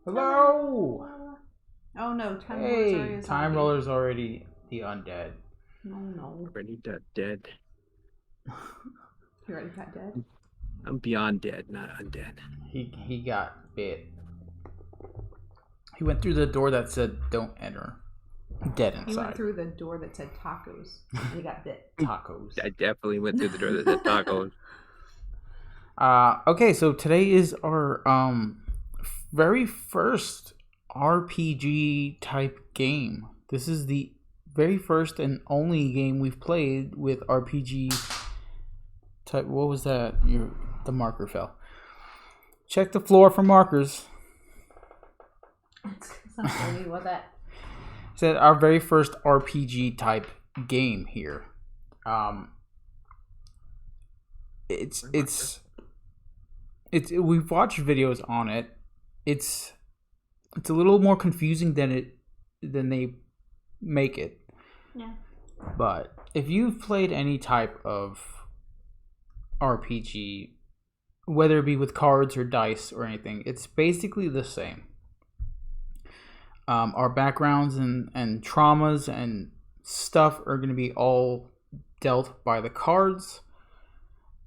Hello! Oh no, Timeroller's already the undead. No. Already dead. You already got dead? I'm beyond dead, not undead. He got bit. He went through the door that said "Don't enter." Dead inside. He went through the door that said tacos, and he got bit. Tacos. I definitely went through the door that said tacos. Okay, so today is our very first RPG type game. This is the very first and only game we've played with RPG type. What was that? The marker fell. Check the floor for markers. What that? Said our very first RPG type game here. It's we've watched videos on it. It's a little more confusing than they make it. Yeah. But if you've played any type of RPG, whether it be with cards or dice or anything, it's basically the same. Our backgrounds and traumas and stuff are going to be all dealt by the cards.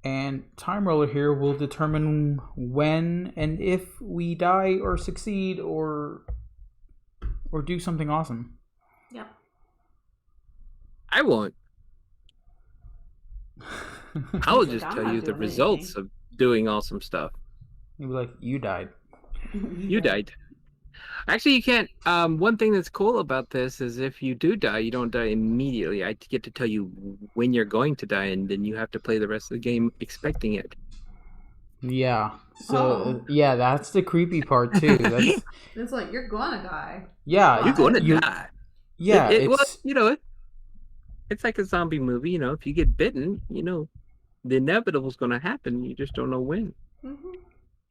And Timeroler here will determine when and if we die or succeed or do something awesome. Yep. I won't. I will just tell you the results of doing awesome stuff. You'll be like, you died. You died. Actually, you can't. One thing that's cool about this is if you do die, you don't die immediately. I get to tell you when you're going to die, and then you have to play the rest of the game expecting it. Yeah. So yeah, that's the creepy part too. It's like you're gonna die. Yeah, you're gonna die. Yeah, it's like a zombie movie. If you get bitten, the inevitable is going to happen. You just don't know when. Mm-hmm.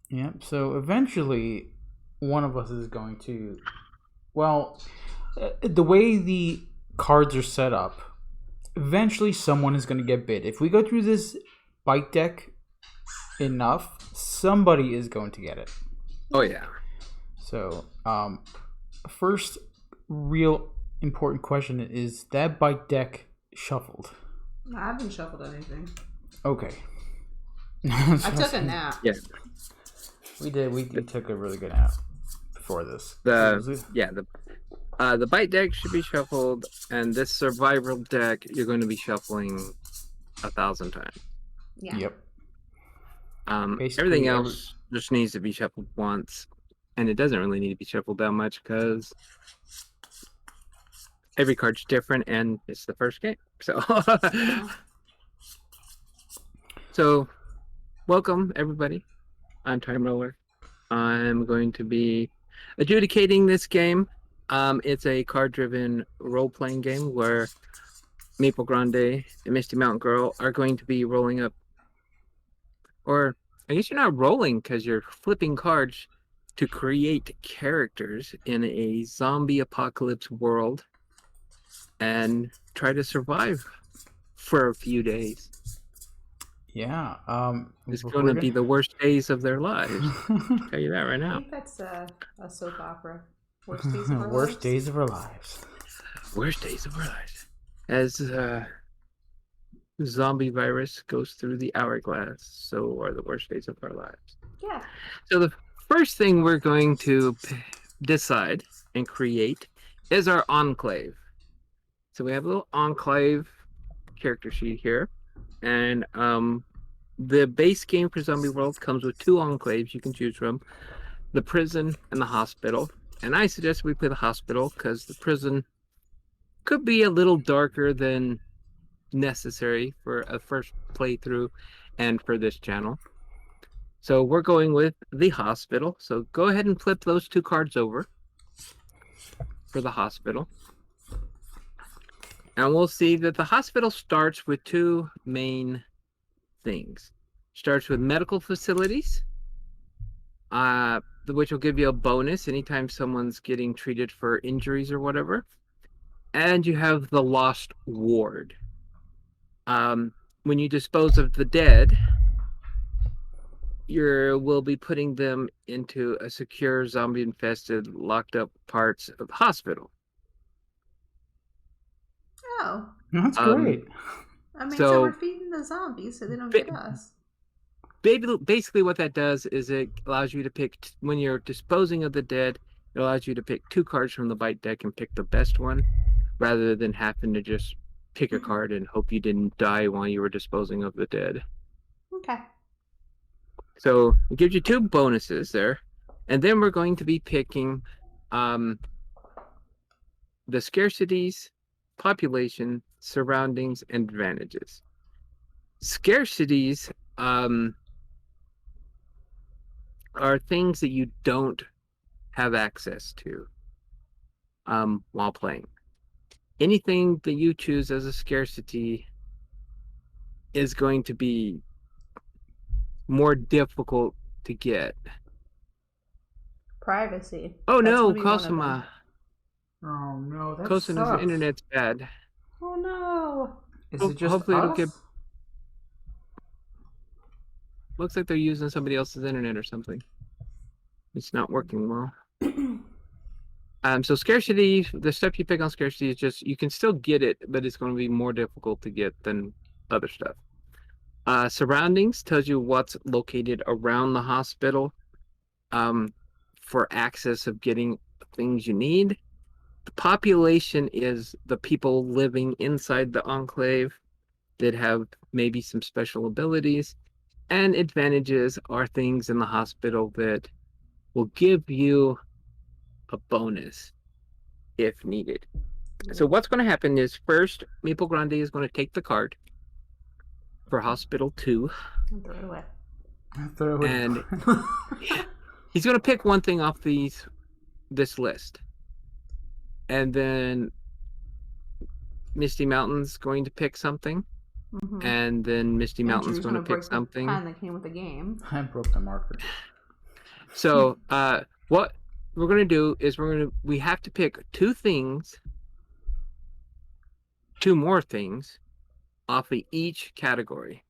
Yeah. So eventually, one of us is going to. Well, the way the cards are set up, eventually someone is going to get bit. If we go through this bite deck enough, somebody is going to get it. Oh yeah. So, first real important question is that bite deck shuffled? I haven't shuffled anything. Okay. I took a nap. Yeah. We did. We took a really good nap before this. The bite deck should be shuffled, and this survival deck you're going to be shuffling 1,000 times. Yeah. Yep. Everything else just needs to be shuffled once, and it doesn't really need to be shuffled that much because every card's different, and it's the first game. So, so welcome everybody. I'm Timeroler. I'm going to be adjudicating this game. It's a card-driven role-playing game where Maple Grande and Misty Mountain Girl are going to be rolling up. Or I guess you're not rolling because you're flipping cards to create characters in a zombie apocalypse world and try to survive for a few days. Yeah. It's going to be the worst days of their lives. I'll tell you that right now. I think that's a soap opera. Worst days of our Worst lives. days of our lives. Worst days of our lives. As zombie virus goes through the hourglass, so are the worst days of our lives. Yeah. So the first thing we're going to decide and create is our enclave. So we have a little enclave character sheet here, and the base game for Zombie World comes with 2 enclaves you can choose from: the prison and the hospital. And I suggest we play the hospital because the prison could be a little darker than necessary for a first playthrough and for this channel. So we're going with the hospital. So go ahead and flip those 2 cards over for the hospital. And we'll see that the hospital starts with 2 main things. Starts with medical facilities, which will give you a bonus anytime someone's getting treated for injuries or whatever. And you have the lost ward. When you dispose of the dead, will be putting them into a secure, zombie-infested, locked-up parts of the hospital. Oh. That's Um, great. I mean, so we're So feeding the zombies so they don't ba- get us. basically what that does is it allows you to pick, when you're disposing of the dead, it allows you to pick 2 cards from the bite deck and pick the best one, rather than having to just pick a card and hope you didn't die while you were disposing of the dead. Okay. So it gives you 2 bonuses there. And then we're going to be picking um, the scarcities, population, surroundings, and advantages. Scarcities are things that you don't have access to while playing. Anything that you choose as a scarcity is going to be more difficult to get. Privacy. Oh That's no, gonna be one of them. Cosima. Oh no, that Cosima's sucks. internet's bad. Oh no. Is it just Hopefully it'll get. us? Looks like they're using somebody else's internet or something. It's not working well. So scarcity, the stuff you pick on scarcity is just you can still get it, but it's going to be more difficult to get than other stuff. Surroundings tells you what's located around the hospital for access of getting things you need. The population is the people living inside the enclave that have maybe some special abilities, and advantages are things in the hospital that will give you a bonus if needed. So what's going to happen is first, Maple Grande is going to take the card for Hospital 2. And throw it away. Throw it. And he's going to pick one thing off this list. And then Misty Mountain's going to pick something. Mm-hmm. And then Misty Mountain's Drew's going to pick break something. The pen that came with the game. I broke the marker. So what we're going to do is we have to pick 2 more things off of each category.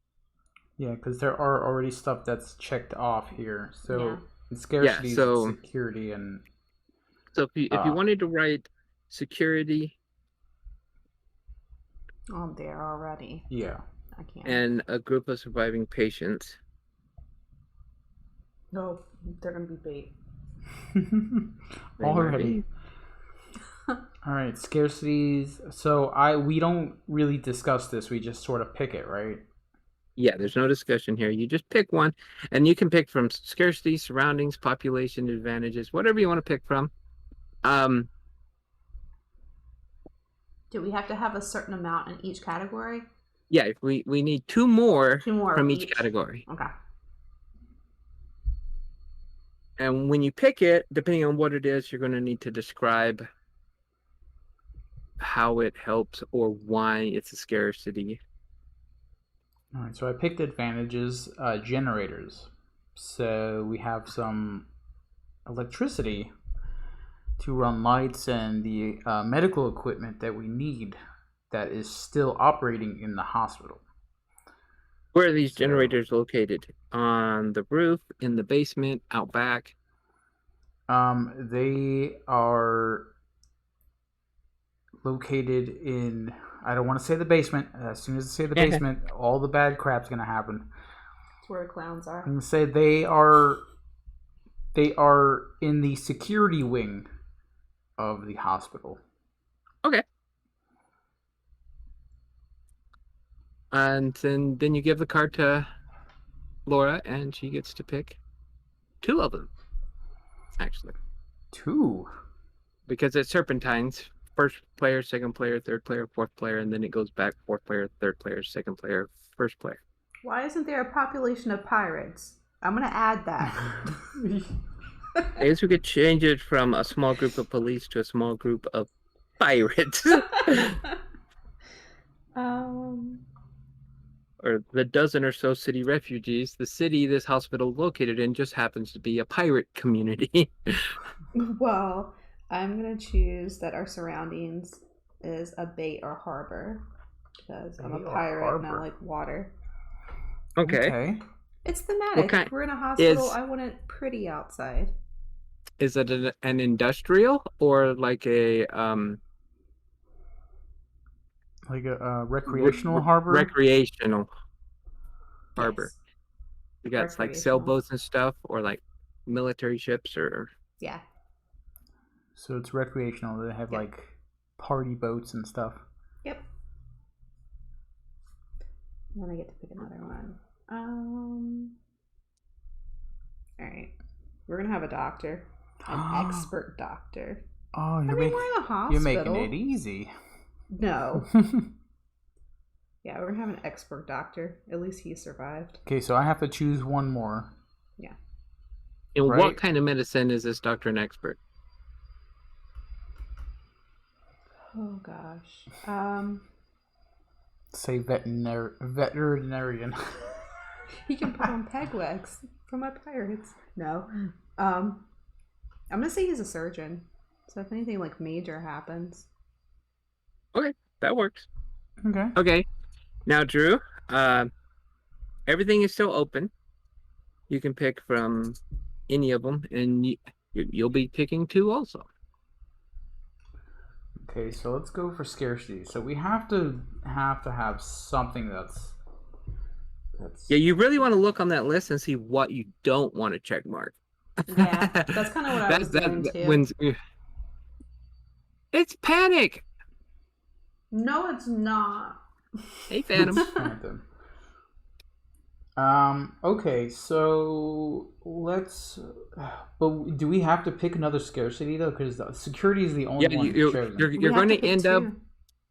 Yeah, because there are already stuff that's checked off here. So Yeah. scarcity, so security, and so if you wanted to write security, Oh, there already. yeah, I can't. and a group of surviving patients. No, they're gonna be bait. already. All right, scarcities. So we don't really discuss this. We just sort of pick it, right? Yeah, there's no discussion here. You just pick one, and you can pick from scarcity, surroundings, population, advantages, whatever you want to pick from. Do we have to have a certain amount in each category? Yeah, we need 2 more from each each category. Okay. And when you pick it, depending on what it is, you're going to need to describe how it helps or why it's a scarcity. All right, so I picked advantages, generators. So we have some electricity to run lights and the medical equipment that we need that is still operating in the hospital. Where are these generators located? On the roof, in the basement, out back? They are located in, I don't want to say the basement. As soon as I say the basement, all the bad crap's going to happen. That's where the clowns are. I'm going to say they are in the security wing of the hospital. Okay. And then you give the card to Laura, and she gets to pick 2 of them, actually. 2? Because it's serpentines. First player, second player, third player, fourth player, and then it goes back 4th player, 3rd player, 2nd player, 1st player. Why isn't there a population of pirates? I'm going to add that. I guess we could change it from a small group of police to a small group of pirates. Or the dozen or so city refugees. The city this hospital is located in just happens to be a pirate community. Well, I'm going to choose that our surroundings is a bay or harbor. Because I'm a pirate and I like water. Okay. It's What thematic. kind We're in a hospital. is I want it pretty outside. it an industrial or like a Like a recreational harbor. recreational harbor? Yes. You got like Recreational. sailboats and stuff, or like military ships, or Yeah. So it's recreational. They have Yep. like party boats and stuff. Yep. And then I get to pick another one. All right. We're gonna have a doctor, an expert doctor. Oh, We're in a hospital. you're making it easy. No. Yeah, we're gonna have an expert doctor. At least he survived. Okay, so I have to choose one more. Yeah. in Right. what kind of medicine is this doctor an expert? Oh gosh. Say veterinarian. He can put on peg legs for my pirates. No. I'm gonna say he's a surgeon. So if anything like major happens. Okay, that works. Okay. Okay, now Drew, everything is still open. You can pick from any of them, and you'll be picking two also. Okay, so let's go for scarcity. So we have to have something that's Yeah, you really want to look on that list and see what you don't want to check mark. Yeah, that's kind of what I was doing too. When it's panic. No, it's not. Hey, Phantom. Phantom. Okay, so let's. But do we have to pick another scarcity though? Because security is the only one chosen. You're going to end up.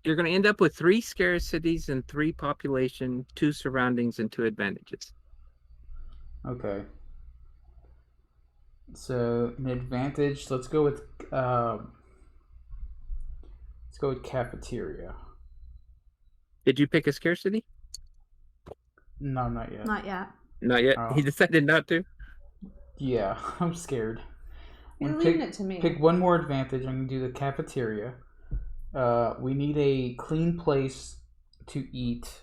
You're going to end up with 3 scarcities and 3 population, 2 surroundings, and 2 advantages. Okay. So an advantage. Let's go with cafeteria. Did you pick a scarcity? No, not yet. Not yet. Not yet. Oh. He decided not to. Yeah, I'm scared. You're leaving it to me. Pick one more advantage. I'm gonna do the cafeteria. We need a clean place to eat,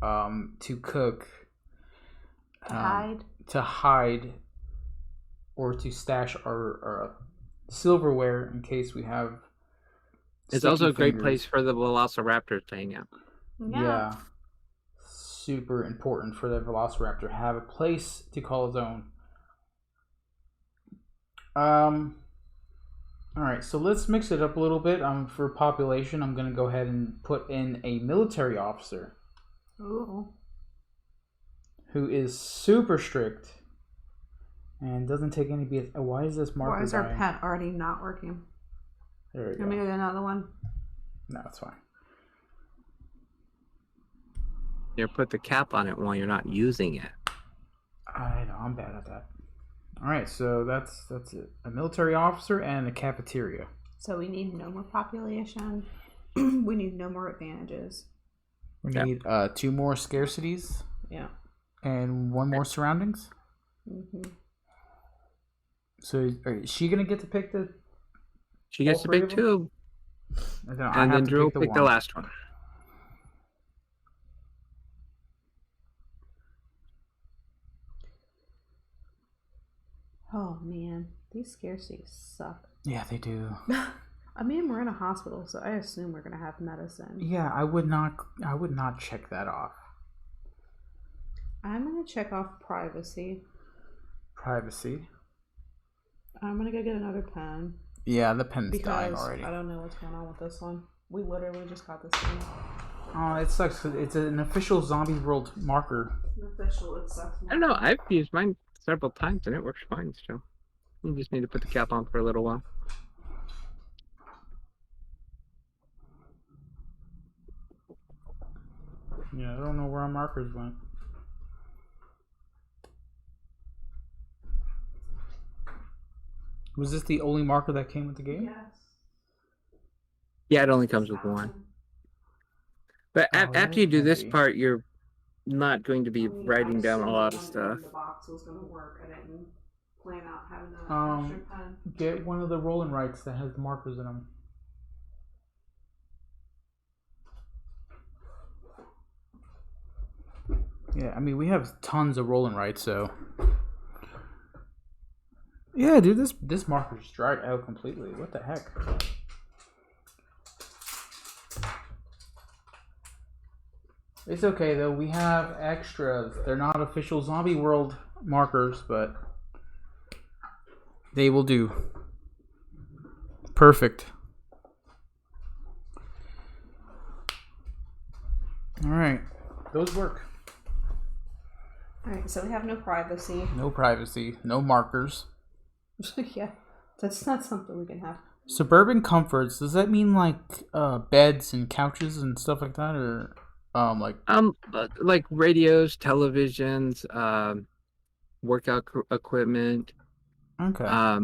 to cook, to hide, or to stash our silverware in case we have. It's also a great fingers. place for the velociraptors to hang out. Yeah. Super important for the velociraptor to have a place to call his own. All right, so let's mix it up a little bit. For population, I'm gonna go ahead and put in a military officer. Ooh. Who is super strict and doesn't take any BS. Why is this marker? Why is our pen already not working? There we go. Let me get another one. No, it's fine. You put the cap on it while you're not using it. I know, I'm bad at that. All right, so that's it. A military officer and a cafeteria. So we need no more population. We need no more advantages. We need 2 more scarcities. Yeah. And 1 more surroundings. Mm-hmm. So is she gonna get to pick the? She gets to pick 2. And then Drew will pick the last one. Oh man, these scarcities suck. Yeah, they do. I mean, we're in a hospital, so I assume we're gonna have medicine. Yeah, I would not check that off. I'm gonna check off privacy. Privacy. I'm gonna go get another pen. Yeah, the pen's dying Because already. I don't know what's going on with this one. We literally just got this thing. Oh, it sucks. It's an official Zombie World marker. Official, it sucks. I don't know. I've used mine several times and it works fine still. You just need to put the cap on for a little while. Yeah, I don't know where our markers went. Was this the only marker that came with the game? Yes. Yeah, it only comes with 1. But after you do this part, you're not going to be writing down a lot of stuff. The box was going to work. I didn't plan out having an extra pen. Get one of the roll and writes that has the markers in them. Yeah, I mean, we have tons of rolling rights, so. Yeah, dude, this marker's dried out completely. What the heck? It's okay though. We have extras. They're not official Zombie World markers, but they will do. Perfect. All right, those work. All right, so we have no privacy. No privacy, no markers. Yeah, that's not something we can have. Suburban comforts. Does that mean like beds and couches and stuff like that, or like radios, televisions, workout equipment, Okay. yeah,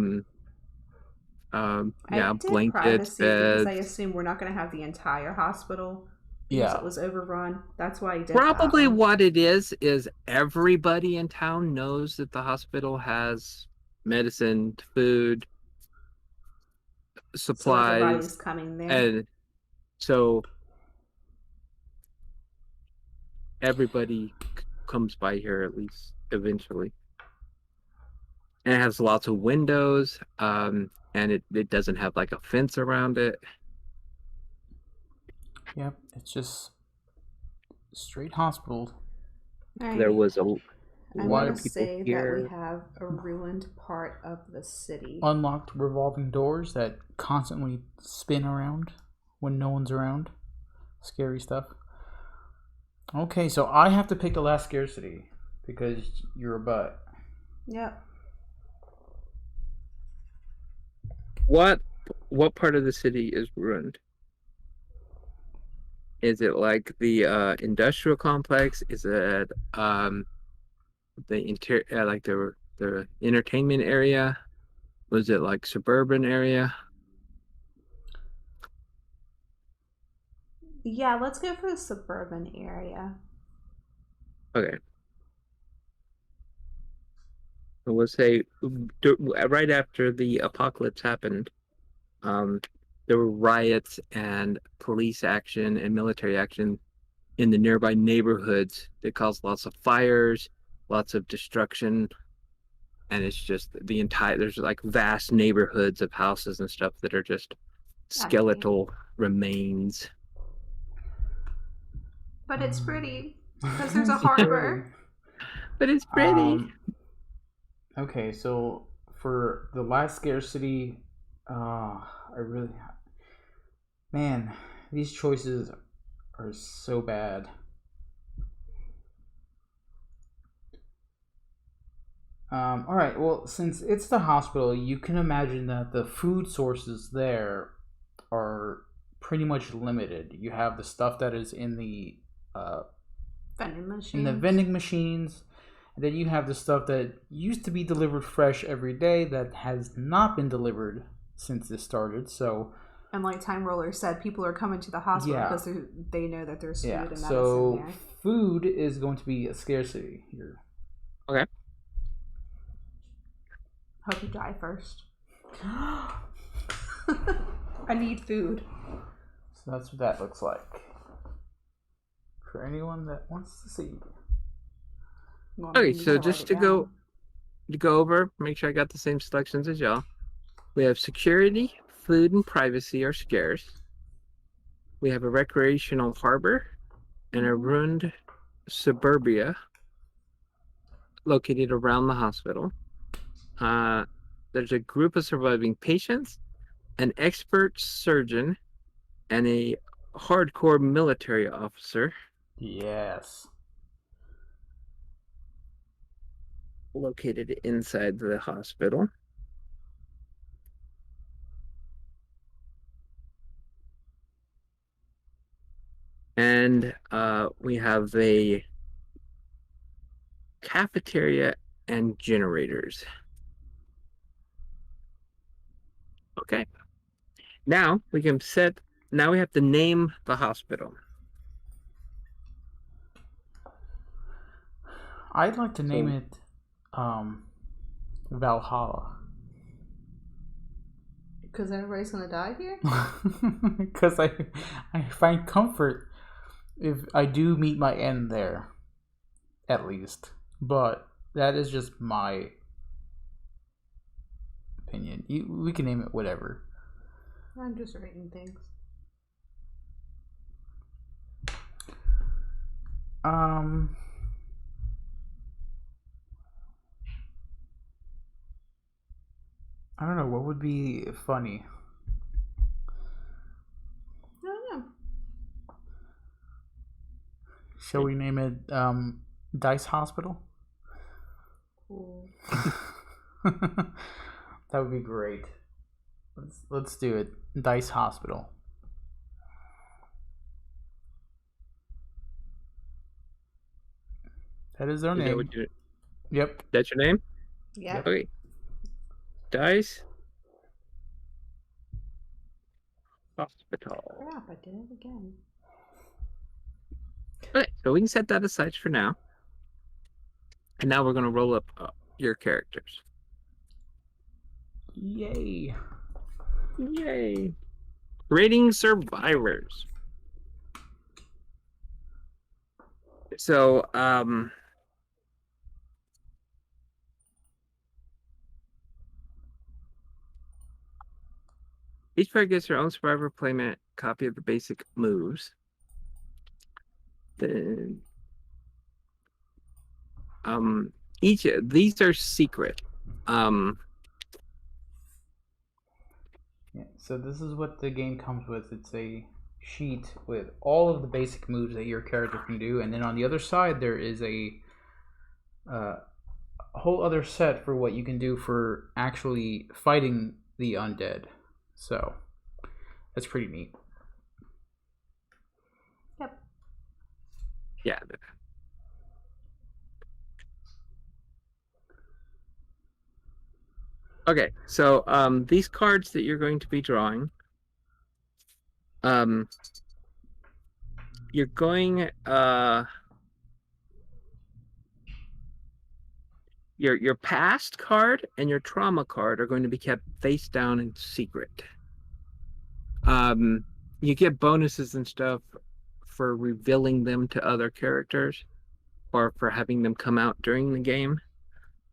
I did blankets, privacy because I beds. assume we're not going to have the entire hospital because Yeah. it was overrun. That's why I did Probably that one. what it is everybody in town knows that the hospital has medicine, food, So everybody's supplies, coming there. and so everybody comes by here at least eventually. And it has lots of windows, and it doesn't have like a fence around it. Yep. It's just straight hospital. All There right. was a I'm lot going of to people say that here. we have a ruined part of the city. Unlocked revolving doors that constantly spin around when no one's around. Scary stuff. Okay, so I have to pick the last scarcity because you're a butt. Yep. What part of the city is ruined? Is it like the industrial complex? Is it the interior, like the entertainment area? Was it like suburban area? Yeah, let's go for the suburban area. Okay. So we'll say right after the apocalypse happened, um, there were riots and police action and military action in the nearby neighborhoods that caused lots of fires, lots of destruction, and it's just there's like vast neighborhoods of houses and stuff that are just I see. skeletal remains. But it's pretty because there's a It's harbor. But it's pretty. Okay, so for the last scarcity, man, these choices are so bad. All right, well, since it's the hospital, you can imagine that the food sources there are pretty much limited. You have the stuff that is in the Vending machines. in the vending machines. And then you have the stuff that used to be delivered fresh every day that has not been delivered since this started. So, and like Timeroler said, people are coming to the hospital because they know that there's food and medicine so there. food is going to be a scarcity here. Okay. Hope you die first. I need food. So that's what that looks like. For anyone that wants to see. Well, Okay, you so gotta just write to it down. go over, make sure I got the same selections as y'all. We have security, food, and privacy are scarce. We have a recreational harbor and a ruined suburbia located around the hospital. There's a group of surviving patients, an expert surgeon, and a hardcore military officer Yes. located inside the hospital. And we have a cafeteria and generators. Okay. Now we can now we have to name the hospital. I'd like to name So- it Valhalla. Because everybody's gonna die here? Because I find comfort if I do meet my end there. at least. But that is just my opinion. We can name it whatever. I'm just writing things. Um, I don't know what would be funny. I don't know. Shall we name it Dice Hospital? Cool. That would be great. Let's do it. Dice Hospital. That is our Is that name. what Yep. that's your name? Yep. Okay. Dice Hospital. Crap, I did it again. Okay, so we can set that aside for now. And now we're going to roll up your characters. Yay. Yay. Rating survivors. So, each player gets their own survivor playmat copy of the basic moves. Then, each these are secret. Yeah, so this is what the game comes with. It's a sheet with all of the basic moves that your character can do, and then on the other side there is a whole other set for what you can do for actually fighting the undead. So that's pretty neat. Yep. Yeah. Okay, so these cards that you're going to be drawing, you're going your past card and your trauma card are going to be kept face down in secret. You get bonuses and stuff for revealing them to other characters or for having them come out during the game.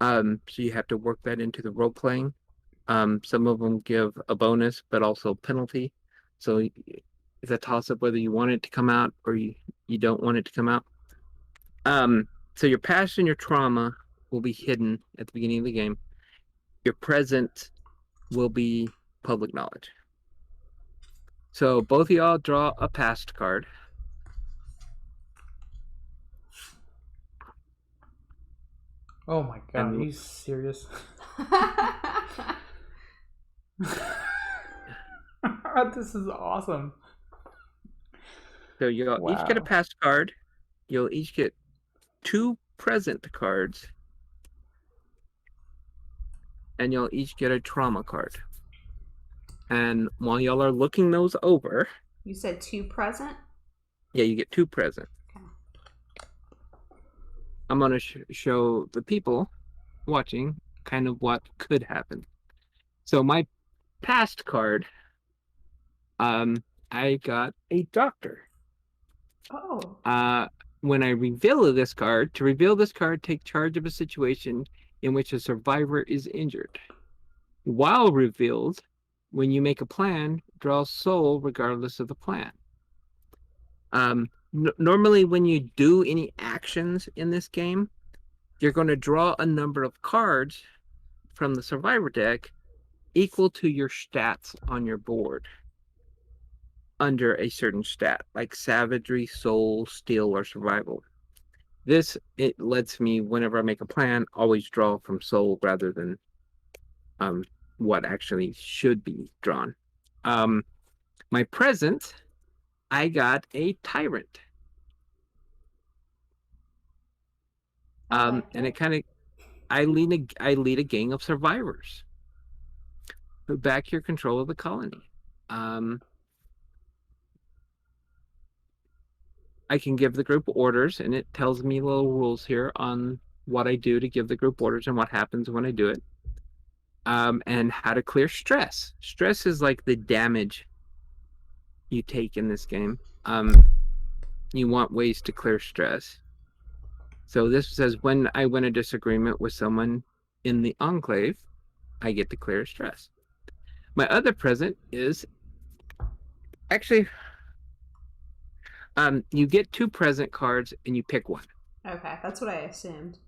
So you have to work that into the role playing. Some of them give a bonus, but also penalty. So it's a toss up whether you want it to come out or you don't want it to come out. So your past and your trauma will be hidden at the beginning of the game. Your present will be public knowledge. So both of y'all draw a past card. Oh my god, are you serious? This is awesome. So you'll each get a past card. You'll each get 2 present cards. And you'll each get a trauma card. And while y'all are looking those over... You said 2 present? Yeah, you get 2 present. Okay. I'm going to show the people watching kind of what could happen. So my past card, I got a doctor. Oh. When I reveal this card, to reveal this card, take charge of a situation in which a survivor is injured. While revealed, when you make a plan, draw soul regardless of the plan. Normally, when you do any actions in this game, you're going to draw a number of cards from the survivor deck equal to your stats on your board under a certain stat, like savagery, soul, steel, or survival. It lets me, whenever I make a plan, always draw from soul rather than what actually should be drawn. My present, I got a tyrant. And it kind of, I lead a gang of survivors who back your control of the colony. I can give the group orders, and it tells me little rules here on what I do to give the group orders and what happens when I do it. And how to clear stress. Stress is like the damage you take in this game. You want ways to clear stress. So this says when I win a disagreement with someone in the enclave, I get to clear stress. My other present is actually you get 2 present cards and you pick one. Okay, that's what I assumed.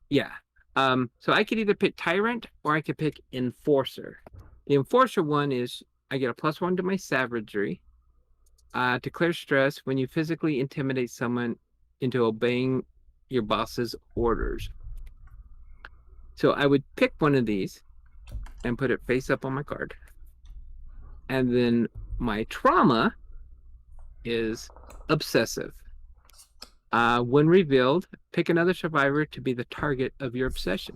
Yeah. So I could either pick Tyrant or I could pick Enforcer. The Enforcer one is I get a +1 to my savagery. To clear stress when you physically intimidate someone into obeying your boss's orders. So I would pick one of these and put it face up on my card. And then my trauma is obsessive. When revealed, pick another survivor to be the target of your obsession.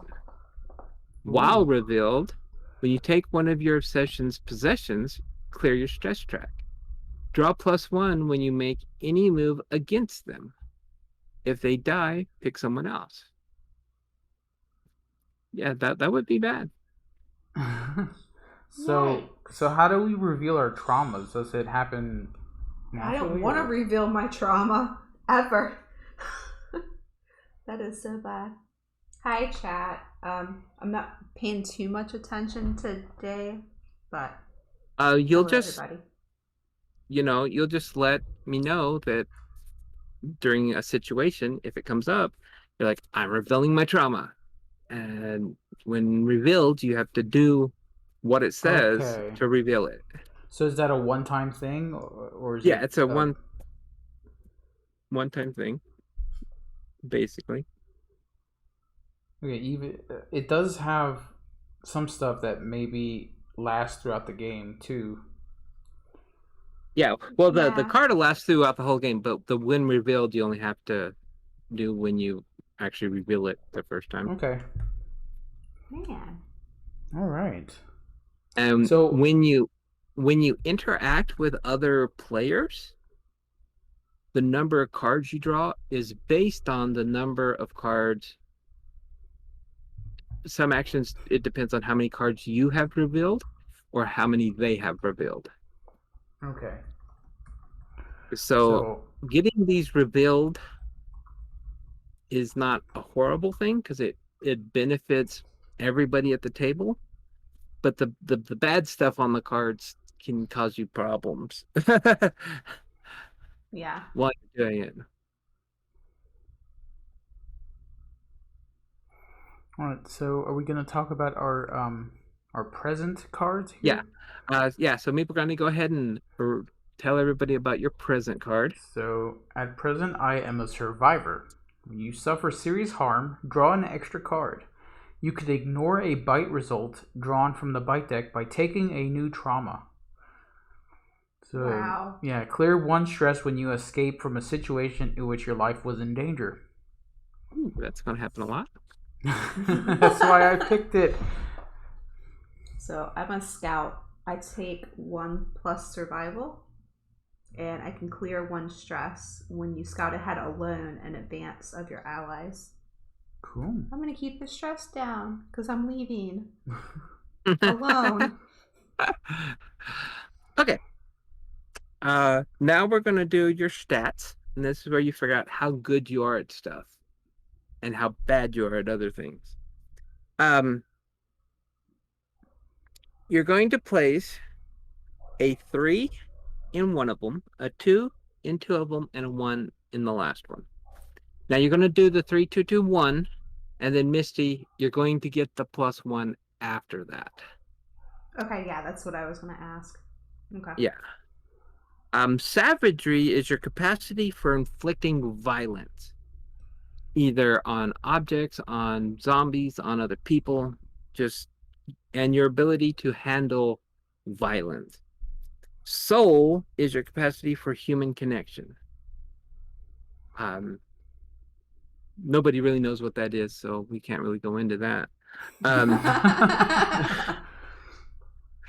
While revealed, when you take one of your obsession's possessions, clear your stress track. Draw +1 when you make any move against them. If they die, pick someone else. Yeah, that would be bad. So how do we reveal our traumas? Does it happen naturally? I don't want to reveal my trauma ever. That is so bad. Hi, chat. I'm not paying too much attention today, but You'll just everybody. you'll just let me know that during a situation, if it comes up, you're like, I'm revealing my trauma. And when revealed, you have to do what it says to reveal it. So is that a one-time thing, or is Yeah, it? it's a one-time thing, basically. Okay, even it does have some stuff that maybe lasts throughout the game too. Yeah, well, the card will last throughout the whole game, but the when revealed, you only have to do when you actually reveal it the first time. Okay. Man. All right. And so when you interact with other players, the number of cards you draw is based on the number of cards. Some actions, it depends on how many cards you have revealed or how many they have revealed. Okay. So getting these revealed is not a horrible thing because it benefits everybody at the table, but the bad stuff on the cards can cause you problems. Yeah. While you're doing it. All right. So are we going to talk about our present cards here? Yeah. So maybe we're going to go ahead and tell everybody about your present card. So at present, I am a survivor. When you suffer serious harm, draw an extra card. You could ignore a bite result drawn from the bite deck by taking a new trauma. So, wow. Yeah, clear 1 stress when you escape from a situation in which your life was in danger. Ooh, that's going to happen a lot. That's why I picked it. So I'm a scout. I take 1 plus survival, and I can clear 1 stress when you scout ahead alone in advance of your allies. Cool. I'm gonna keep the stress down because I'm leaving alone. Okay. Now we're gonna do your stats, and this is where you figure out how good you are at stuff and how bad you are at other things. You're going to place a 3 in one of them, a 2 in 2 of them, and a 1 in the last one. Now you're going to do the 3, 2, 2, 1, and then Misty, you're going to get the +1 after that. Okay, yeah, that's what I was going to ask. Okay. Yeah. Savagery is your capacity for inflicting violence, either on objects, on zombies, on other people, and your ability to handle violence. Soul is your capacity for human connection. Nobody really knows what that is, so we can't really go into that.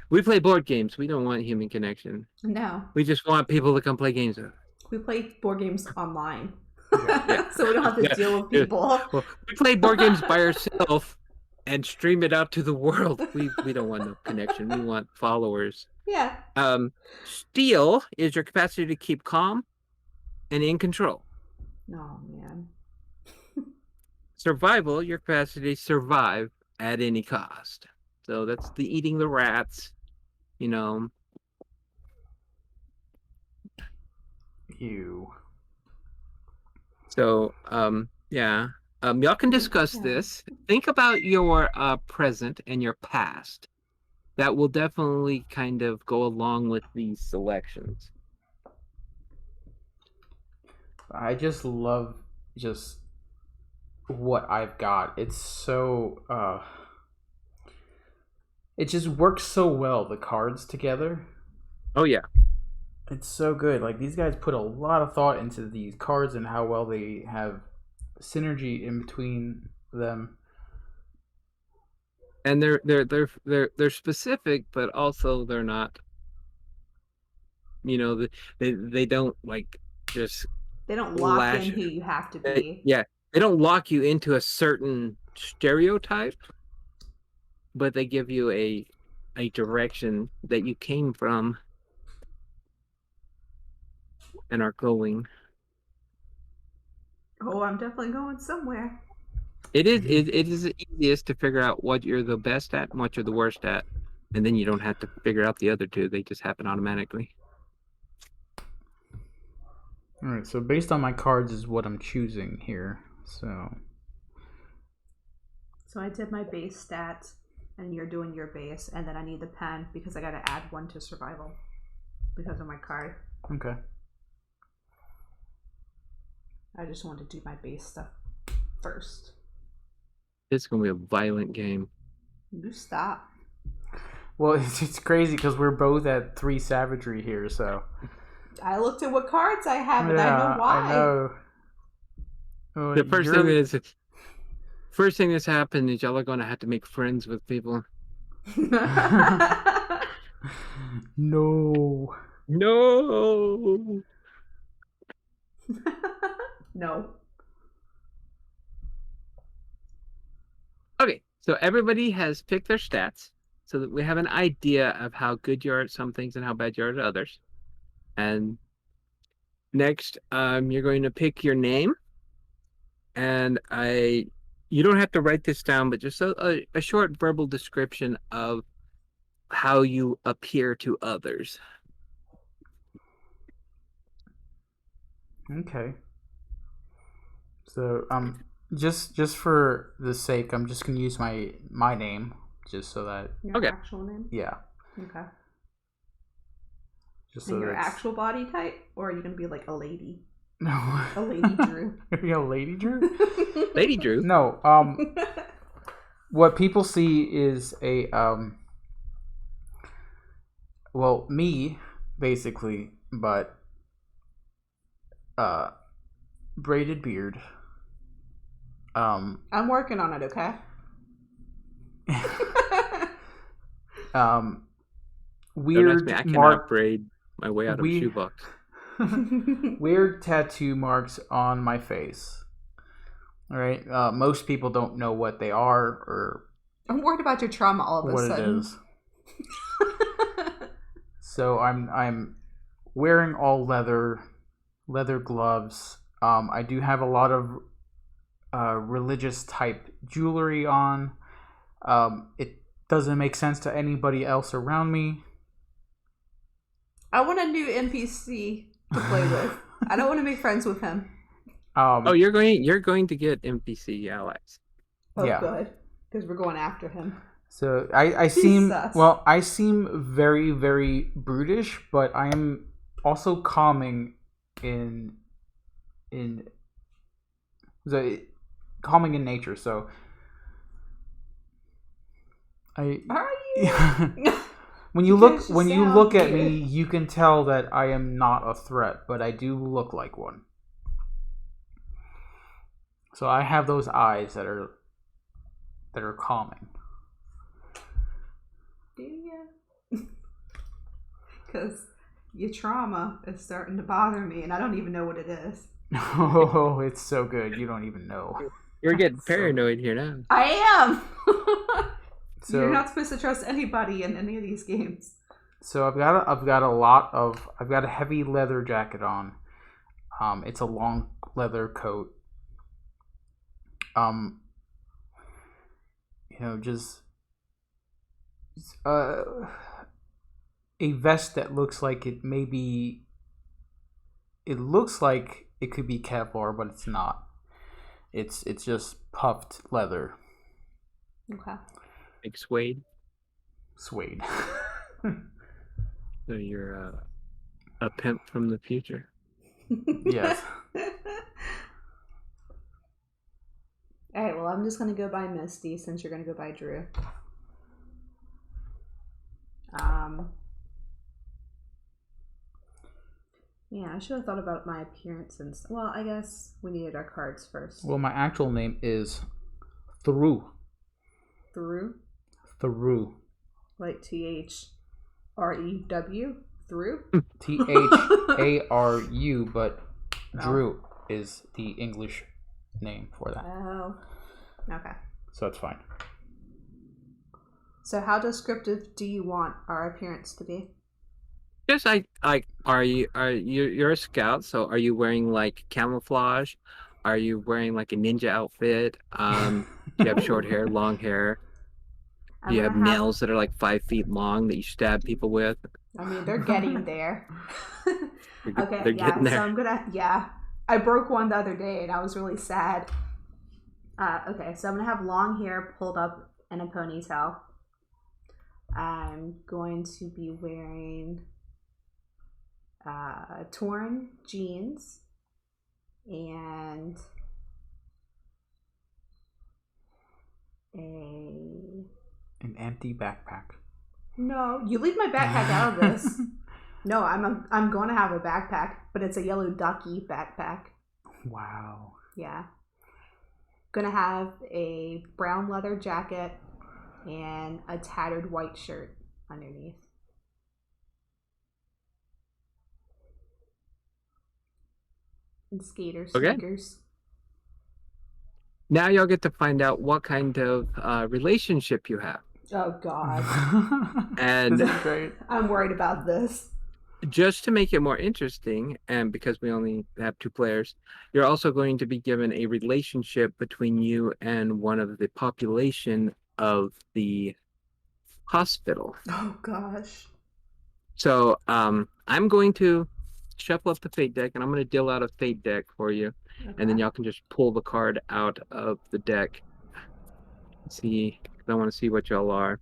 We play board games. We don't want human connection. No. We just want people to come play games with us. We play board games online. Yeah. So we don't have to deal with people. Well, we play board games by ourselves and stream it out to the world. We don't want no connection. We want followers. Yeah. Steel is your capacity to keep calm and in control. Oh, man. survival, your capacity to survive at any cost. So that's the eating the rats, you know. Ew. So yeah. Y'all can discuss Yeah. this. Think about your present and your past. That will definitely kind of go along with these selections. I just love just what I've got. It's so it just works so well, the cards together. Oh yeah. It's so good. Like these guys put a lot of thought into these cards and how well they have synergy in between them. And they're specific, but also they're not. They don't like just They don't lock in lash. who you have to be. Yeah, they don't lock you into a certain stereotype, but they give you a direction that you came from and are going. Oh, I'm definitely going somewhere. It is the easiest to figure out what you're the best at and what you're the worst at, and then you don't have to figure out the other two. They just happen automatically. All right, so based on my cards is what I'm choosing here. So I did my base stats, and you're doing your base, and then I need the pen because I got to add one to survival because of my card. okay. I just want to do my base stuff first. It's gonna be a violent game. You stop. Well, it's crazy because we're both at 3 savagery here, so I looked at what cards I have, and I know why. I know. Well, The first thing that's happened is y'all are gonna have to make friends with people. No. No. No. Okay, so everybody has picked their stats so that we have an idea of how good you are at some things and how bad you are at others. And next, you're going to pick your name. And you don't have to write this down, but just a short verbal description of how you appear to others. Okay. So just for the sake, I'm just gonna use my name just so that Your actual name? yeah. Okay. Just And so your that's actual body type? Or are you going to be like a lady? no. A lady Drew. Are you a lady Drew? Lady Drew. No. What people see is a well, me basically, but braided beard. I'm working on it, okay? Weird I cannot mark braid my way out of a shoebox. Weird tattoo marks on my face. All right. Most people don't know what they are or I'm worried about your trauma all of a sudden. What it is. So I'm wearing all leather gloves. I do have a lot of religious type jewelry on. It doesn't make sense to anybody else around me. I want a new NPC to play with. I don't want to make friends with him. You're going to get NPC allies. Oh, yeah. good, because we're going after him. So I seem Jesus. well. I seem very very brutish, but I am also calming in calming in nature. So I Are you? when you look at me, you can tell that I am not a threat, but I do look like one. So I have those eyes that are calming. Do you? Because your trauma is starting to bother me, and I don't even know what it is. Oh, it's so good. You don't even know. You're getting paranoid here now. I am. So, you're not supposed to trust anybody in any of these games. So I've got a heavy leather jacket on. It's a long leather coat. um, just uh, a vest that looks like it maybe. It looks like it could be Kevlar, but it's not. It's just puffed leather. Okay. Like suede. Suede. So you're a pimp from the future. Yes. All right, well, I'm just going to go by Misty since you're going to go by Drew. Yeah, I should have thought about my appearance and well, I guess we needed our cards first. Well, my actual name is Through. Through? Through. Like THREW? Through? THARU, but Drew is the English name for that. Oh. Okay. So that's fine. So how descriptive do you want our appearance to be? Just you're a scout, so are you wearing like camouflage? Are you wearing like a ninja outfit? Do you have short hair, long hair? Do you have nails that are like 5 feet long that you stab people with? I mean, they're getting there. Okay, they're getting there. So I'm gonna, I broke one the other day and I was really sad. Okay, so I'm gonna have long hair pulled up in a ponytail. I'm going to be wearing torn jeans and an empty backpack. No, you leave my backpack out of this. No, I'm going to have a backpack, but it's a yellow ducky backpack. Wow. Yeah. Gonna have a brown leather jacket and a tattered white shirt underneath. And skater sneakers. Okay. Now y'all get to find out what kind of relationship you have. Oh God. And this is great. I'm worried about this. Just to make it more interesting, and because we only have 2 players, you're also going to be given a relationship between you and one of the population of the hospital. Oh gosh. So I'm going to shuffle up the fate deck, and I'm going to deal out a fate deck for you, and then y'all can just pull the card out of the deck. See, I want to see what y'all are.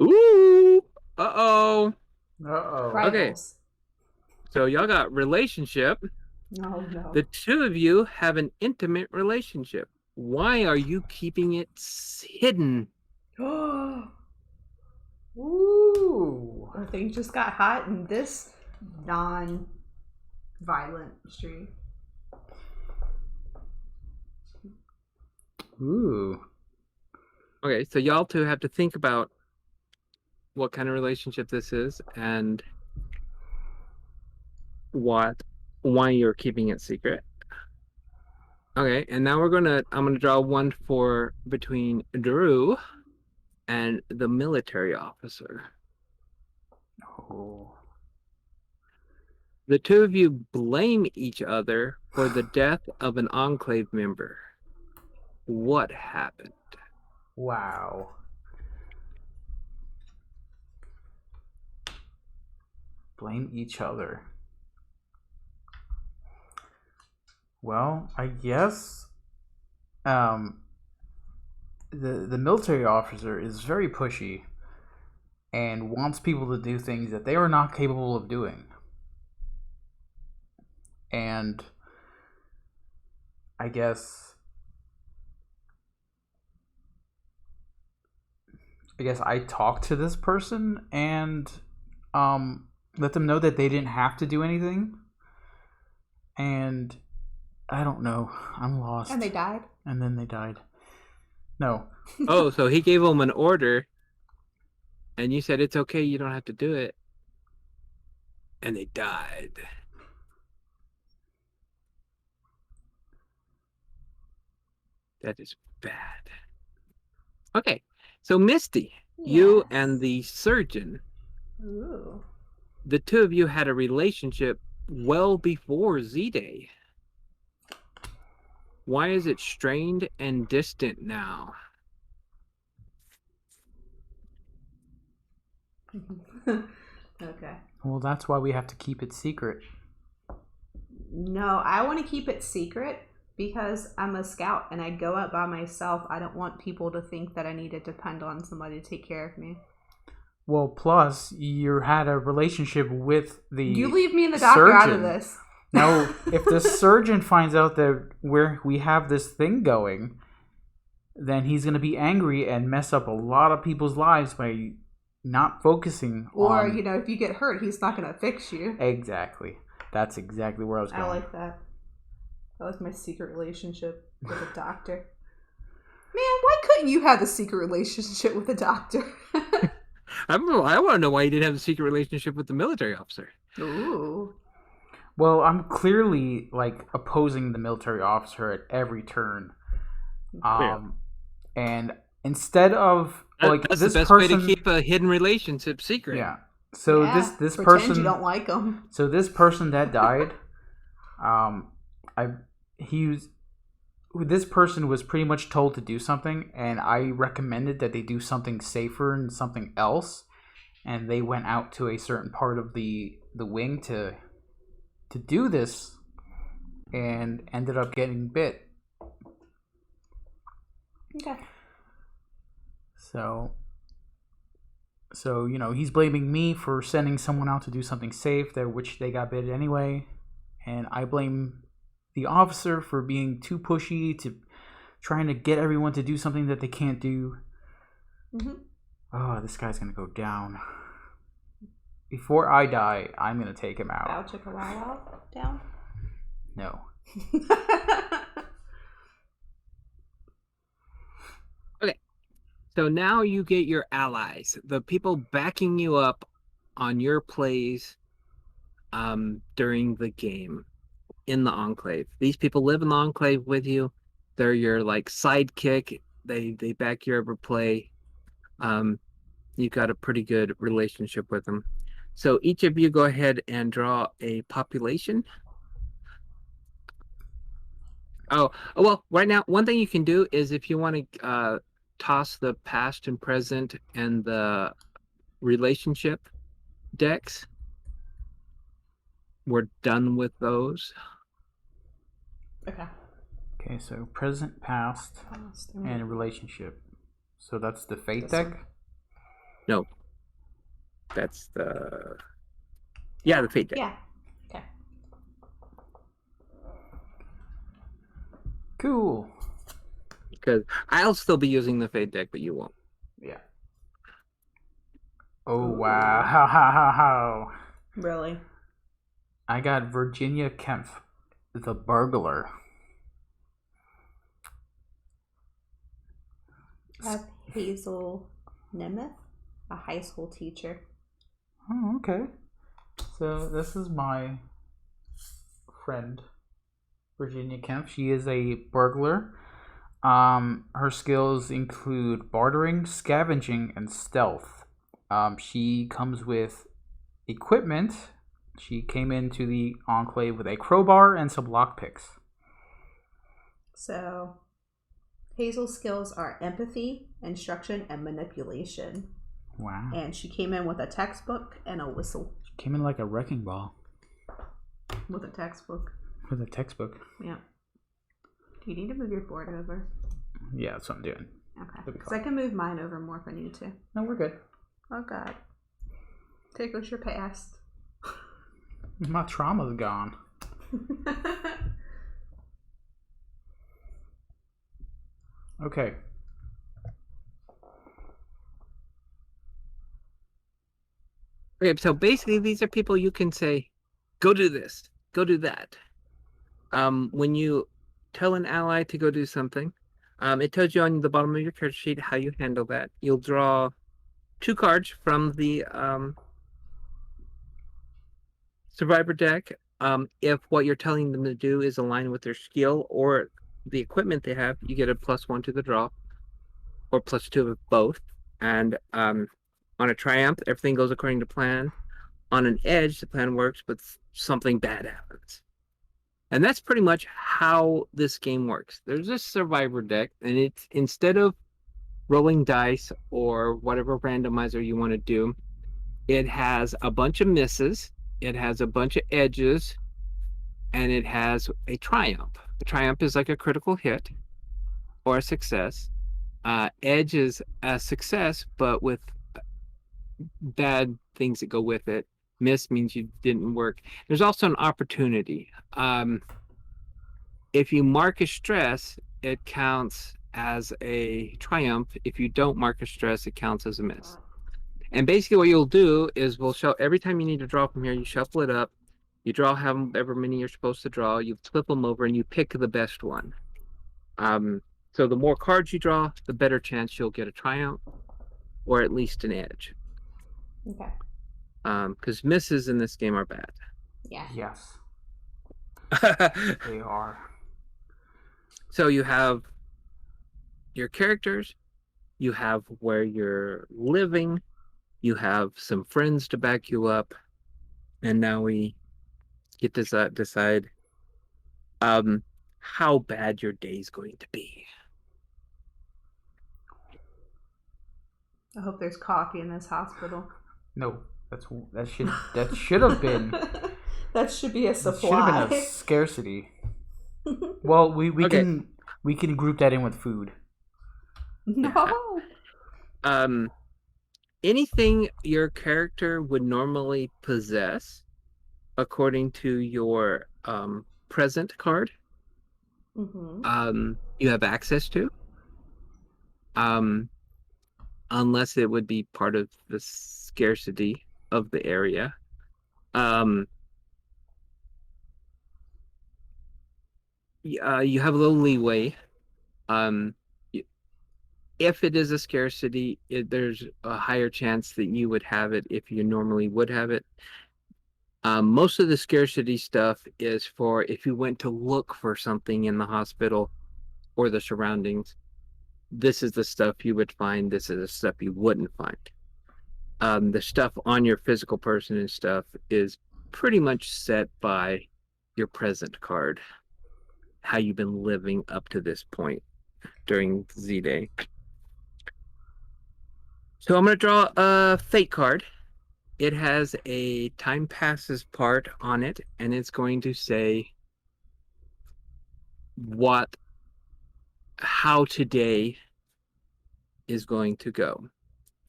Ooh! Uh-oh! Uh-oh. Okay. So y'all got relationship. Oh no. The 2 of you have an intimate relationship. Why are you keeping it hidden? Ooh. Well, things just got hot in this non-violent stream. Ooh. Okay, so y'all 2 have to think about what kind of relationship this is and why you're keeping it secret. Okay, and now I'm gonna draw one for between Drew and the military officer. Oh. The 2 of you blame each other for the death of an Enclave member. What happened? Wow. Blame each other. Well, I guess the military officer is very pushy and wants people to do things that they are not capable of doing. And I guess I talked to this person and let them know that they didn't have to do anything. And I don't know. I'm lost. And they died? And then they died. No. Oh, so he gave them an order and you said it's okay, you don't have to do it. And they died. That is bad. Okay, so Misty, you and the surgeon, Ooh. the 2 of you had a relationship well before Z-Day. Why is it strained and distant now? Okay. Well, that's why we have to keep it secret. No, I want to keep it secret because I'm a scout and I go out by myself. I don't want people to think that I need to depend on somebody to take care of me. Well, plus you had a relationship with the You leave me and the doctor out of surgeon. this. Now, if the surgeon finds out that we have this thing going, then he's going to be angry and mess up a lot of people's lives by not focusing Or, on... if you get hurt, he's not going to fix you. Exactly. That's exactly where I was going. I like that. That was my secret relationship with a doctor. Man, why couldn't you have a secret relationship with a doctor? I want to know why you didn't have a secret relationship with the military officer. Ooh. Well, I'm clearly opposing the military officer at every turn. And instead of that's this the best person, way to keep a hidden relationship secret. Yeah. So this pretend person, you don't like him. So this person that died, this person was pretty much told to do something, and I recommended that they do something safer and something else, and they went out to a certain part of the wing to do this, and ended up getting bit. Okay. So he's blaming me for sending someone out to do something safe, which they got bit anyway, and I blame the officer for being too pushy, to trying to get everyone to do something that they can't do. Mm-hmm. Oh, this guy's gonna go down. Before I die, I'm gonna take him out. Bow chicka wow wow down? No. Okay. So now you get your allies, the people backing you up on your plays during the game in the Enclave. These people live in the Enclave with you. They're your sidekick. They back your every play. You've got a pretty good relationship with them. So each of you go ahead and draw a population. Oh, well, right now, one thing you can do is if you want to toss the past and present and the relationship decks, we're done with those. Okay, so present, past, and relationship. So that's the fate deck? No. That's the... Yeah, the fate deck. Yeah. Okay. Cool. Because I'll still be using the fate deck, but you won't. Yeah. Oh, wow. Really? I got Virginia Kempf, the burglar. I have Hazel Nemeth, a high school teacher. Oh, okay. So this is my friend, Virginia Kempf. She is a burglar. Her skills include bartering, scavenging, and stealth. She comes with equipment. She came into the Enclave with a crowbar and some lockpicks. So, Hazel's skills are empathy, instruction, and manipulation. Wow. And she came in with a textbook and a whistle. She came in like a wrecking ball. With a textbook. With a textbook. Yeah. Do you need to move your board over? Yeah, that's what I'm doing. Okay. Because I can move mine over more if I need to. No, we're good. Oh, God. Take us your past. My trauma's gone. Okay. Okay, so basically these are people you can say, go do this, go do that. When you tell an ally to go do something, it tells you on the bottom of your character sheet how you handle that. You'll draw 2 cards from the survivor deck. If what you're telling them to do is aligned with their skill or the equipment they have, you get a +1 to the draw, or +2 of both. And on a triumph, everything goes according to plan. On an edge, the plan works, but something bad happens. And that's pretty much how this game works. There's a survivor deck, and it's instead of rolling dice or whatever randomizer you want to do, it has a bunch of misses, it has a bunch of edges, and it has a triumph. A triumph is like a critical hit or a success. Edge is a success, but with bad things that go with it. Miss means you didn't work. There's also an opportunity. If you mark a stress, it counts as a triumph. If you don't mark a stress, it counts as a miss. And basically what you'll do is we'll show every time you need to draw from here, you shuffle it up, you draw however many you're supposed to draw, you flip them over and you pick the best one. So the more cards you draw, the better chance you'll get a triumph or at least an edge. Okay. Because misses in this game are bad. Yeah. Yes, they are. So you have your characters, you have where you're living, you have some friends to back you up, and now we get to decide how bad your day is going to be. I hope there's coffee in this hospital. No, that should have been. That should be a It should have supply. been a scarcity. Well, we Okay. can group that in with food. No. Anything your character would normally possess, according to your present card, you have access to, unless it would be part of the scarcity of the area. You have a little leeway. Um, if it is a scarcity, there's a higher chance that you would have it if you normally would have it. Most of the scarcity stuff is for if you went to look for something in the hospital or the surroundings. This is the stuff you would find. This is the stuff you wouldn't find. The stuff on your physical person and stuff is pretty much set by your present card, how you've been living up to this point during Z-Day. So I'm going to draw a fate card. It has a time passes part on it, and it's going to say how today is going to go.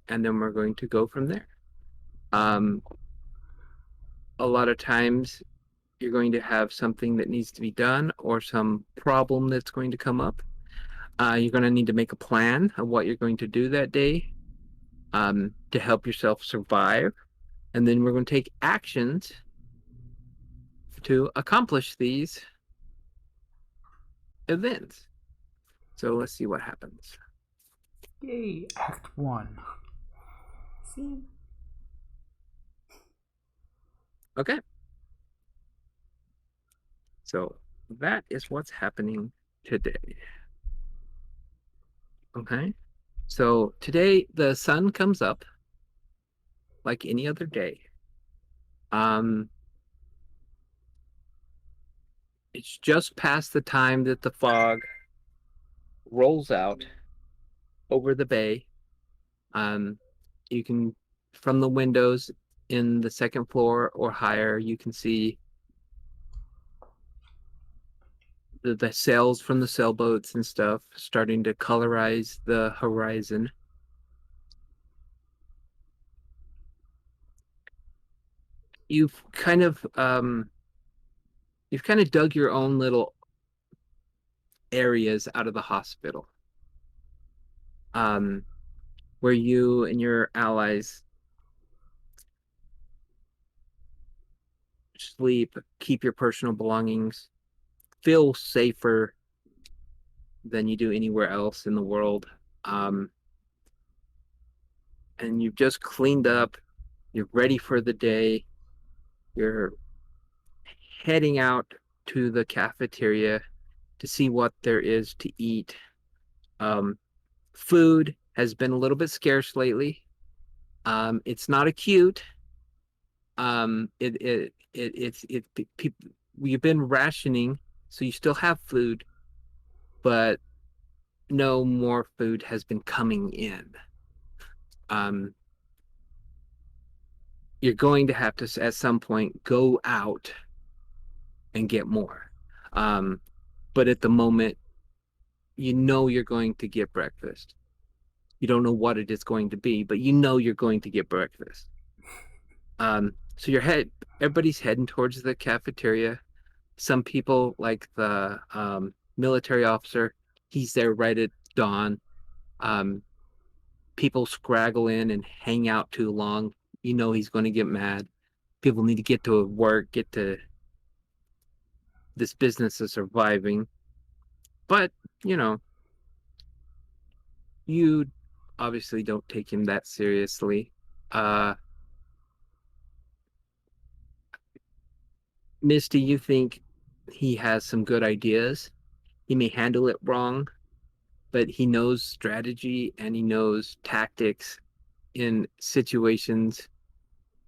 And then we're going to go from there. A lot of times you're going to have something that needs to be done or some problem that's going to come up. You're going to need to make a plan of what you're going to do that day to help yourself survive. And then we're going to take actions to accomplish these events. So let's see what happens. Yay, Act 1. See? Okay. So that is what's happening today. Okay. So today the sun comes up like any other day. It's just past the time that the fog rolls out over the bay. You can, from the windows in the second floor or higher, you can see the sails from the sailboats and stuff starting to colorize the horizon. You've kind of dug your own little areas out of the hospital, where you and your allies sleep, keep your personal belongings, feel safer than you do anywhere else in the world. And you've just cleaned up, you're ready for the day, you're heading out to the cafeteria to see what there is to eat. Food has been a little bit scarce lately. It's not acute. People, you've been rationing, so you still have food, but no more food has been coming in. Um, you're going to have to at some point go out and get more. Um, but at the moment, you know you're going to get breakfast. You don't know what it is going to be, but you know you're going to get breakfast. So everybody's heading towards the cafeteria. Some people, like the military officer, he's there right at dawn. Um, People scraggle in and hang out too long. You know he's going to get mad. People need to get to work, get to this business is surviving. But, you know, you obviously don't take him that seriously. Uh, Misty, you think he has some good ideas. He may handle it wrong, but he knows strategy and he knows tactics in situations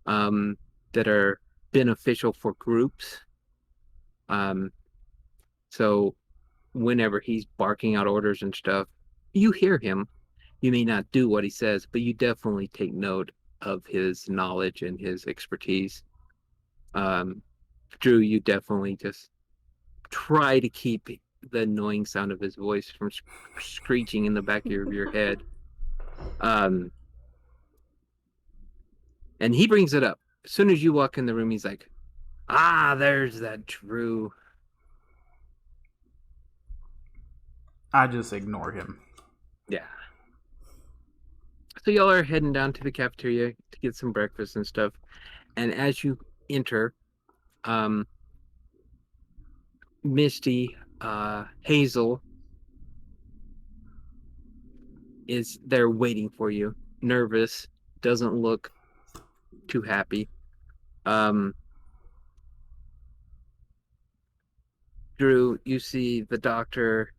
um, that are beneficial for groups. Um, so whenever he's barking out orders and stuff, you hear him. You may not do what he says, but you definitely take note of his knowledge and his expertise. Um, Drew, you definitely just try to keep the annoying sound of his voice from screeching in the back of your head. Um, and he brings it up. As soon as you walk in the room, he's like, ah, there's that Drew. I just ignore him. Yeah. So y'all are heading down to the cafeteria to get some breakfast and stuff. And as you enter, um, Misty, Hazel is there waiting for you, nervous, doesn't look too happy. Um, Drew, you see the doctor,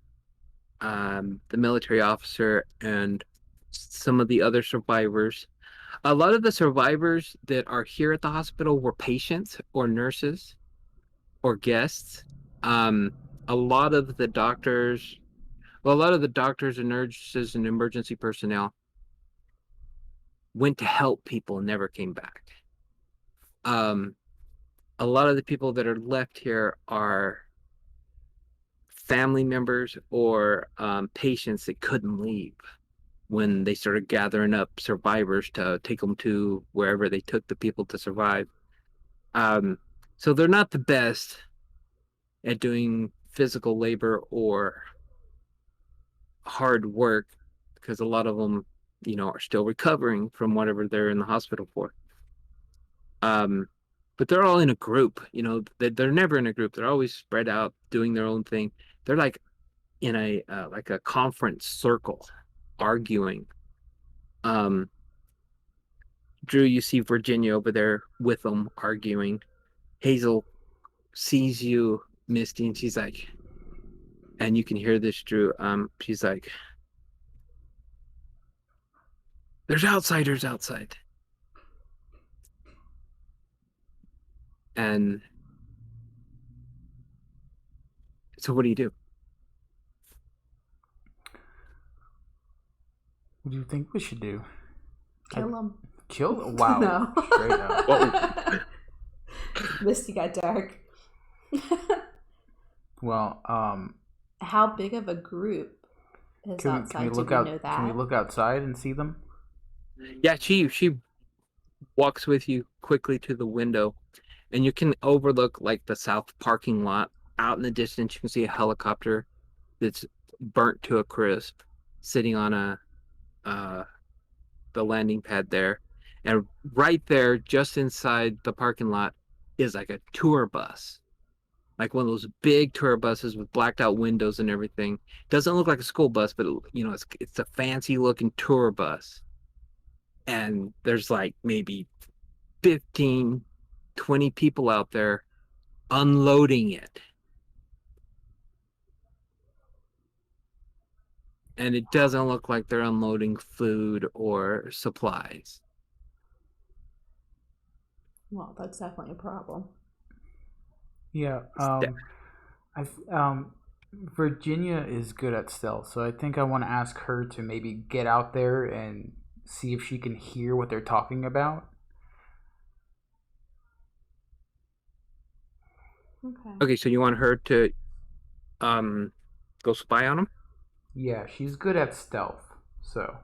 the military officer, and some of the other survivors. A lot of the survivors that are here at the hospital were patients or nurses or guests. Um, a lot of the doctors, well, a lot of the doctors and nurses and emergency personnel went to help people and never came back. Um, a lot of the people that are left here are family members or patients that couldn't leave when they started gathering up survivors to take them to wherever they took the people to survive. Um, so they're not the best at doing physical labor or hard work because a lot of them, you know, are still recovering from whatever they're in the hospital for. Um, but they're all in a group, you know, they're never in a group. They're always spread out doing their own thing. They're like in a like a conference circle arguing. Um, Drew, you see Virginia over there with them arguing. Hazel sees you, Misty, and she's like, and you can hear this, Drew. She's like, there's outsiders outside. And so what do you do? What do you think we should do? Kill him. Kill? Wow. No. Straight up. Misty got dark. Well, how big of a group is outside? Can we look out? Can we look outside and see them? Yeah, she walks with you quickly to the window, and you can overlook like the south parking lot. Out in the distance, you can see a helicopter that's burnt to a crisp, sitting on uh the landing pad there. And right there, just inside the parking lot, is like a tour bus. Like one of those big tour buses with blacked out windows and everything. Doesn't look like a school bus, but you know, it's a fancy looking tour bus. And there's like maybe 15, 20 people out there unloading it. And it doesn't look like they're unloading food or supplies. Well, that's definitely a problem. Yeah. Ste- I Virginia is good at stealth, so I think I want to ask her to maybe get out there and see if she can hear what they're talking about. Okay. Okay, so you want her to um go spy on him? Yeah, she's good at stealth, so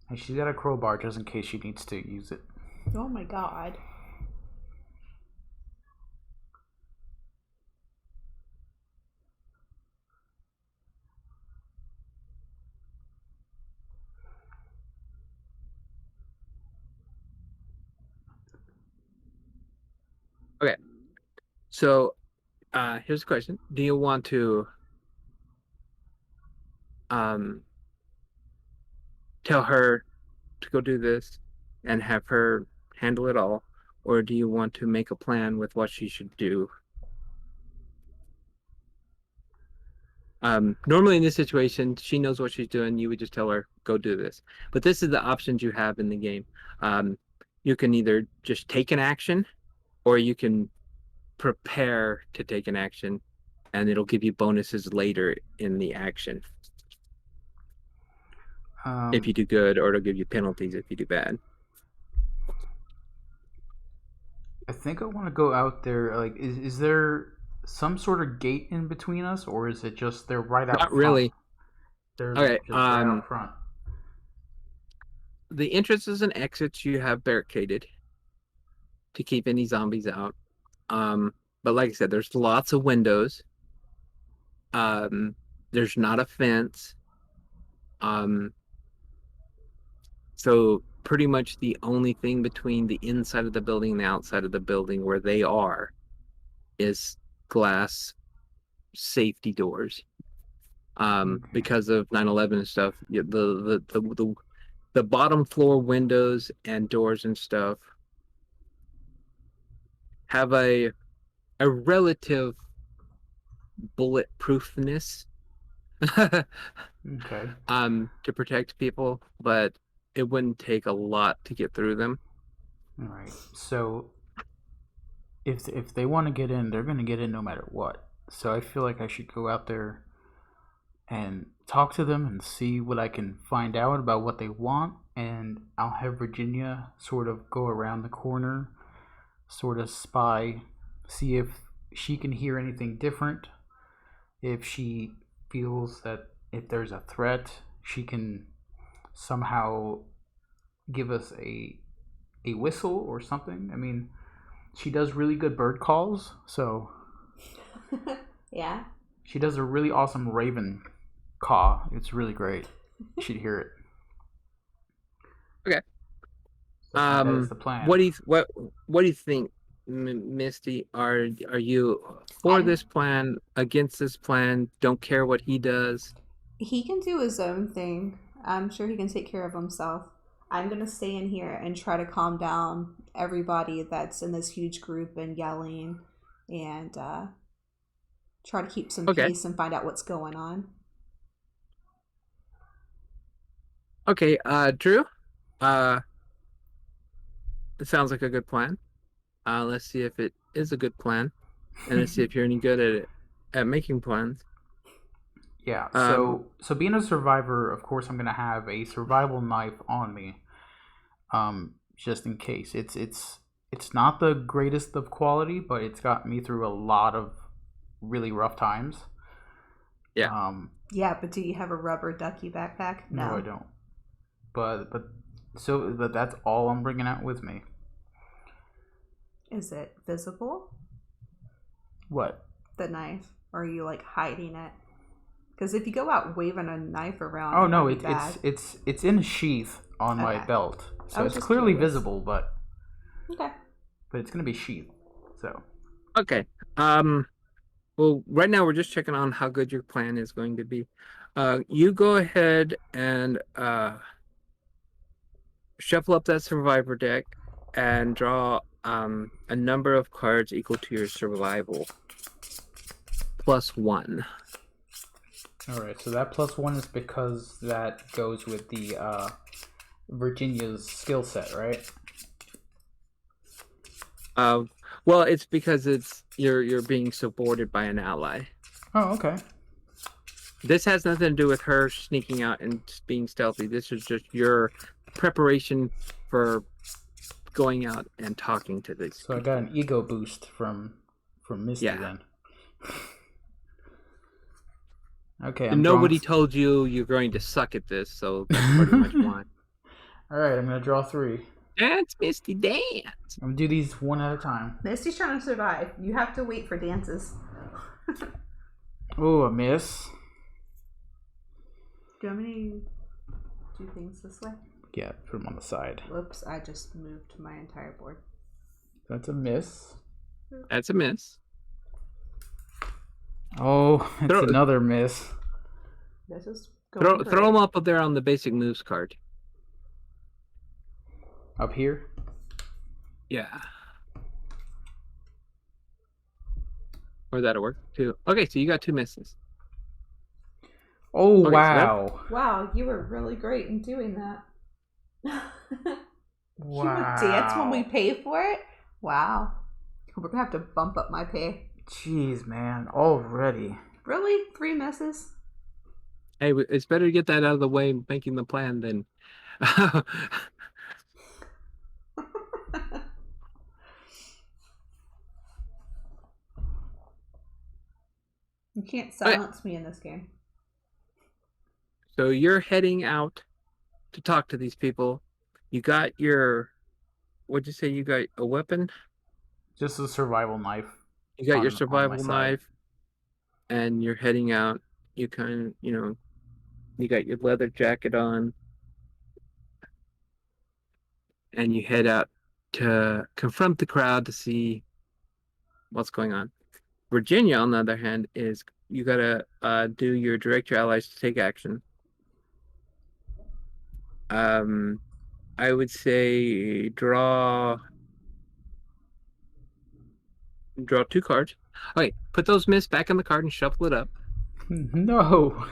and she's got a crowbar just in case she needs to use it. Oh my god. Okay. So here's the question. Do you want to um tell her to go do this and have her handle it all, or do you want to make a plan with what she should do? Normally in this situation, she knows what she's doing. You would just tell her, go do this. But this is the options you have in the game. Um, you can either just take an action, or you can prepare to take an action, and it'll give you bonuses later in the action if Um, you do good, or it'll give you penalties if you do bad. I think I want to go out there. Like, is there some sort of gate in between us, or is it just they're right Not out front? really. They're Okay. just right out front. The entrances and exits you have barricaded to keep any zombies out. Um, but like I said, there's lots of windows. Um, there's not a fence. Um, so pretty much the only thing between the inside of the building and the outside of the building where they are is glass safety doors. Okay. Because of 9/11 and stuff, the bottom floor windows and doors and stuff have a relative bulletproofness Okay. to protect people, but it wouldn't take a lot to get through them. All right. So if they want to get in, they're gonna get in no matter what. So I feel like I should go out there and talk to them and see what I can find out about what they want, and I'll have Virginia sort of go around the corner, sort of spy, see if she can hear anything different. If she feels that if there's a threat, she can somehow give us a whistle or something. I mean, she does really good bird calls, so Yeah. she does a really awesome raven caw. It's really great. You should hear it. Okay. So that is the plan. What do you think, Misty? Are you for I'm this plan, against this plan? Don't care what he does? He can do his own thing. I'm sure he can take care of himself. I'm gonna stay in here and try to calm down everybody that's in this huge group and yelling, and try to keep some Okay. peace and find out what's going on. Okay. Drew. Uh, it sounds like a good plan. Let's see if it is a good plan, and let's see if you're any good at it, at making plans. Yeah, Um, so being a survivor, of course, I'm gonna have a survival knife on me, just in case. It's not the greatest of quality, but it's got me through a lot of really rough times. yeah. Yeah, but do you have a rubber ducky backpack? No, I No. don't. But that's all I'm bringing out with me. Is it visible? What? The knife? Or are you like hiding it? Because if you go out waving a knife around, Oh it might no, be bad. it's in a sheath on my Okay. belt, I so was it's just clearly curious. visible, Okay. but it's gonna be sheathed. So Okay. Well, right now we're just checking on how good your plan is going to be. You go ahead and shuffle up that survivor deck and draw a number of cards equal to your survival plus one. all right, so that plus one is because that goes with the Virginia's skill set, right? Uh, well, it's because you're being supported by an ally. Oh, okay. This has nothing to do with her sneaking out and being stealthy. This is just your preparation for going out and talking to these So I got people. an ego boost from Misty Yeah. then. Okay, I'm And drawing. nobody told you you're going to suck at this, so that's pretty much why. All right, I'm gonna draw 3. Dance, Misty, dance. I'm gonna do these one at a time. Misty's trying to survive. You have to wait for dances. Oh, a miss. Do you want me to do things this way? Yeah, put them on the side. Whoops, I just moved my entire board. That's a miss. That's a miss. Oh, it's Throw- another miss. This is going Throw them up there on the basic moves card. Up here? Yeah. Or that'll work too. Okay, so you got 2 misses. Oh, Okay, wow. Wow, you were really great in doing that. Wow. You would dance when we pay for it? Wow. We're gonna have to bump up my pay. Jeez, man. Already. Really? 3 misses? Hey, it's better to get that out of the way making the plan than... You can't silence me in this game. So you're heading out to talk to these people. You got your... What'd you say? You got a weapon? Just a survival knife. You got your on my survival side. knife. And you're heading out. You kind of, you got your leather jacket on. And you head out to confront the crowd to see what's going on. Virginia, on the other hand, is you gotta do your direct your allies to take action. I would say draw 2 cards. Okay, put those miss back in the card and shuffle it up. No.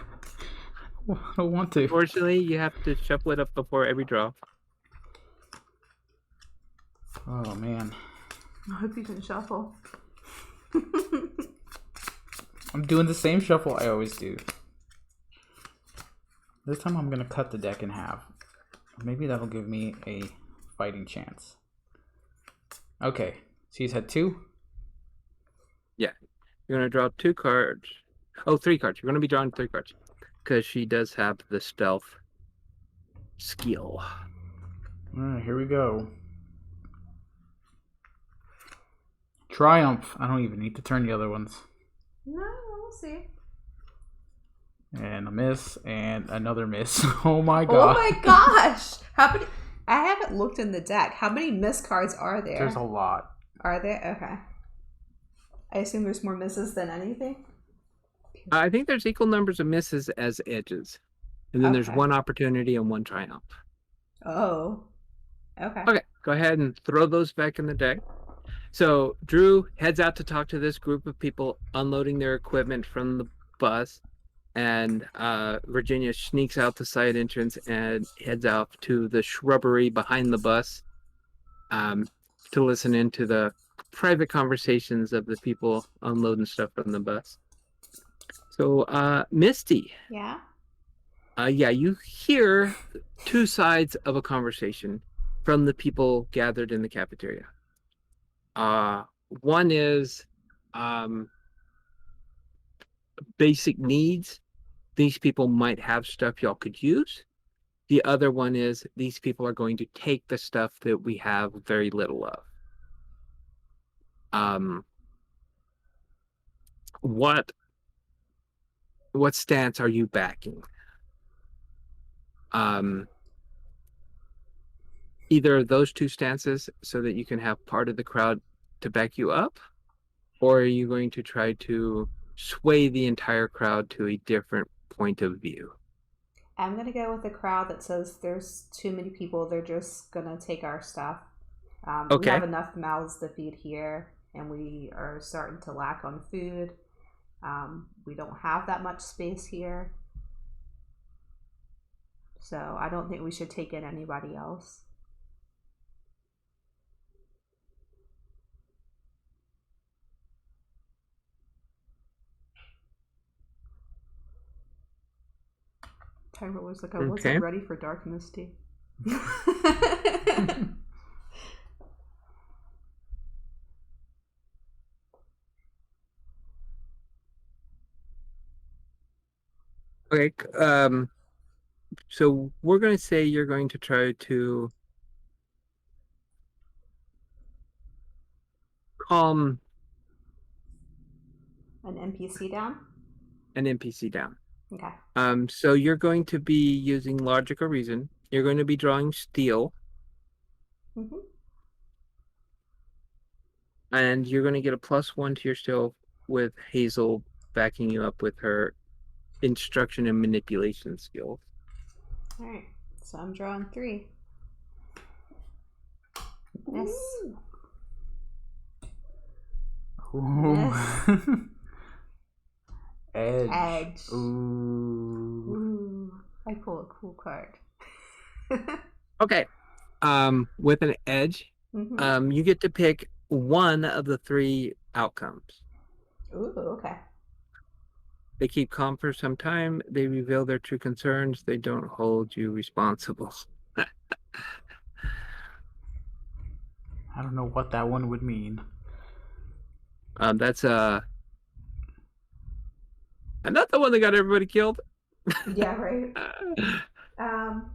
I don't want to. Fortunately, you have to shuffle it up before every draw. Oh, man. I hope you can shuffle. I'm doing the same shuffle I always do. This time I'm going to cut the deck in half. Maybe that'll give me a fighting chance. Okay. So he's had 2? Yeah. You're going to draw 2 cards. Oh, 3 cards. You're going to be drawing 3 cards. Because she does have the stealth skill. Alright, here we go. Triumph. I don't even need to turn the other ones. No, we'll see. And a miss, and another miss. Oh my god. Oh my gosh! How many? I haven't looked in the deck. How many miss cards are there? There's a lot. Are there? Okay. I assume there's more misses than anything. I think there's equal numbers of misses as edges. And then there's Okay. 1 opportunity and 1 triumph. Oh. Okay. Okay, go ahead and throw those back in the deck. So Drew heads out to talk to this group of people unloading their equipment from the bus. And Virginia sneaks out the side entrance and heads out to the shrubbery behind the bus to listen into the private conversations of the people unloading stuff from the bus. So, Misty. Yeah. Yeah, you hear 2 sides of a conversation from the people gathered in the cafeteria. One is basic needs. These people might have stuff y'all could use. The other one is these people are going to take the stuff that we have very little of. What stance are you backing? Either of those 2 stances so that you can have part of the crowd to back you up, or are you going to try to sway the entire crowd to a different point of view? I'm gonna go with the crowd that says there's too many people. They're just gonna take our stuff. We Okay. have enough mouths to feed here, and we are starting to lack on food. We don't have that much space here, so I don't think we should take in anybody else. Timerler's like, I wasn't Okay. ready for Dark Misty. Okay. So we're going to say you're going to try to calm An NPC down? an NPC down. Okay. So you're going to be using logic or reason. You're going to be drawing steel, Mm-hmm. and you're going to get a +1 to your steel with Hazel backing you up with her instruction and manipulation skills. Alright. So I'm drawing 3. Yes. Ooh. Yes. Edge. Edge. Ooh. Ooh. I pull a cool card. Okay. With an edge, Mm-hmm. you get to pick one of the 3 outcomes. Ooh, okay. They keep calm for some time. They reveal their true concerns. They don't hold you responsible. I don't know what that one would mean. That's not the one that got everybody killed. Yeah, right. Um,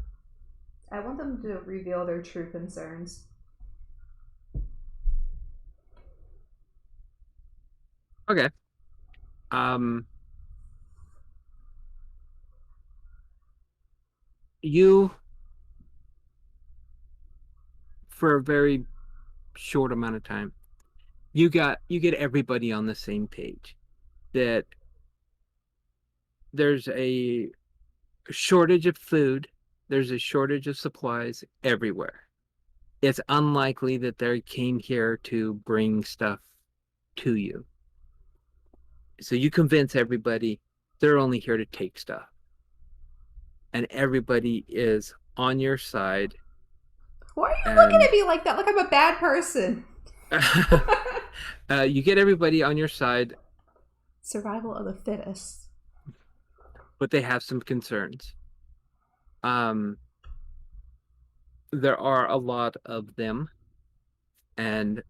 I want them to reveal their true concerns. Okay. Um, you for a very short amount of time, you get everybody on the same page that there's a shortage of food, there's a shortage of supplies everywhere. It's unlikely that they came here to bring stuff to you. So you convince everybody they're only here to take stuff. And everybody is on your side. Why are you looking And at me like that? Like I'm a bad person. you get everybody on your side, Survival of the fittest. but they have some concerns. Um, there are a lot of them, and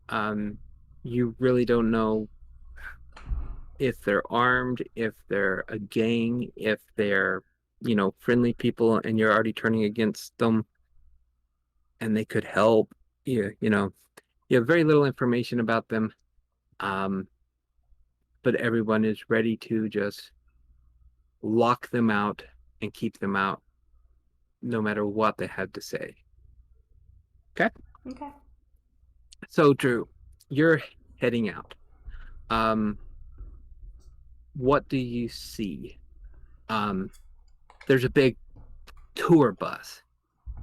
you really don't know if they're armed, if they're a gang, if they're, friendly people and you're already turning against them and they could help. You have very little information about them. Um, but everyone is ready to just lock them out and keep them out no matter what they had to say. Okay. Okay. So Drew, you're heading out. Um, what do you see? Um, there's a big tour bus.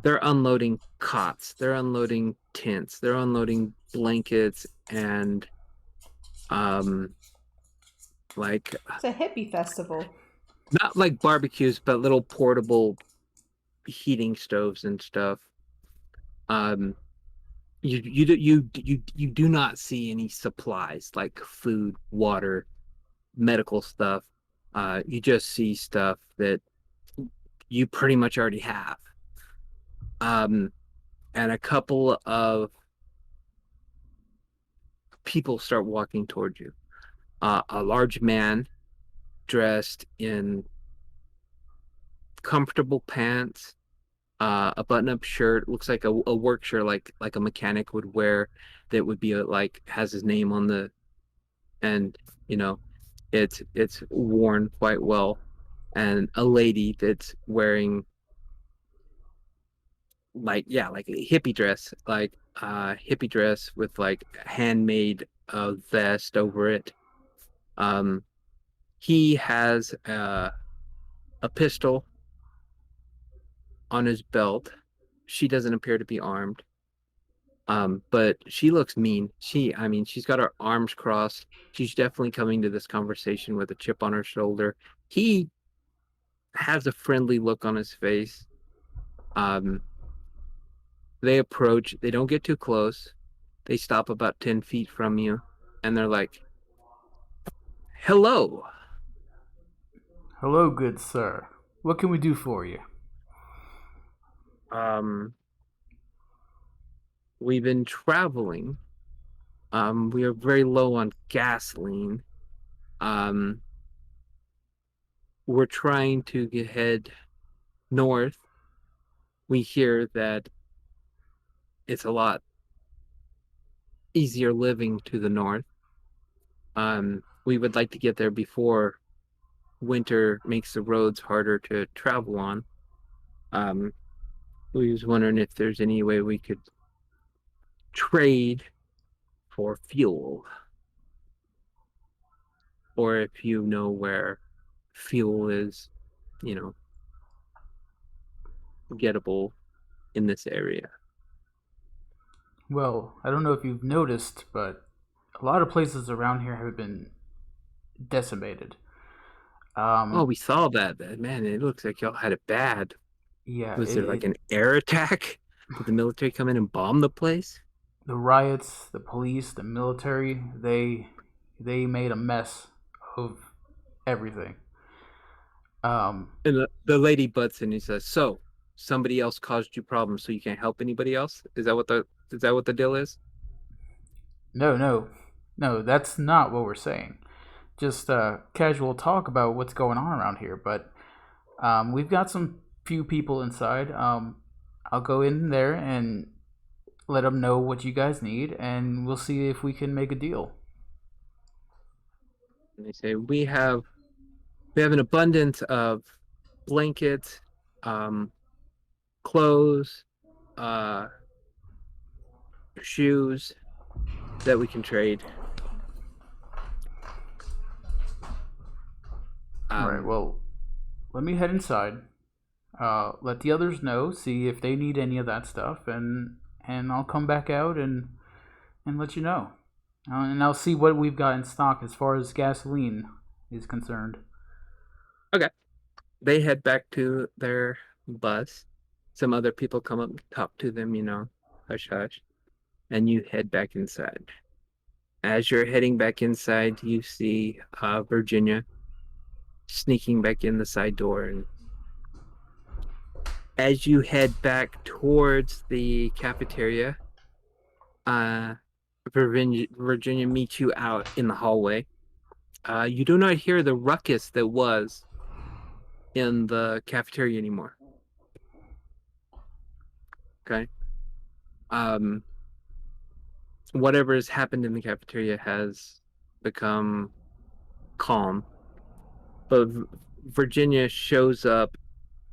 They're unloading cots, they're unloading tents, they're unloading blankets and um like It's a hippie festival. not like barbecues, but little portable heating stoves and stuff. Um you do not see any supplies like food, water, medical stuff. You just see stuff that you pretty much already have. Um and a couple of people start walking towards you. A large man dressed in comfortable pants, a button-up shirt, looks like a work shirt, like a mechanic would wear, that would be like has his name on the and you know it's worn quite well, and a lady that's wearing like a hippie dress, like hippie dress with like handmade vest over it. Um, he has a pistol on his belt. She doesn't appear to be armed. But she looks mean. I mean, she's got her arms crossed. She's definitely coming to this conversation with a chip on her shoulder. He has a friendly look on his face. Um, they approach, they don't get too close. They stop about 10 feet from you, and they're like, hello. Hello, good sir. What can we do for you? Um, we've been traveling. We are very low on gasoline. Um, we're trying to head north. We hear that it's a lot easier living to the north. We would like to get there before winter makes the roads harder to travel on. Um, we was wondering if there's any way we could trade for fuel, or if you know where fuel is, you know, gettable in this area. Well, I don't know if you've noticed, but a lot of places around here have been decimated. Oh, Um, we saw that. Man, it looks like y'all had it bad. yeah, Was there like an air attack? Did the military come in and bomb the place? the riots, the police, the military, they made a mess of everything. Um, And the lady butts in and says, "So, somebody else caused you problems, so you can't help anybody else? Is that what the deal is?" no, no, no, that's not what we're saying. Just casual talk about what's going on around here. But we've got some few people inside. I'll go in there and let them know what you guys need, and we'll see if we can make a deal. And they say, we have an abundance of blankets, um, clothes, uh, shoes that we can trade. All right. Um, Well, let me head inside. Let the others know. See if they need any of that stuff, and I'll come back out and let you know. And I'll see what we've got in stock as far as gasoline is concerned. okay. They head back to their bus. Some other people come up and talk to them, hush hush, and you head back inside. As you're heading back inside, you see Virginia sneaking back in the side door. And as you head back towards the cafeteria, uh, Virginia meets you out in the hallway. You do not hear the ruckus that was in the cafeteria anymore. Okay. Um, whatever has happened in the cafeteria has become calm. But Virginia shows up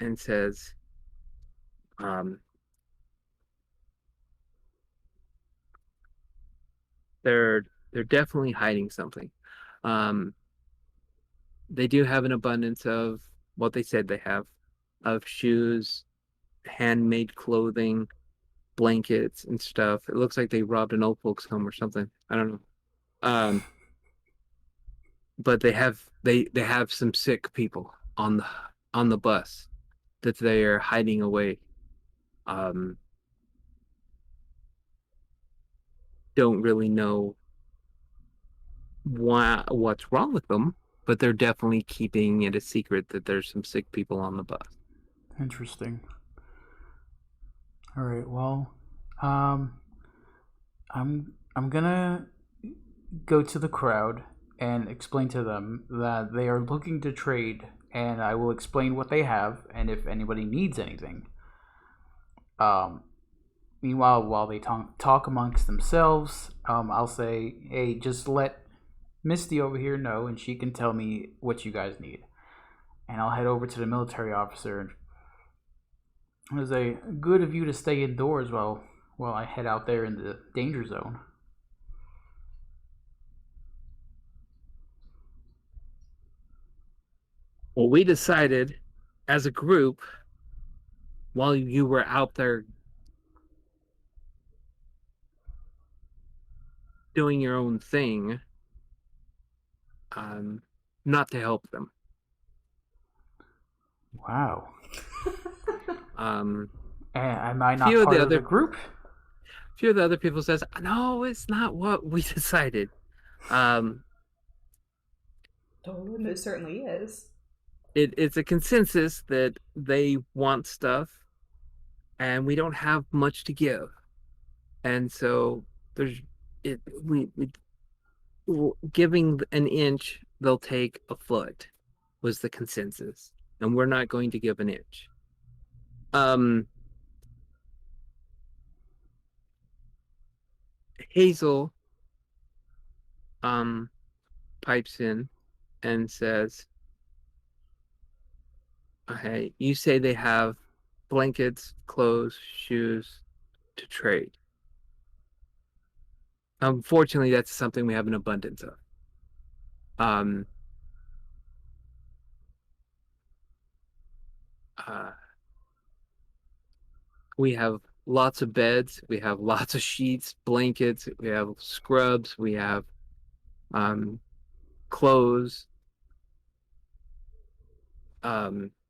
and says, um, they're definitely hiding something. Um, they do have an abundance of what they said they have of shoes, handmade clothing, blankets and stuff. It looks like they robbed an old folks home or something. I don't know. Um, but they have some sick people on the bus that they are hiding away. Um, don't really know what's wrong with them, but they're definitely keeping it a secret that there's some sick people on the bus. Interesting. All right. Well, um, I'm gonna go to the crowd and explain to them that they are looking to trade, and I will explain what they have and if anybody needs anything. Um, Meanwhile, while they talk amongst themselves, I'll say, "Hey, just let Misty over here know, and she can tell me what you guys need." And I'll head over to the military officer and it was a good of you to stay indoors while I head out there in the danger zone. Well, we decided as a group while you were out there doing your own thing, um, not to help them. Wow. Um, Am I not few of the part of the other group? few of the other people says, no, it's not what we decided. Um, Oh, it most certainly is. it's a consensus that they want stuff and we don't have much to give. And so there's it we giving an inch, they'll take a foot was the consensus. And we're not going to give an inch. Um Hazel um pipes in and says, "Okay, you say they have blankets, clothes, shoes to trade. Unfortunately, that's something we have an abundance of. Um, uh, we have lots of beds, we have lots of sheets, blankets, we have scrubs, we have um, clothes.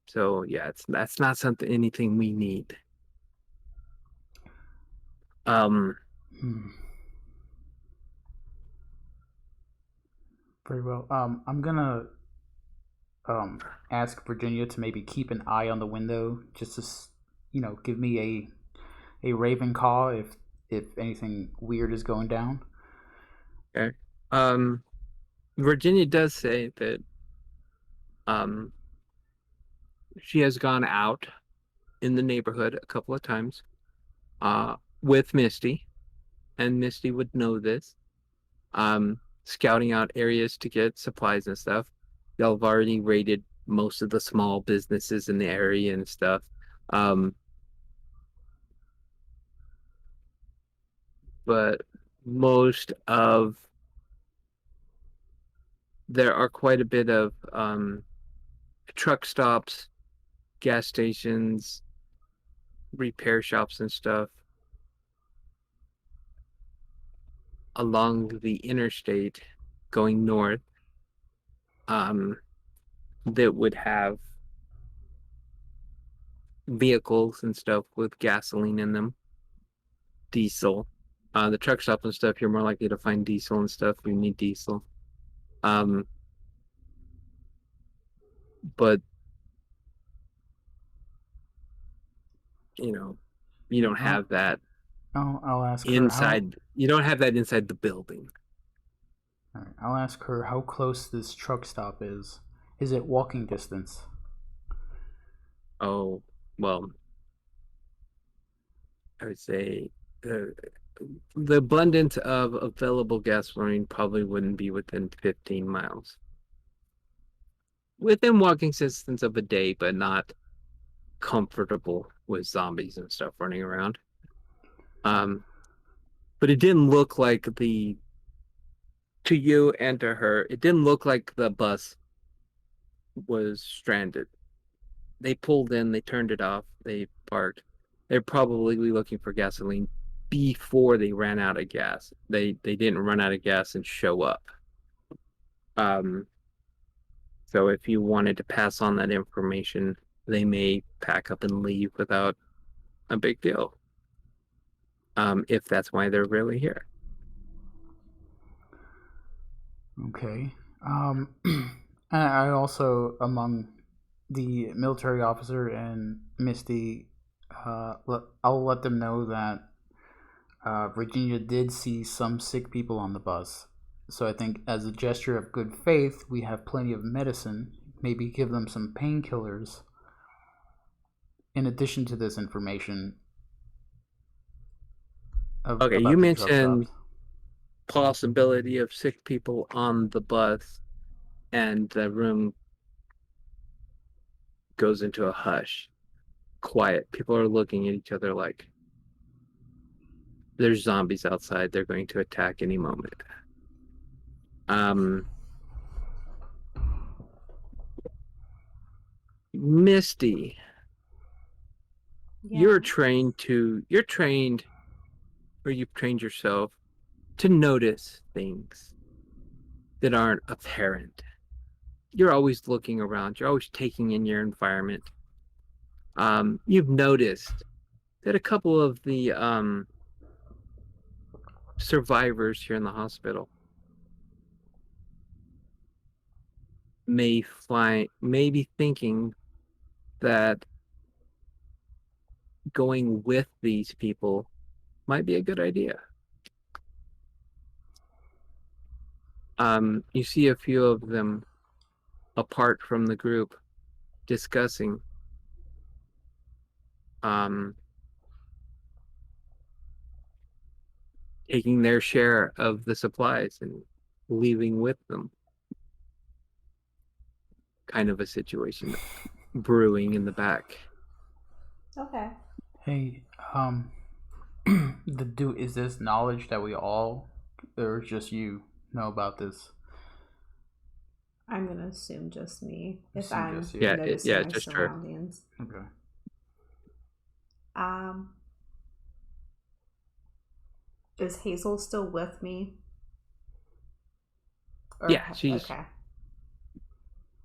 So yeah, that's not something anything we need. Um, Hmm. Very well. I'm gonna ask Virginia to maybe keep an eye on the window, just to give me a raven call if anything weird is going down. okay. Um, Virginia does say that um, she has gone out in the neighborhood a couple of times with Misty, and Misty would know this. Scouting out areas to get supplies and stuff. Y'all have already raided most of the small businesses in the area and stuff. Um, but most of there are quite a bit of truck stops, gas stations, repair shops and stuff along the interstate going north um, that would have vehicles and stuff with gasoline in them, diesel. The truck stop and stuff, you're more likely to find diesel and stuff. You need diesel. Um, but you know, you Yeah, don't have that I'll ask her how. inside. You don't have that inside the building. All right, I'll ask her how close this truck stop is. Is it walking distance? Oh, well, I would say uh, the abundance of available gasoline probably wouldn't be within 15 miles. Within walking distance of a day, but not comfortable with zombies and stuff running around. Um, but it didn't look like the to you and to her, it didn't look like the bus was stranded. They pulled in, they turned it off, they parked. They're probably looking for gasoline before they ran out of gas. They didn't run out of gas and show up. Um, so if you wanted to pass on that information, they may pack up and leave without a big deal. If that's why they're really here. Okay. I also, among the military officer and Misty, I'll let them know that Virginia did see some sick people on the bus. So I think, as a gesture of good faith, we have plenty of medicine. Maybe give them some painkillers in addition to this information Okay, you about the truck mentioned stops. possibility of sick people on the bus, and the room goes into a hush, quiet. People are looking at each other like there's zombies outside. They're going to attack any moment. Um, Misty, Yeah. you're trained, or you've trained yourself to notice things that aren't apparent. You're always looking around. You're always taking in your environment. You've noticed that a couple of the survivors here in the hospital may be thinking that going with these people might be a good idea. You see a few of them apart from the group discussing taking their share of the supplies and leaving with them. Kind of a situation brewing in the back. Okay. Hey, is this knowledge that we all, or just you, know about this? I'm gonna assume just me if Assume I'm just you. Yeah, noticing my just her. surroundings. Okay. Is Hazel still with me? Yeah, she's okay.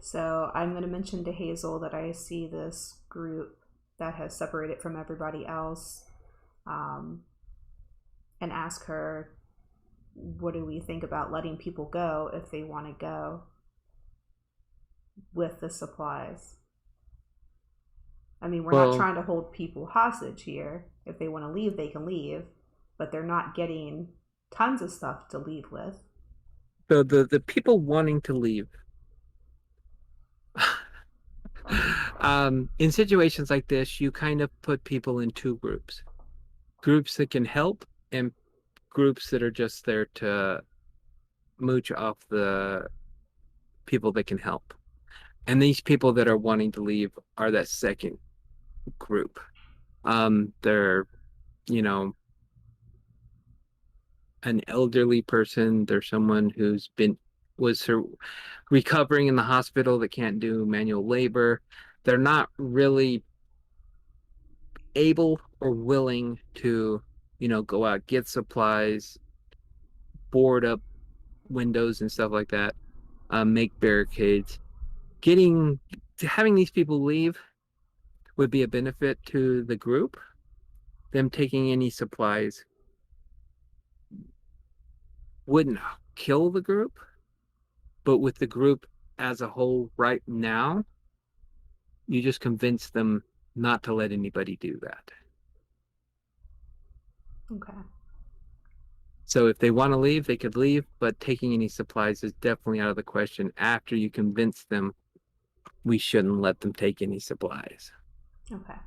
So I'm gonna mention to Hazel that I see this group that has separated from everybody else, and ask her, what do we think about letting people go if they want to go with the supplies? I mean, we're not trying to hold people hostage here. If they want to leave, they can leave, but they're not getting tons of stuff to leave with. the people wanting to leave. In situations like this, you kind of put people in two groups. Groups that can help and groups that are just there to mooch off the people that can help. And these people that are wanting to leave are that second group. They're, you know, an elderly person. They're someone who's was recovering in the hospital that can't do manual labor. They're not really able or willing to, go out, get supplies, board up windows and stuff like that, make barricades. Having these people leave would be a benefit to the group. Them taking any supplies wouldn't kill the group, but with the group as a whole right now, you just convince them not to let anybody do that. Okay. So if they want to leave, they could leave, but taking any supplies is definitely out of the question. After you convince them, we shouldn't let them take any supplies. Okay.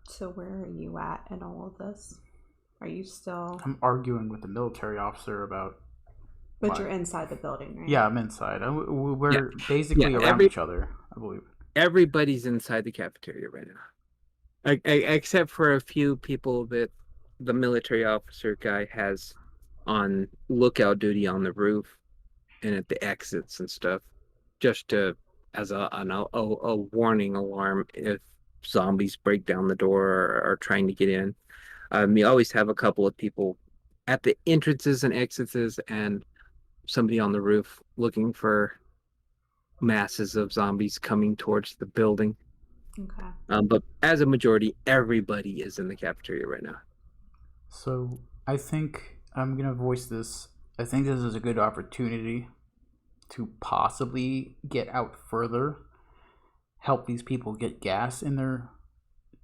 So where are you at in all of this? Are you still... I'm arguing with the military officer about... But you're inside the building, right? Yeah, I'm inside. We're basically around each other, I believe. Everybody's inside the cafeteria right now. Except for a few people that the military officer guy has on lookout duty on the roof and at the exits and stuff, just to as a warning alarm if zombies break down the door or are trying to get in. You always have a couple of people at the entrances and exits and somebody on the roof looking for masses of zombies coming towards the building. Okay. But as a majority, everybody is in the cafeteria right now. So I think I'm going to voice this. I think this is a good opportunity to possibly get out further, help these people get gas in their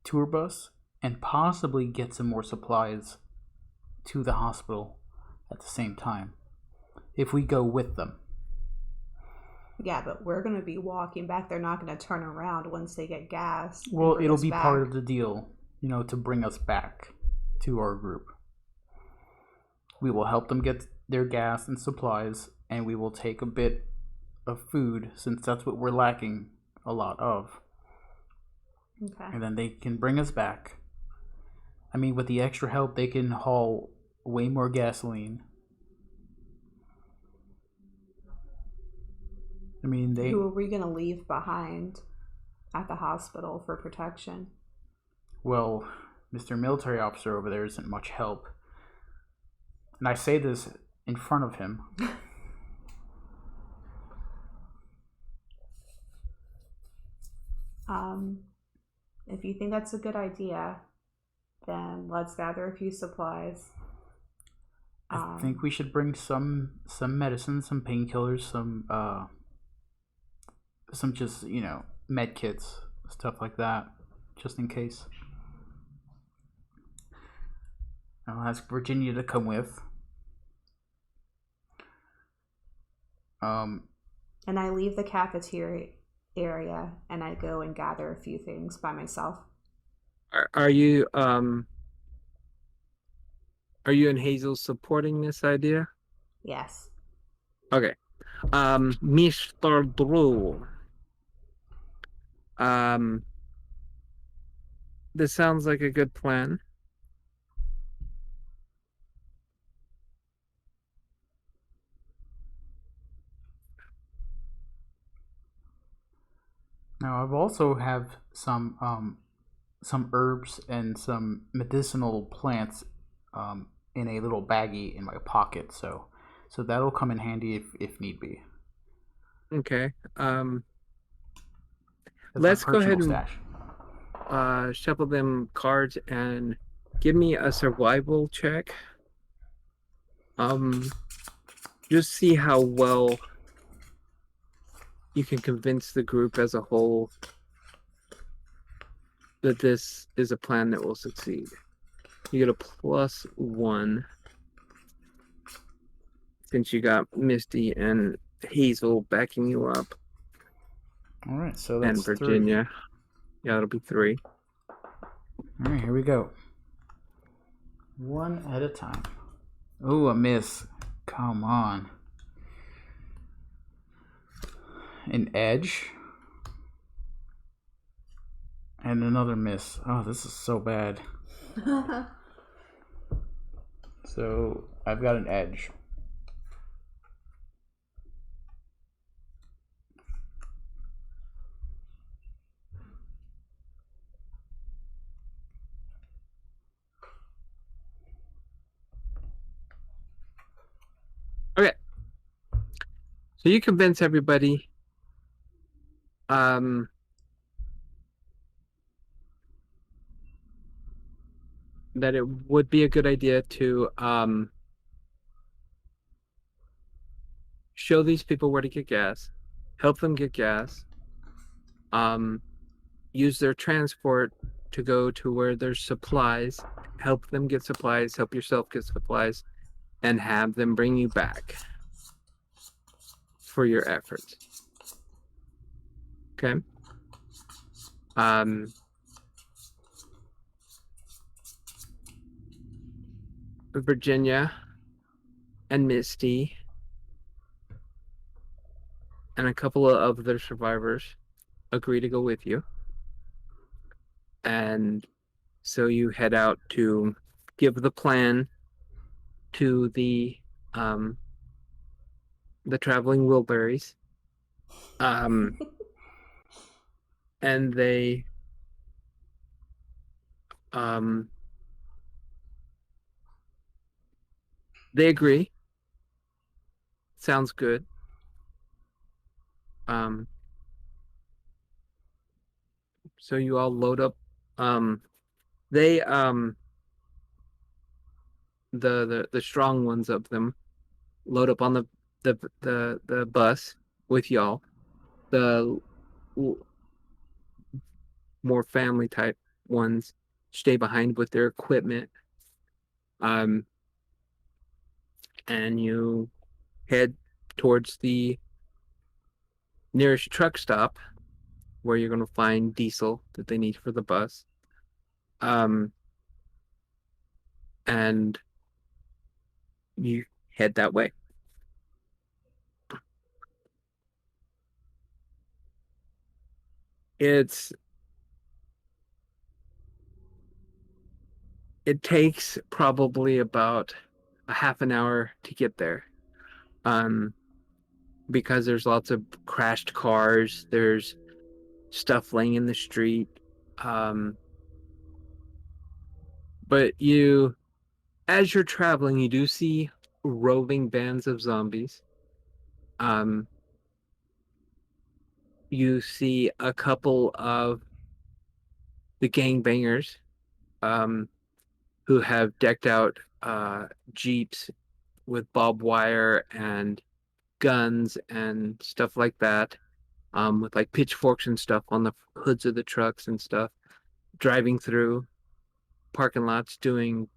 tour bus, and possibly get some more supplies to the hospital at the same time if we go with them. Yeah, but we're going to be walking back. They're not going to turn around once they get gas. Well, it'll be part of the deal, to bring us back to our group. We will help them get their gas and supplies, and we will take a bit of food, since that's what we're lacking a lot of. Okay. And then they can bring us back. I mean, with the extra help, they can haul way more gasoline. I mean, Who are we going to leave behind at the hospital for protection? Well, Mr. Military Officer over there isn't much help. And I say this in front of him. If you think that's a good idea, then let's gather a few supplies I think we should bring some medicine, some painkillers, some just med kits, stuff like that, just in case. I'll ask Virginia to come with. And I leave the cafeteria area and I go and gather a few things by myself. Are you and Hazel supporting this idea? Yes. Okay. Mr. Drew. Um, this sounds like a good plan. Now I've also have some herbs and some medicinal plants in a little baggie in my pocket, so that'll come in handy if need be. Okay. That's my Let's go ahead personal and stash. shuffle them cards and give me a survival check. Just see how well you can convince the group as a whole that this is a plan that will succeed. You get a +1 since you got Misty and Hazel backing you up, All right, so and that's three. Virginia. Yeah, it'll be 3. All right, here we go. One at a time. Ooh, a miss. Come on. An edge. And another miss. Oh, this is so bad. So I've got an edge. Okay. So you convince everybody that it would be a good idea to show these people where to get gas, help them get gas, use their transport to go to where there's supplies, help them get supplies, help yourself get supplies, and have them bring you back for your efforts. Okay. Virginia and Misty and a couple of other survivors agree to go with you. And so you head out to give the plan to the traveling Wilburys. And they agree. Sounds good. So you all load up. They the strong ones of them load up on the bus with y'all. The more family type ones stay behind with their equipment. And you head towards the nearest truck stop where you're going to find diesel that they need for the bus. And you head that way. It takes probably about a half an hour to get there. Because there's lots of crashed cars, there's stuff laying in the street. But as you're traveling, you do see roving bands of zombies. You see a couple of the gangbangers who have decked out jeeps with barbed wire and guns and stuff like that, with like pitchforks and stuff on the hoods of the trucks and stuff, driving through parking lots doing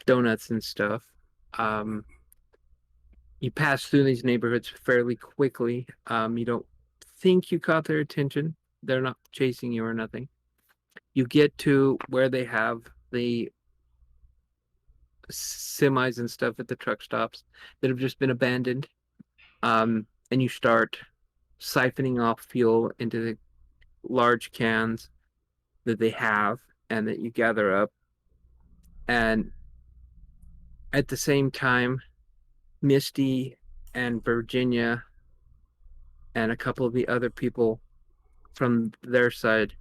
donuts and stuff. Um, you pass through these neighborhoods fairly quickly. You don't think you caught their attention. They're not chasing you or nothing. You get to where they have the semis and stuff at the truck stops that have just been abandoned. And you start siphoning off fuel into the large cans that they have and that you gather up. And at the same time, Misty and Virginia and a couple of the other people from their side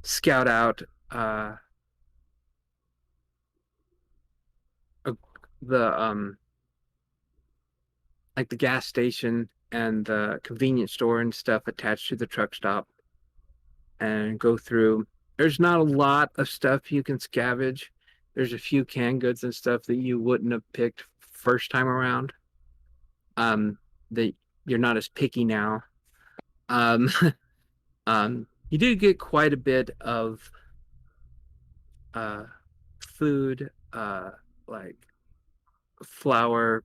scout out the like the gas station and the convenience store and stuff attached to the truck stop and go through. There's not a lot of stuff you can scavenge. There's a few canned goods and stuff that you wouldn't have picked first time around. That you're not as picky now. Um, you do get quite a bit of food, like flour,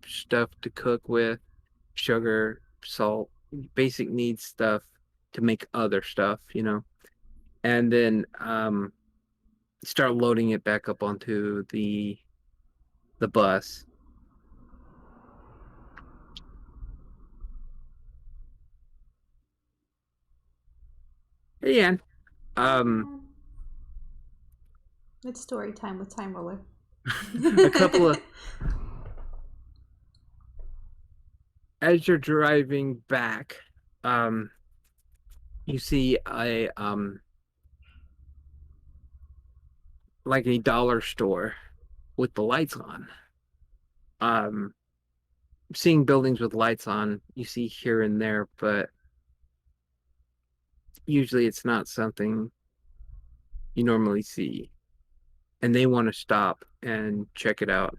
stuff to cook with, sugar, salt, basic needs stuff to make other stuff, and then start loading it back up onto the bus. Yeah. It's story time with Timeroler. A couple of as you're driving back, you see a like a dollar store with the lights on. Seeing buildings with lights on, you see here and there, but usually it's not something you normally see. And they want to stop and check it out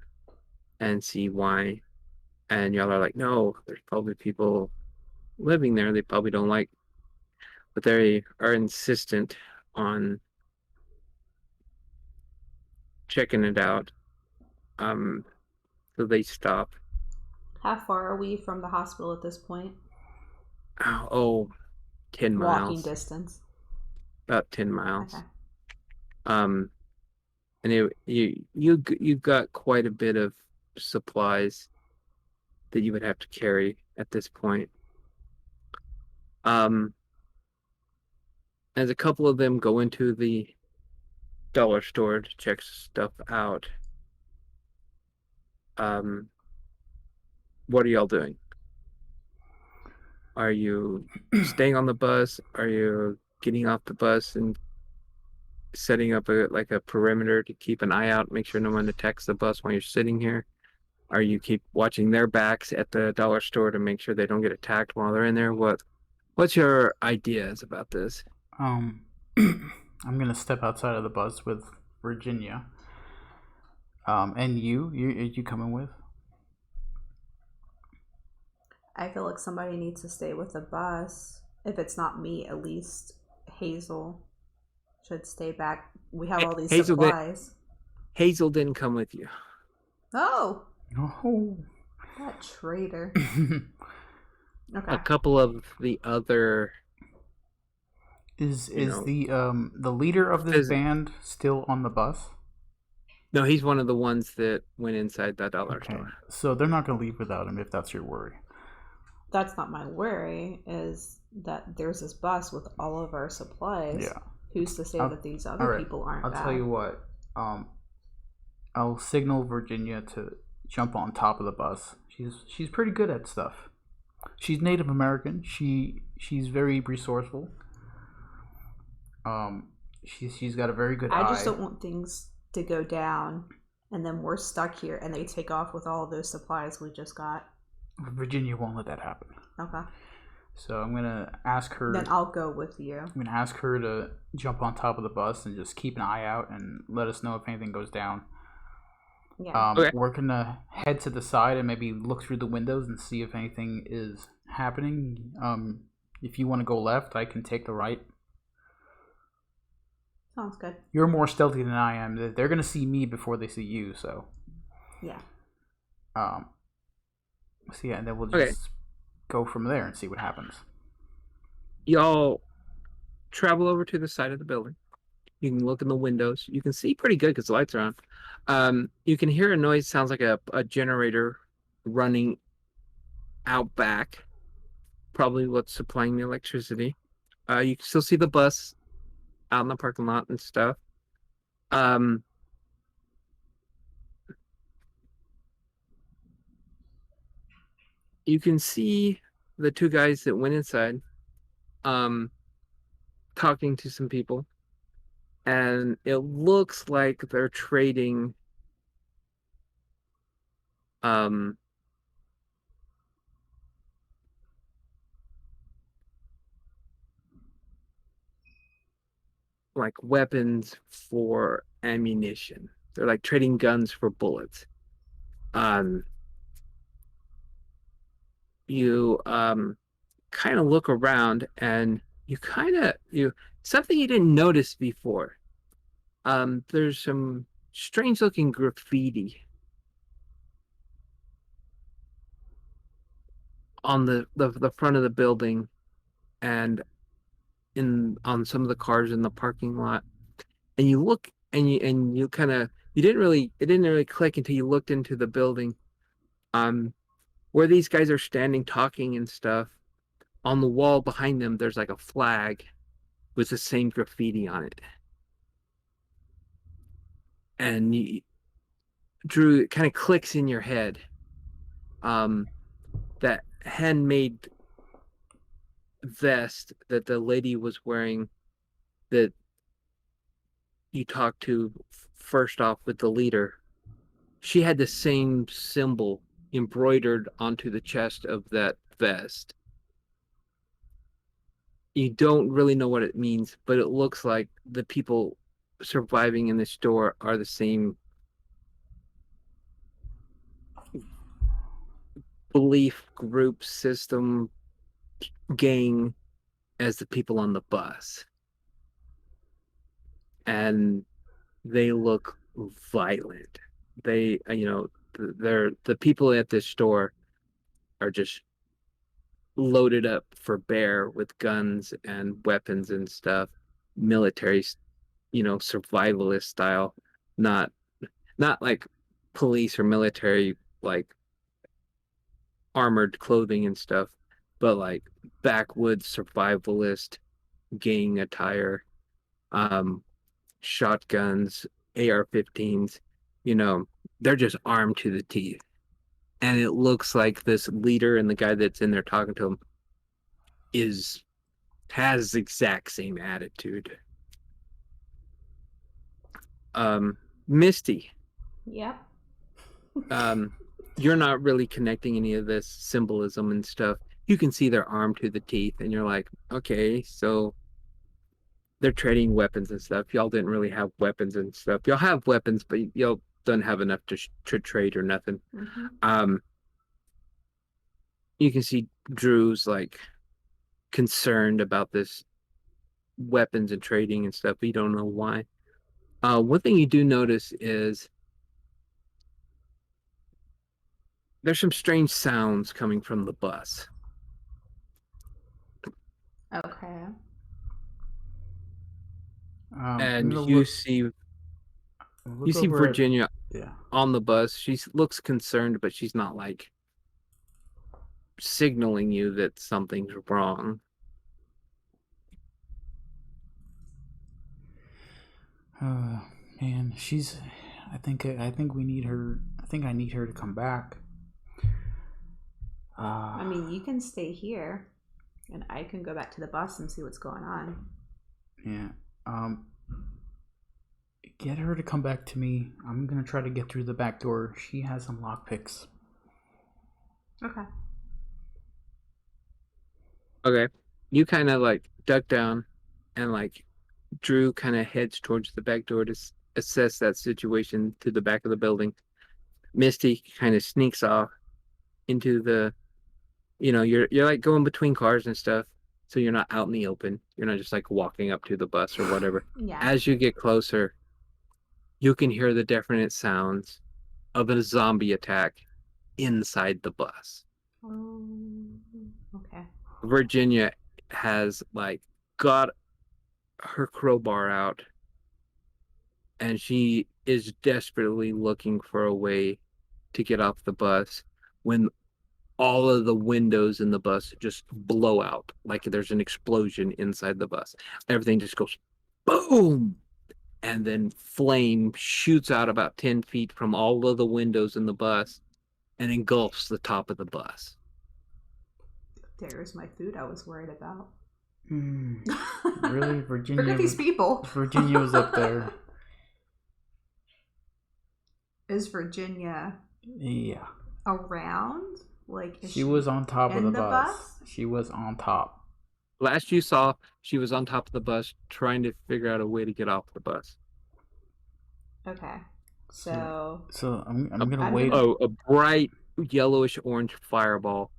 and see why. And y'all are like, no, there's probably people living there. They probably don't like, but they are insistent on checking it out. So they stop. How far are we from the hospital at this point? Oh, 10 miles. Walking distance. About 10 miles. Okay. And you got quite a bit of supplies that you would have to carry at this point. As a couple of them go into the dollar store to check stuff out. What are y'all doing? Are you staying on the bus? Are you getting off the bus and setting up a perimeter to keep an eye out, make sure no one attacks the bus while you're sitting here? Are you keep watching their backs at the dollar store to make sure they don't get attacked while they're in there? What's your ideas about this? I'm gonna step outside of the bus with Virginia. And you coming with? I feel like somebody needs to stay with the bus. If it's not me, at least Hazel should stay back. We have all these supplies. Hazel didn't come with you. Oh. No. That traitor. Okay. A couple of the other Is the leader of this band still on the bus? No, he's one of the ones that went inside that dollar store. So they're not going to leave without him if that's your worry. That's not my worry, is that there's this bus with all of our supplies. Yeah. Who's to say that these other people aren't I'll bad? tell you what. I'll signal Virginia to jump on top of the bus. She's pretty good at stuff. She's Native American. She's very resourceful. She's got a very good eye. I just don't want things to go down and then we're stuck here and they take off with all of those supplies we just got. Virginia won't let that happen. Okay. So I'm gonna ask her. Then I'll go with you. I'm gonna ask her to jump on top of the bus and just keep an eye out and let us know if anything goes down. Yeah. Okay. We're gonna head to the side and maybe look through the windows and see if anything is happening. If you want to go left, I can take the right. Sounds good. You're more stealthy than I am. They're gonna see me before they see you, so Yeah. um, so yeah, and then we'll Okay. just go from there and see what happens. Y'all travel over to the side of the building. You can look in the windows. You can see pretty good because the lights are on. You can hear a noise. Sounds like a generator running out back. Probably what's supplying the electricity. You can still see the bus out in the parking lot and stuff. Um, you can see the two guys that went inside, um, talking to some people, and it looks like they're trading, um, like weapons for ammunition. They're like trading guns for bullets. Um, you kind of look around and you something you didn't notice before. There's some strange looking graffiti on the front of the building and in on some of the cars in the parking lot. And you look and you kind of you didn't really it didn't really click until you looked into the building. Um, where these guys are standing talking and stuff. On the wall behind them, there's like a flag with the same graffiti on it. And Drew, it kind of clicks in your head. Um, that handmade vest that the lady was wearing that you talked to first off with the leader, she had the same symbol embroidered onto the chest of that vest. You don't really know what it means, but it looks like the people surviving in the store are the same belief group system gang as the people on the bus. And they look violent. They're the people at this store are just loaded up for bear with guns and weapons and stuff, military, survivalist style, not not like police or military like armored clothing and stuff, but like backwoods survivalist gang attire, um, shotguns, AR-15s, you know, they're just armed to the teeth. And it looks like this leader and the guy that's in there talking to him is has the exact same attitude. Misty, Yep. um, you're not really connecting any of this symbolism and stuff. You can see they're armed to the teeth, and you're like, okay, so they're trading weapons and stuff. Y'all didn't really have weapons and stuff. Y'all have weapons, but y'all don't have enough to trade or nothing. Mm-hmm. Um, you can see Drew's like concerned about this weapons and trading and stuff, but you don't know why. One thing you do notice is there's some strange sounds coming from the bus. Okay. I'm And gonna you look see over at Virginia yeah. on the bus. She looks concerned, but she's not like signaling you that something's wrong. Man, she's. I think we need her. I think I need her to come back. I mean, you can stay here, and I can go back to the bus and see what's going on. Yeah. Um. Get her to come back to me. I'm gonna try to get through the back door. She has some lockpicks. Okay. Okay. You kind of like duck down and like Drew kind of heads towards the back door to assess that situation to the back of the building. Misty kind of sneaks off into the, you're like going between cars and stuff, so you're not out in the open. You're not just like walking up to the bus or whatever. Yeah. As you get closer, you can hear the definite sounds of a zombie attack inside the bus. Oh, okay. Virginia has like got her crowbar out and she is desperately looking for a way to get off the bus when all of the windows in the bus just blow out like there's an explosion inside the bus. Everything just goes boom, and then flame shoots out about 10 feet from all of the windows in the bus and engulfs the top of the bus. There's my food I was worried about. Really, Virginia? Look at these people. Virginia was up there. Is Virginia Yeah. around? Like She was on top of the bus. bus? She was on top. Last you saw, she was on top of the bus trying to figure out a way to get off the bus. Okay. So I'm gonna wait. Oh, a bright yellowish orange fireball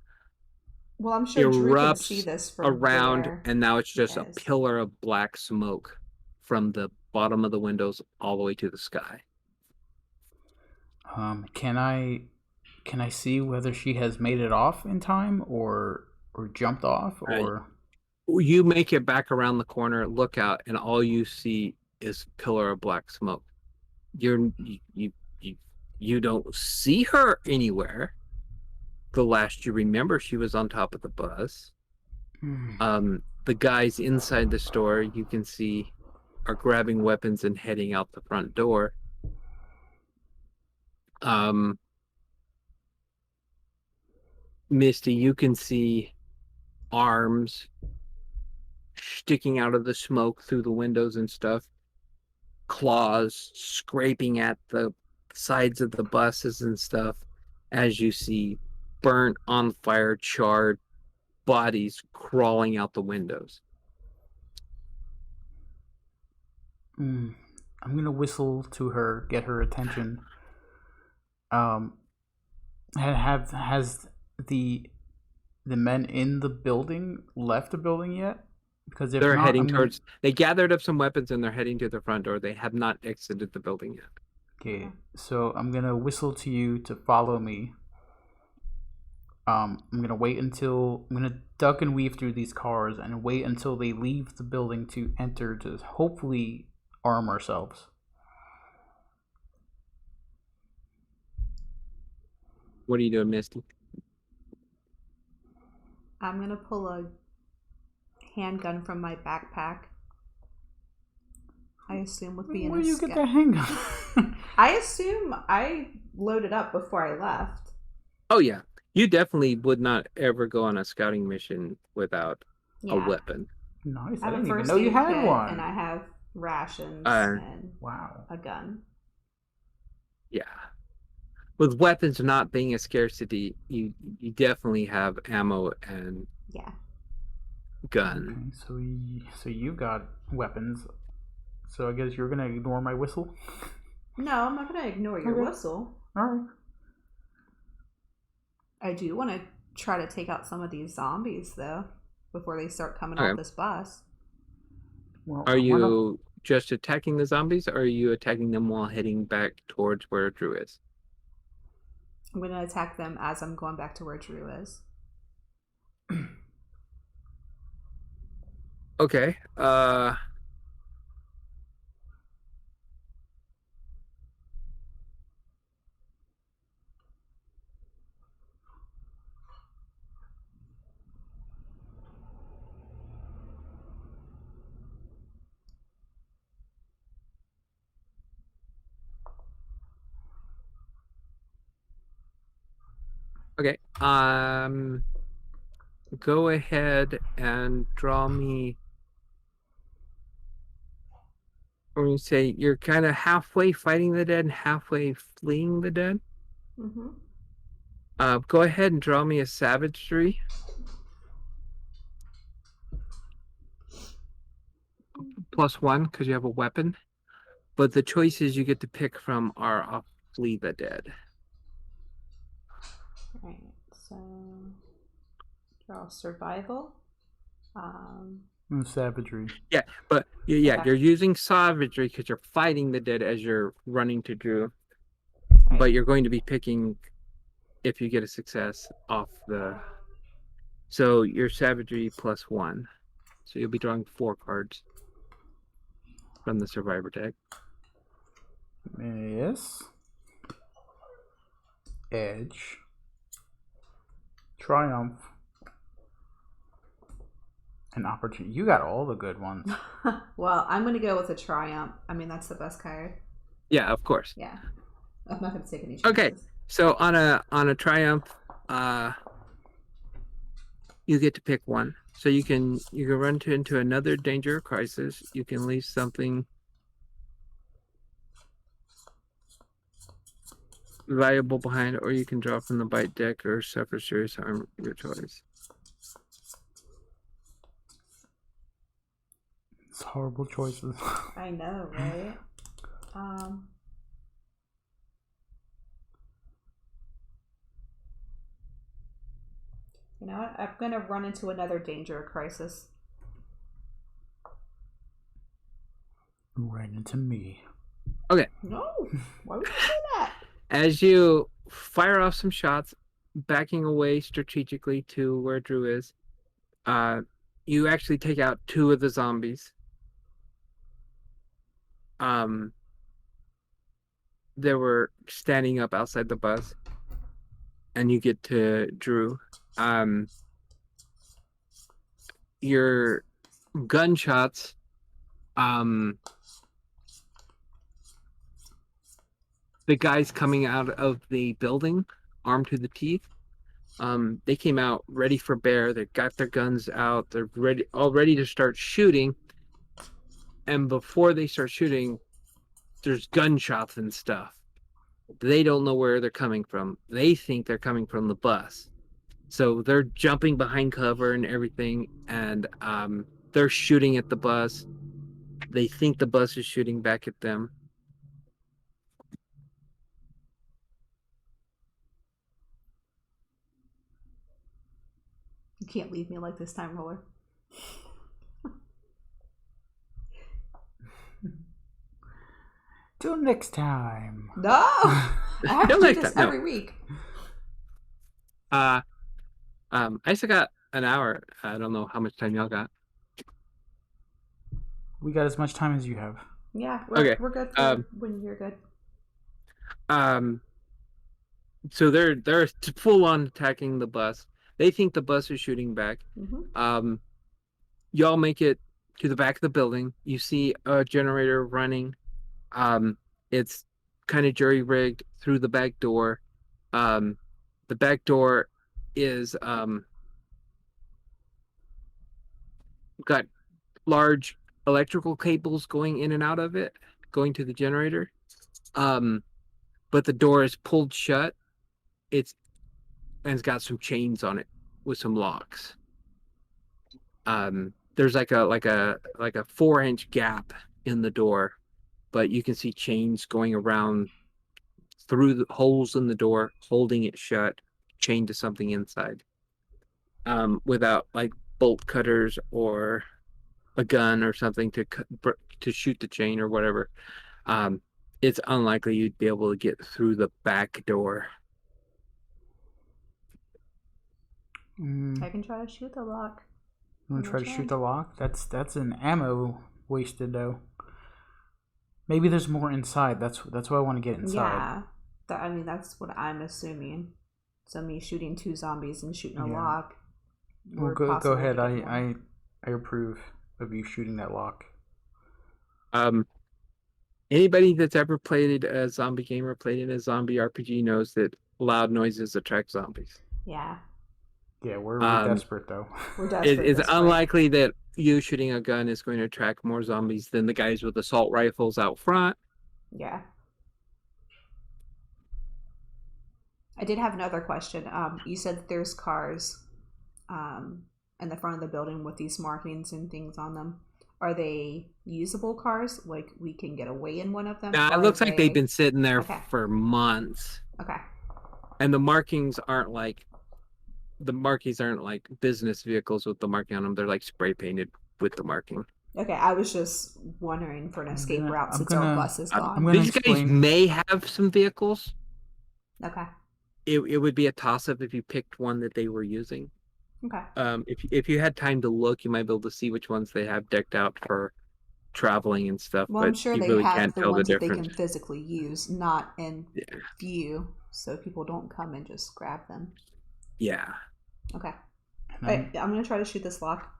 well, I'm sure Drew can see erupts this from around, where and now it's just a guys. pillar of black smoke from the bottom of the windows all the way to the sky. Can I see whether she has made it off in time or jumped off or? You make it back around the corner, look out, and all you see is a pillar of black smoke. You don't see her anywhere. The last you remember, she was on top of the bus. The guys inside the store, you can see, are grabbing weapons and heading out the front door. Misty, you can see arms sticking out of the smoke through the windows and stuff, claws scraping at the sides of the buses and stuff, as you see burnt, on fire, charred bodies crawling out the windows. I'm gonna whistle to her, get her attention. Has the men in the building left the building yet? Because if they're not, heading towards. They gathered up some weapons and they're heading to the front door. They have not exited the building yet. Okay, so I'm gonna whistle to you to follow me. I'm gonna duck and weave through these cars and wait until they leave the building to enter to hopefully arm ourselves. What are you doing, Misty? I'm gonna pull a handgun from my backpack. I assume with being where do you get the handgun? I assume I loaded up before I left. Oh yeah, you definitely would not ever go on a scouting mission without a weapon. Nice. I didn't even know you had one. and I have rations and wow, a gun. Yeah, with weapons not being a scarcity, you definitely have ammo and gun. Okay, so you got weapons. So I guess you're gonna ignore my whistle. No, I'm not gonna ignore your whistle. All right. I do want to try to take out some of these zombies though before they start coming off this bus. Well, are you just attacking the zombies, or are you attacking them while heading back towards where Drew is? I'm gonna attack them as I'm going back to where Drew is. Okay. Okay. Go ahead and draw me. Or you say you're kind of halfway fighting the dead and halfway fleeing the dead. Go ahead and draw me a savagery. +1 because you have a weapon. But the choices you get to pick from are flee the dead. So draw survival. Savagery. Yeah, but yeah, Okay. you're using savagery because you're fighting the dead as you're running to Drew. Right. But you're going to be picking, if you get a success, off the. So your savagery +1. So you'll be drawing 4 cards from the survivor deck. Yes. Edge. Triumph. An opportunity. You got all the good ones. Well, I'm going to go with a triumph. I mean, that's the best card. Yeah, of course. Yeah. I'm not going to take any chances. Okay, so on a triumph, you get to pick one. So you can run into another danger or crisis. You can leave something valuable behind, or you can draw from the bite deck or suffer serious harm, your choice. It's horrible choices. I know, right? You know what? I'm going to run into another danger or crisis. Right into me. Okay. No. Why would you say that? As you fire off some shots, backing away strategically to where Drew is, you actually take out 2 of the zombies. They were standing up outside the bus, and you get to Drew. Your gunshots, the guys coming out of the building, armed to the teeth, they came out ready for bear. They got their guns out. They're all ready to start shooting. And before they start shooting, there's gunshots and stuff. They don't know where they're coming from. They think they're coming from the bus. So they're jumping behind cover and everything, and they're shooting at the bus. They think the bus is shooting back at them. You can't leave me like this, Timeroler. Till next time. No! I have to do this every week. I still got an hour. I don't know how much time y'all got. We got as much time as you have. Yeah, we're good for when you're good. So they're full on attacking the bus. They think the bus is shooting back. Mm-hmm. Y'all make it to the back of the building. You see a generator running. It's kind of jury rigged through the back door. The back door is got large electrical cables going in and out of it, going to the generator. But the door is pulled shut. It's got some chains on it with some locks. There's like a 4-inch gap in the door, but you can see chains going around through the holes in the door, holding it shut, chained to something inside. Without like bolt cutters or a gun or something to shoot the chain or whatever, it's unlikely you'd be able to get through the back door. I can try to shoot the lock. You want to try to shoot the lock? That's an ammo wasted though. Maybe there's more inside. That's why I want to get inside. Yeah, I mean that's what I'm assuming. So me shooting 2 zombies and shooting a lock. Well, go ahead. I approve of you shooting that lock. Anybody that's ever played a zombie game or played in a zombie RPG knows that loud noises attract zombies. Yeah. Yeah, we're desperate though. We're desperate. It's unlikely that you shooting a gun is going to attract more zombies than the guys with assault rifles out front. Yeah. I did have another question. You said that there's cars in the front of the building with these markings and things on them. Are they usable cars? Like we can get away in one of them? Nah, it looks like they've been sitting there for months. Okay. And the markings aren't like the markings aren't like business vehicles with the marking on them. They're like spray painted with the marking. Okay, I was just wondering for an escape route since our bus is I'm gone. gonna These guys explain. may have some vehicles. Okay. It would be a toss up if you picked one that they were using. Okay. If you had time to look, you might be able to see which ones they have decked out for traveling and stuff, Well, I'm but sure you they really have can't the tell the ones that they difference. can physically use, not in Yeah. view, so people don't come and just grab them. Yeah. Okay. And Alright, I'm gonna try to shoot this lock.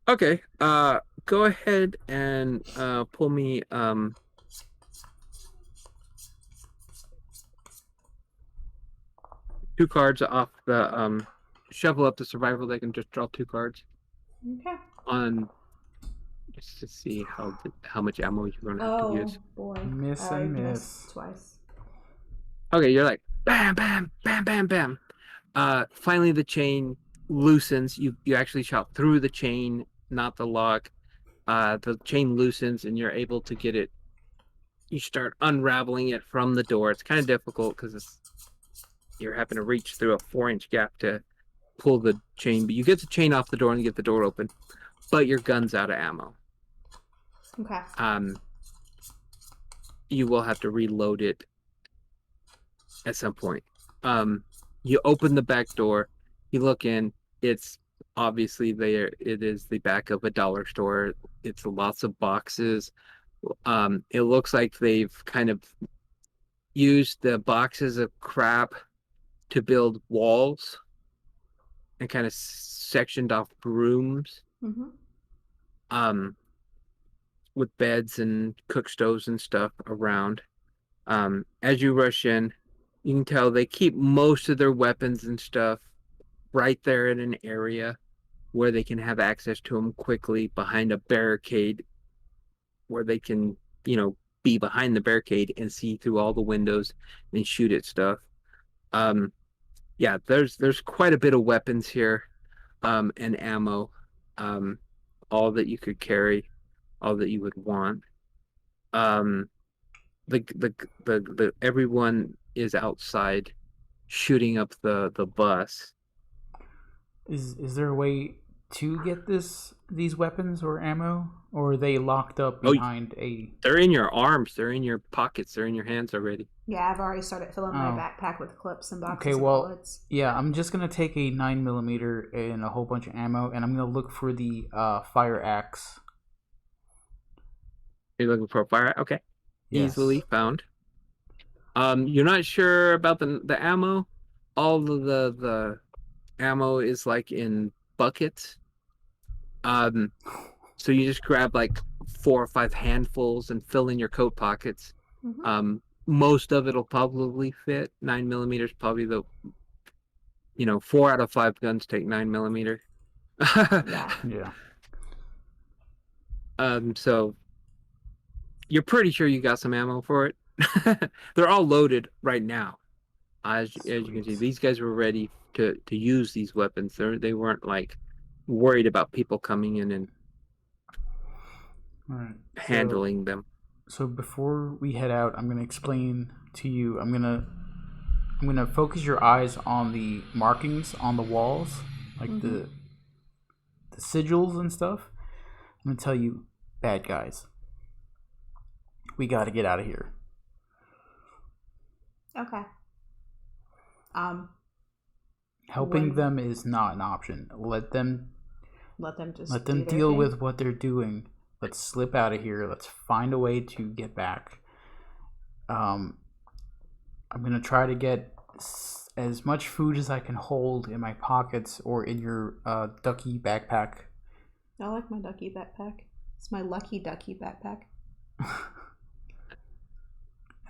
Okay. Go ahead and pull me 2 cards off the shuffle up the survival. They can just draw 2 cards Okay. on just to see how much ammo you're gonna have to Oh use. boy. Miss I and missed miss. twice. Okay, you're like bam, bam, bam, bam, bam. Finally the chain loosens. You actually shot through the chain, not the lock. The chain loosens and you're able to get it. You start unraveling it from the door. It's kind of difficult because you're having to reach through a 4-inch gap to pull the chain, but you get the chain off the door and get the door open, but your gun's out of ammo. Okay. You will have to reload it at some point. You open the back door, you look in, it's obviously there. It is the back of a dollar store. It's lots of boxes. It looks like they've kind of used the boxes of crap to build walls and kind of sectioned off rooms. Mm-hmm. With beds and cook stoves and stuff around. As you rush in, you can tell they keep most of their weapons and stuff right there in an area where they can have access to them quickly behind a barricade where they can, be behind the barricade and see through all the windows and shoot at stuff. Um, yeah, there's quite a bit of weapons here, and ammo, um, all that you could carry, all that you would want. Um, the everyone is outside shooting up the bus. Is there a way to get these weapons or ammo, or are they locked up Oh, behind a? they're in your arms, they're in your pockets, they're in your hands already. Yeah, I've already started filling my Oh, backpack with clips and okay. boxes of Well, bullets. yeah. I'm just gonna take a 9mm and a whole bunch of ammo, and I'm gonna look for the fire axe. You're looking for a fire? Okay, easily Yes. found. You're not sure about the ammo. All of the ammo is like in buckets. Um, so you just grab like 4 or 5 handfuls and fill in your coat pockets. Mm-hmm. Most of it'll probably fit. 9mm probably 4 out of 5 guns take 9mm. Yeah. Yeah. So you're pretty sure you got some ammo for it. They're all loaded right now. As you can see, Sweet. these guys were ready to use these weapons. They weren't like worried about people coming in and All right. handling them. So before we head out, I'm gonna explain to you. I'm gonna focus your eyes on the markings on the walls, like Mm-hmm. the sigils and stuff. I'm gonna tell you, bad guys. We got to get out of here. Okay. Helping When them is not an option. Let them let them do their deal thing. with what they're doing. Let's slip out of here. Let's find a way to get back. I'm gonna try to get as much food as I can hold in my pockets or in your ducky backpack. I like my ducky backpack. It's my lucky ducky backpack.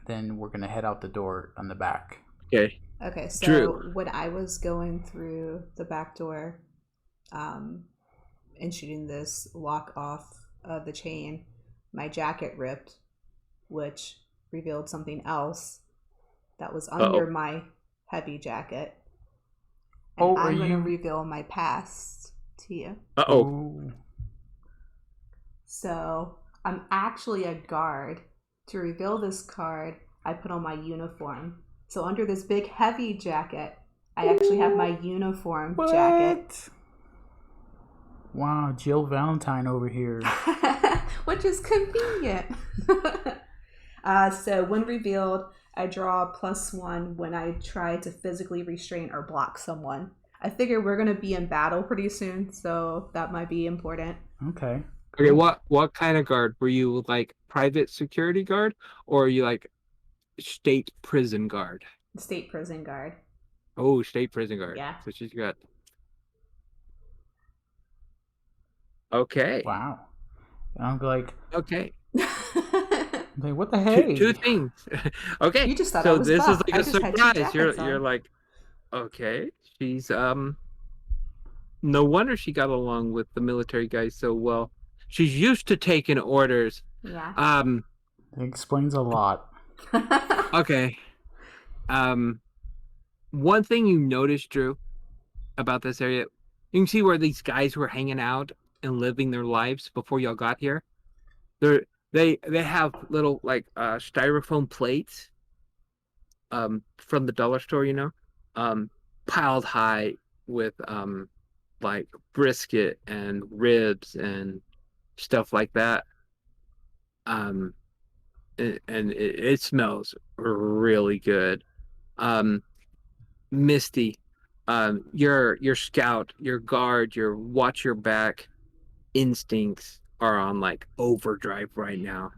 Then we're gonna head out the door on the back. Okay. Okay, so Drew. when I was going through the back door, and shooting this lock off of the chain, my jacket ripped, which revealed something else that was under Uh-oh. my heavy jacket. And Oh, I'm going to reveal my past to you. Uh-oh. Oh. So I'm actually a guard. To reveal this card, I put on my uniform. So under this big heavy jacket, I actually have my uniform jacket. What? Wow, Jill Valentine over here. Which is convenient. So when revealed, I draw +1 when I try to physically restrain or block someone. I figure we're gonna be in battle pretty soon, so that might be important. Okay. Okay, what kind of guard? Were you like private security guard or are you like state prison guard? State prison guard. Oh, state prison guard. Yeah. So she's got okay. Wow. And I'm like, Okay. what the Two hey? things. Okay. You just thought I So was this is buff. like I a just had 2 surprise. jackets You're on. like, okay, she's no wonder she got along with the military guys so well. She's used to taking orders. Yeah. It explains a lot. Okay. One thing you noticed, Drew, about this area, you can see where these guys were hanging out and living their lives before y'all got here. They're they have little like styrofoam plates from the dollar store, piled high with like brisket and ribs and stuff like that. Um and it smells really good. Um Misty, your scout, your guard, your watch your back instincts are on like overdrive right now.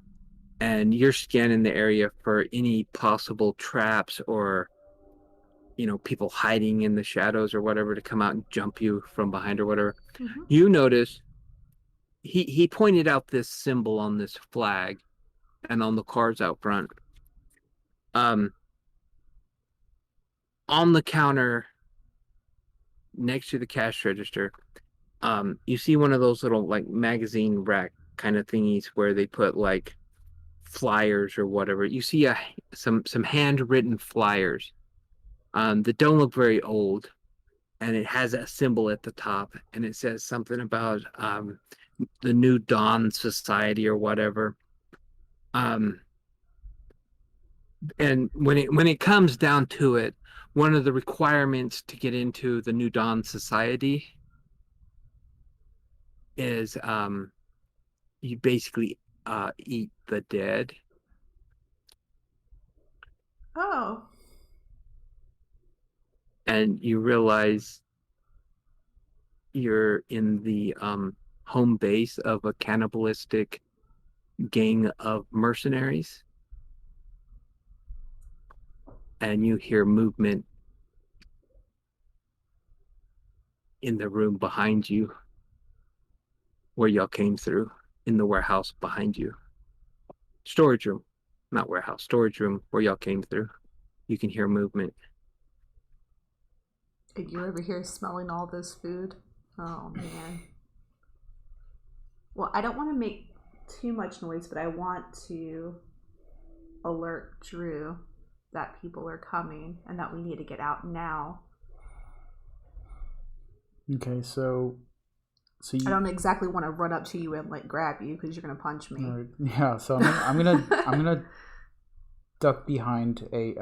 And you're scanning the area for any possible traps or, people hiding in the shadows or whatever to come out and jump you from behind or whatever. Mm-hmm. You notice he pointed out this symbol on this flag and on the cars out front. Um, on the counter next to the cash register, you see one of those little like magazine rack kind of thingies where they put like flyers or whatever. You see some handwritten flyers that don't look very old, and it has a symbol at the top, and it says something about the New Dawn Society or whatever. Um, and when it comes down to it, one of the requirements to get into the New Dawn Society is you basically eat the dead. Oh. And you realize you're in the home base of a cannibalistic gang of mercenaries, and you hear movement in the room behind you where y'all came through, in the warehouse behind you. Storage room, not warehouse, storage room where y'all came through. You can hear movement. And you're over here smelling all this food. Oh man. Well, I don't want to make too much noise, but I want to alert Drew that people are coming and that we need to get out now. Okay, so you. I don't exactly want to run up to you and like grab you because you're gonna punch me. Yeah, so I'm gonna duck behind a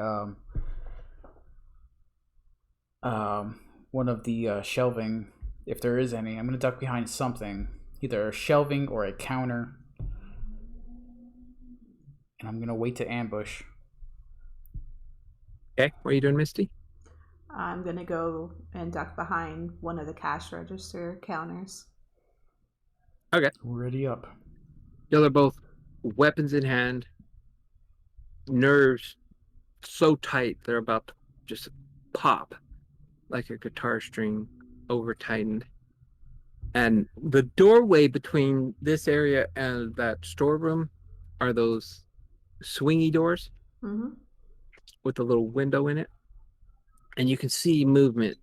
one of the shelving, if there is any. I'm gonna duck behind something, either a shelving or a counter, and I'm gonna wait to ambush. Okay, what are you doing, Misty? I'm gonna go and duck behind one of the cash register counters. Okay. Ready up. Y'all are both weapons in hand, nerves so tight they're about to just pop like a guitar string over tightened. And the doorway between this area and that storeroom are those swingy doors Mm-hmm. with a little window in it. And you can see movement,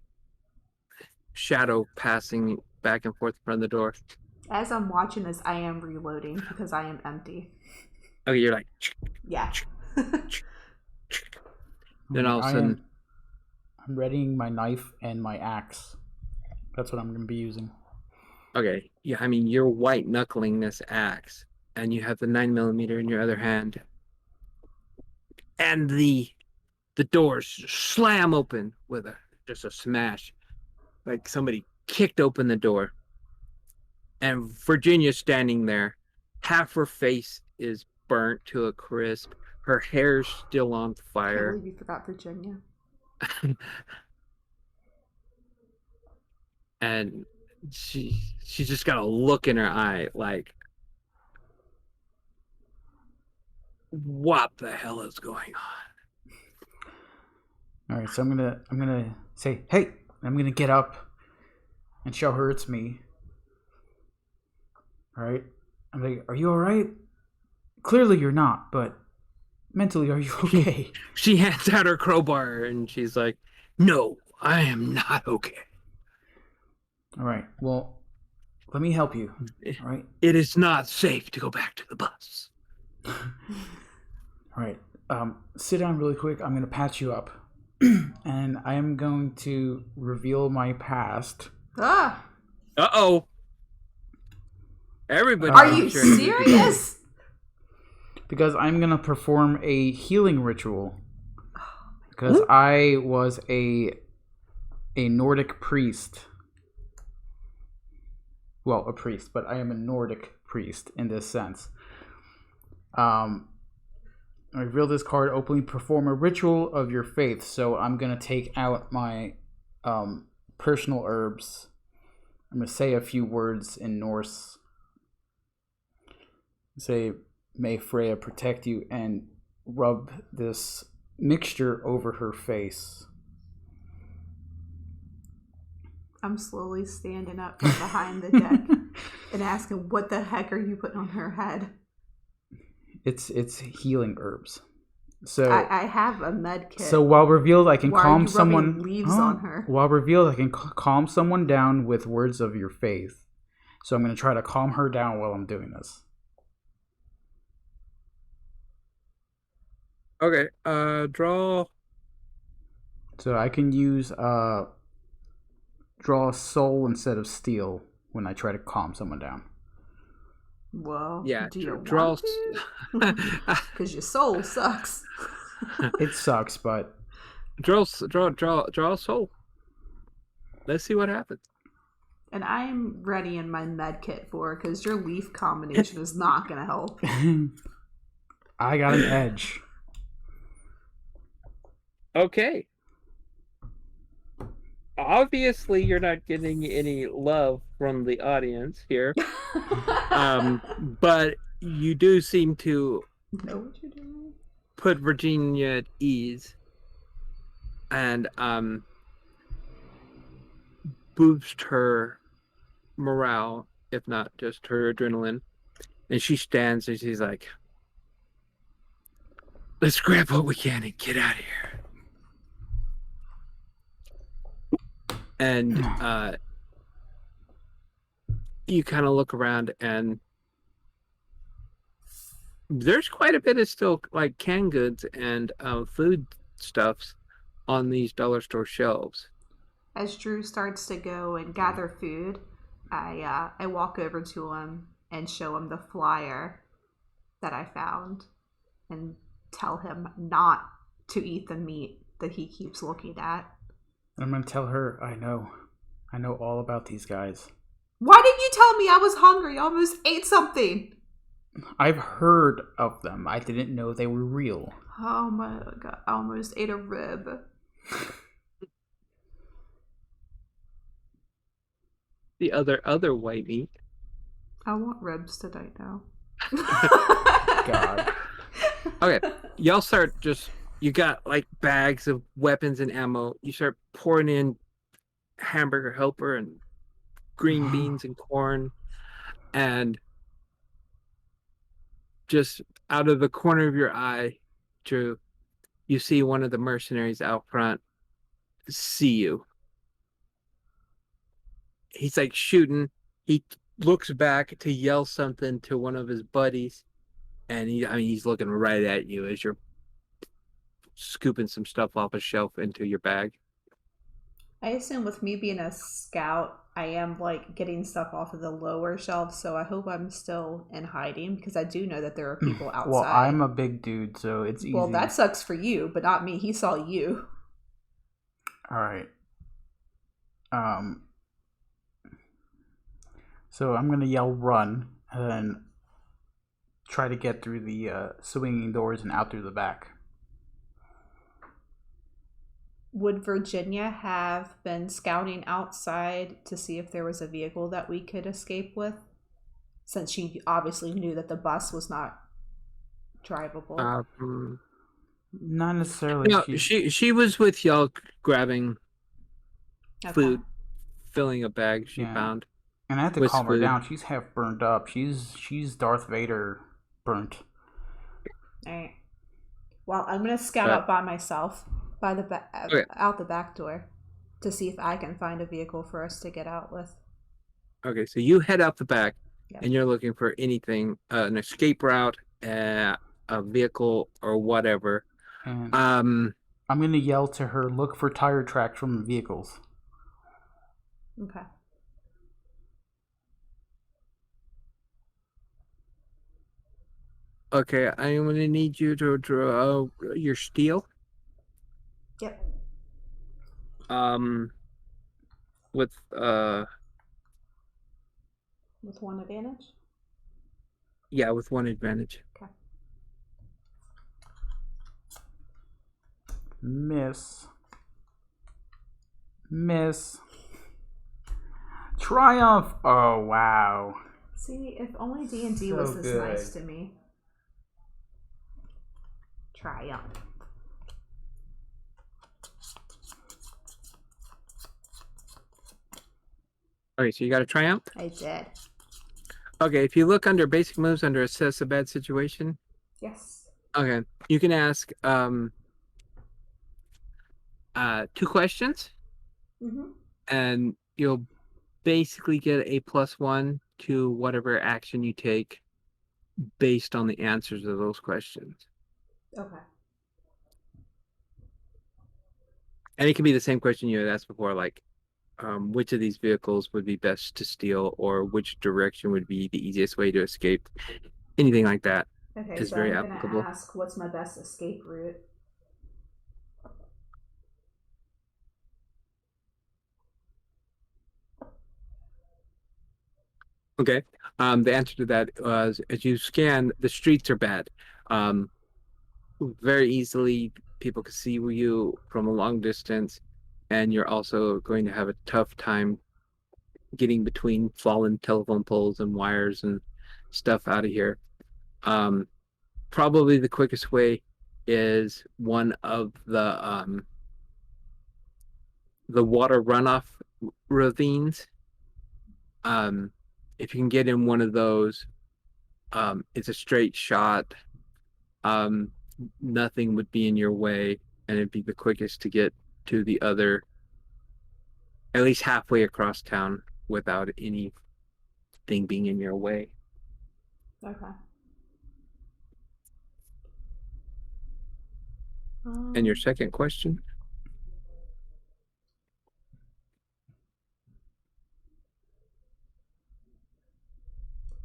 shadow passing back and forth in front of the door. As I'm watching this, I am reloading because I am empty. Okay, you're like, Yeah. then all of a sudden, I'm readying my knife and my axe. That's what I'm going to be using. okay, yeah, I mean, you're white knuckling this axe, and you have the 9mm in your other hand, and the the doors slam open with just a smash, like somebody kicked open the door. And Virginia's standing there. Half her face is burnt to a crisp. Her hair's still on Can't fire. believe you forgot Virginia. And she's just got a look in her eye like, what the hell is going on? All right, so I'm gonna say, hey, I'm gonna get up and show her it's me. All right, I'm like, are you all right? Clearly you're not, but mentally, are you okay? She hands out her crowbar and she's like, no, I am not okay. All right, well, let me help you. All right. It is not safe to go back to the bus. All right. Sit down really quick. I'm gonna patch you up, and I am going to reveal my past. Ah! Uh-oh. Everybody. Are you serious? Because I'm gonna perform a healing ritual. Because I was a Nordic priest. Well, a priest, but I am a Nordic priest in this sense. I reveal this card, openly perform a ritual of your faith. So I'm going to take out my personal herbs. I'm going to say a few words in Norse. Say, may Freya protect you, and rub this mixture over her face. I'm slowly standing up from behind the deck and asking, what the heck are you putting on her head? It's healing herbs. So I have a med kit. So while revealed, I can Why calm are you someone. rubbing leaves on her? While revealed, I can calm someone down with words of your faith. So I'm going to try to calm her down while I'm doing this. Okay. Draw. So I can use draw soul instead of steel when I try to calm someone down. Well, Yeah. do you draw. want to? Because your soul sucks. It sucks, but draw a soul. Let's see what happens. And I'm ready in my med kit for, because your leaf combination is not going to help. I got an edge. Okay. Obviously, you're not getting any love from the audience here. But you do seem to know what you're doing. Put Virginia at ease and boost her morale, if not just her adrenaline. And she stands and she's like, let's grab what we can and get out of here. And you kind of look around and there's quite a bit of still like canned goods and food stuffs on these dollar store shelves. As Drew starts to go and gather food, I walk over to him and show him the flyer that I found and tell him not to eat the meat that he keeps looking at. I'm going to tell her I know all about these guys. Why didn't you tell me I was hungry? I almost ate something. I've heard of them. I didn't know they were real. Oh my god, I almost ate a rib. The other white meat. I want ribs tonight now. God. Okay, y'all start you got like bags of weapons and ammo. You start pouring in hamburger helper and green beans and corn, and just out of the corner of your eye, Drew, you see one of the mercenaries out front see you. He's like shooting. He looks back to yell something to one of his buddies, and he's looking right at you as you're scooping some stuff off a shelf into your bag. I assume with me being a scout, I am like getting stuff off of the lower shelf, so I hope I'm still in hiding because I do know that there are people Well, outside. I'm a big dude, so it's Well, easy. that sucks for you, but not me. He saw you. All right. Um. So I'm gonna yell run, and then try to get through the swinging doors and out through the back. Would Virginia have been scouting outside to see if there was a vehicle that we could escape with? Since she obviously knew that the bus was not drivable. Um, Not necessarily. no, She's she was with y'all grabbing Okay. food, filling a bag she yeah, found and I had to with calm her food. down. She's half burned up. She's Darth Vader burnt. All right. Well, I'm gonna scout But out by myself by the okay, out the back door to see if I can find a vehicle for us to get out with. okay, so you head out the back, Yep. and you're looking for anything, an escape route, a vehicle, or whatever. And Um, I'm gonna yell to her, look for tire tracks from the vehicles. Okay. okay, I'm gonna need you to draw your steel. Yep. Um, with With one advantage. yeah, with one advantage. Okay. Miss. Miss. Triumph. Oh wow. See, if only D&D So was this good. nice to me. Triumph. Okay, so you got a triumph. I did. Okay, if you look under basic moves under assess a bad situation, Yes. okay, you can ask two questions, Mm-hmm. and you'll basically get a +1 to whatever action you take based on the answers of those questions. Okay. And it can be the same question you had asked before, like which of these vehicles would be best to steal, or which direction would be the easiest way to escape. Anything like that Okay, is so very I'm gonna applicable. ask what's my best escape route? Okay. The answer to that was as you scan, the streets are bad. Um, very easily people can see you from a long distance, and you're also going to have a tough time getting between fallen telephone poles and wires and stuff out of here. Um, Probably the quickest way is one of the water runoff ravines. Um, if you can get in one of those, it's a straight shot. Um, Nothing would be in your way, and it'd be the quickest to get to the other, at least halfway across town without anything being in your way. Okay. And your second question?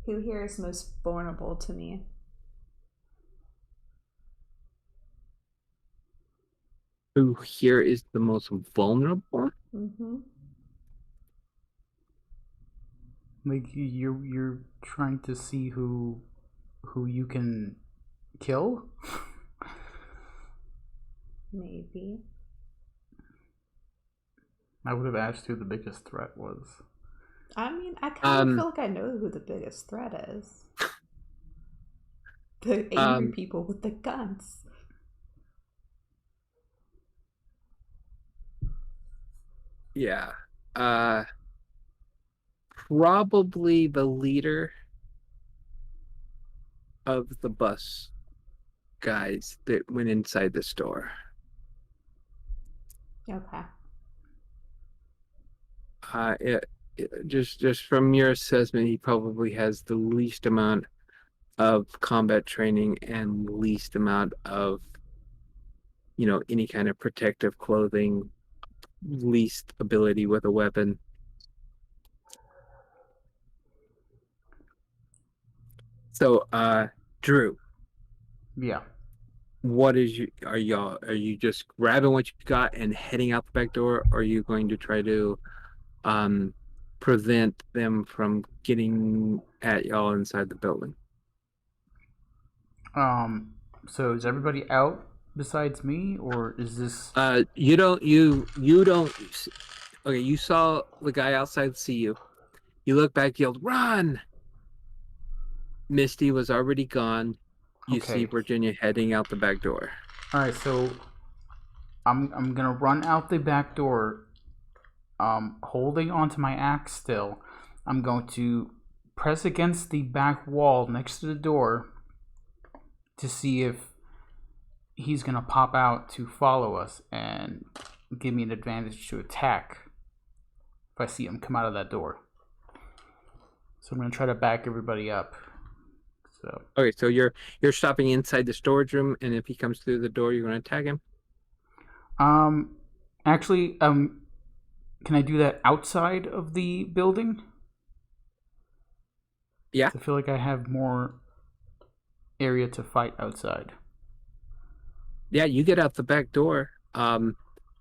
Who here is most vulnerable to me? Who here is the most vulnerable? Mm-hmm. Like you're trying to see who you can kill. Maybe. I would have asked who the biggest threat was. I mean, I kind of feel like I know who the biggest threat is. The angry people with the guns. Yeah. Probably the leader of the bus guys that went inside the store. Okay. Just from your assessment, he probably has the least amount of combat training and least amount of, any kind of protective clothing, least ability with a weapon. So, Drew, Yeah. what is you? Are you just grabbing what you got and heading out the back door? Or are you going to try to um prevent them from getting at y'all inside the building? Um. So is everybody out besides me, or is this? You don't. Okay, you saw the guy outside see you. You look back, yelled, "Run!" Misty was already gone. You see Okay. Virginia heading out the back door. All right. So I'm gonna run out the back door. Holding onto my axe still. I'm going to press against the back wall next to the door to see if he's gonna pop out to follow us and give me an advantage to attack if I see him come out of that door. So I'm gonna try to back everybody up. So Okay, so you're stopping inside the storage room, and if he comes through the door, you're going to attack him. um actually can I do that outside of the building? Yeah, I feel like I have more area to fight outside. yeah, you get out the back door.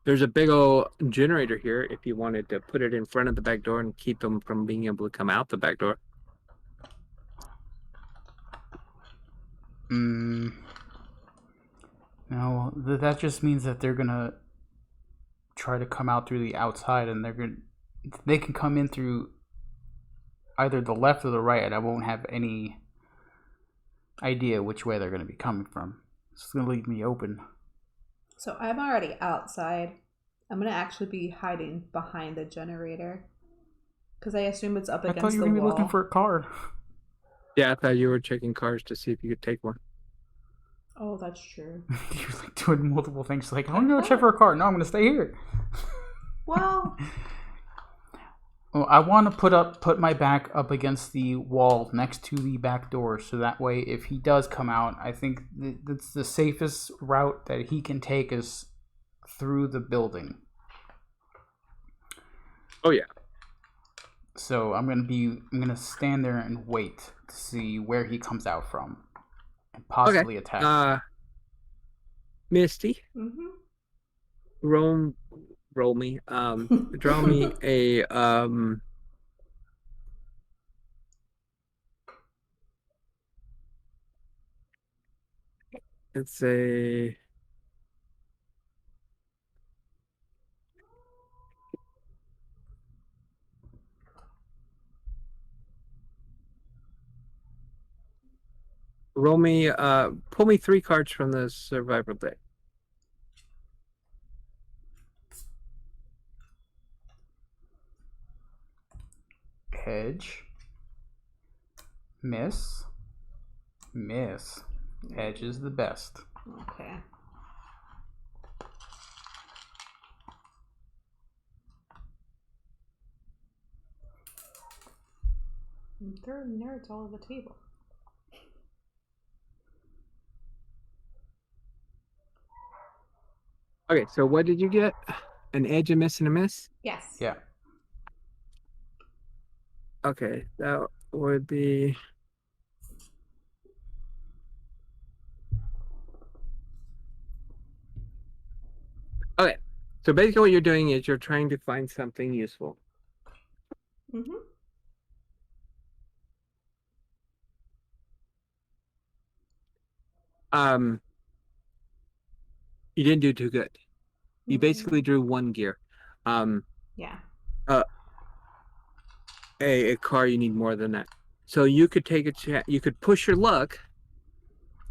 There's a big old generator here if you wanted to put it in front of the back door and keep them from being able to come out the back door. Mm, no, that just means that they're gonna try to come out through the outside, and they can come in through either the left or the right, and I won't have any idea which way they're gonna be coming from. It's gonna leave me open. So I'm already outside. I'm gonna actually be hiding behind the generator because I assume it's up I thought against you were the gonna be looking wall. for a car. Yeah, I thought you were checking cars to see if you could take one. Oh, that's true. You're like doing multiple things. Like, I'm gonna go check for a car. No, I'm gonna stay here. Well, Well, I want to put my back up against the wall next to the back door, so that way, if he does come out, I think that's the safest route that he can take is through the building. Oh yeah. So I'm gonna stand there and wait to see where he comes out from, and Okay. possibly attack him. Misty, mm-hmm. roll roll me. Draw me a it's a roll me pull me 3 cards from the survival deck. Hedge, miss, miss. Hedge is the best. Okay. I'm throwing nerds all over the table. Okay, so what did you get? An edge, a miss, and a miss? Yes. Yeah. Okay, that would be okay. So basically what you're doing is you're trying to find something useful. Mm-hmm. Um, you didn't do too good. You basically Mm-hmm. drew 1 gear. Um, Yeah. uh, a car you need more than that. So you could take a chance. You could push your luck,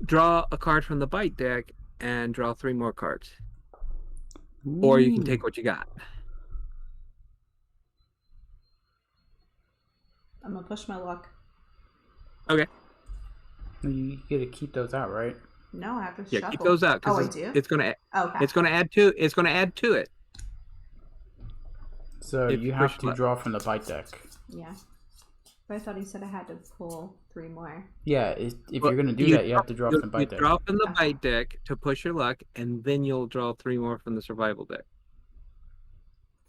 draw a card from the bite deck, and draw 3 more cards. Or you can Ooh. take what you got. I'm gonna push my luck. Okay. You get to keep those out, right? No, I have to Yeah, shuffle. keep those out Oh, I because do? it's gonna Okay. it's gonna add to it. So If you you have push to luck. draw from the bite deck. Yeah. But I thought he said I had to pull 3 more. Yeah, if Well, you're gonna do you that, you have to draw from the you bite deck. draw from the Okay. bite deck to push your luck, and then you'll draw 3 more from the survival deck.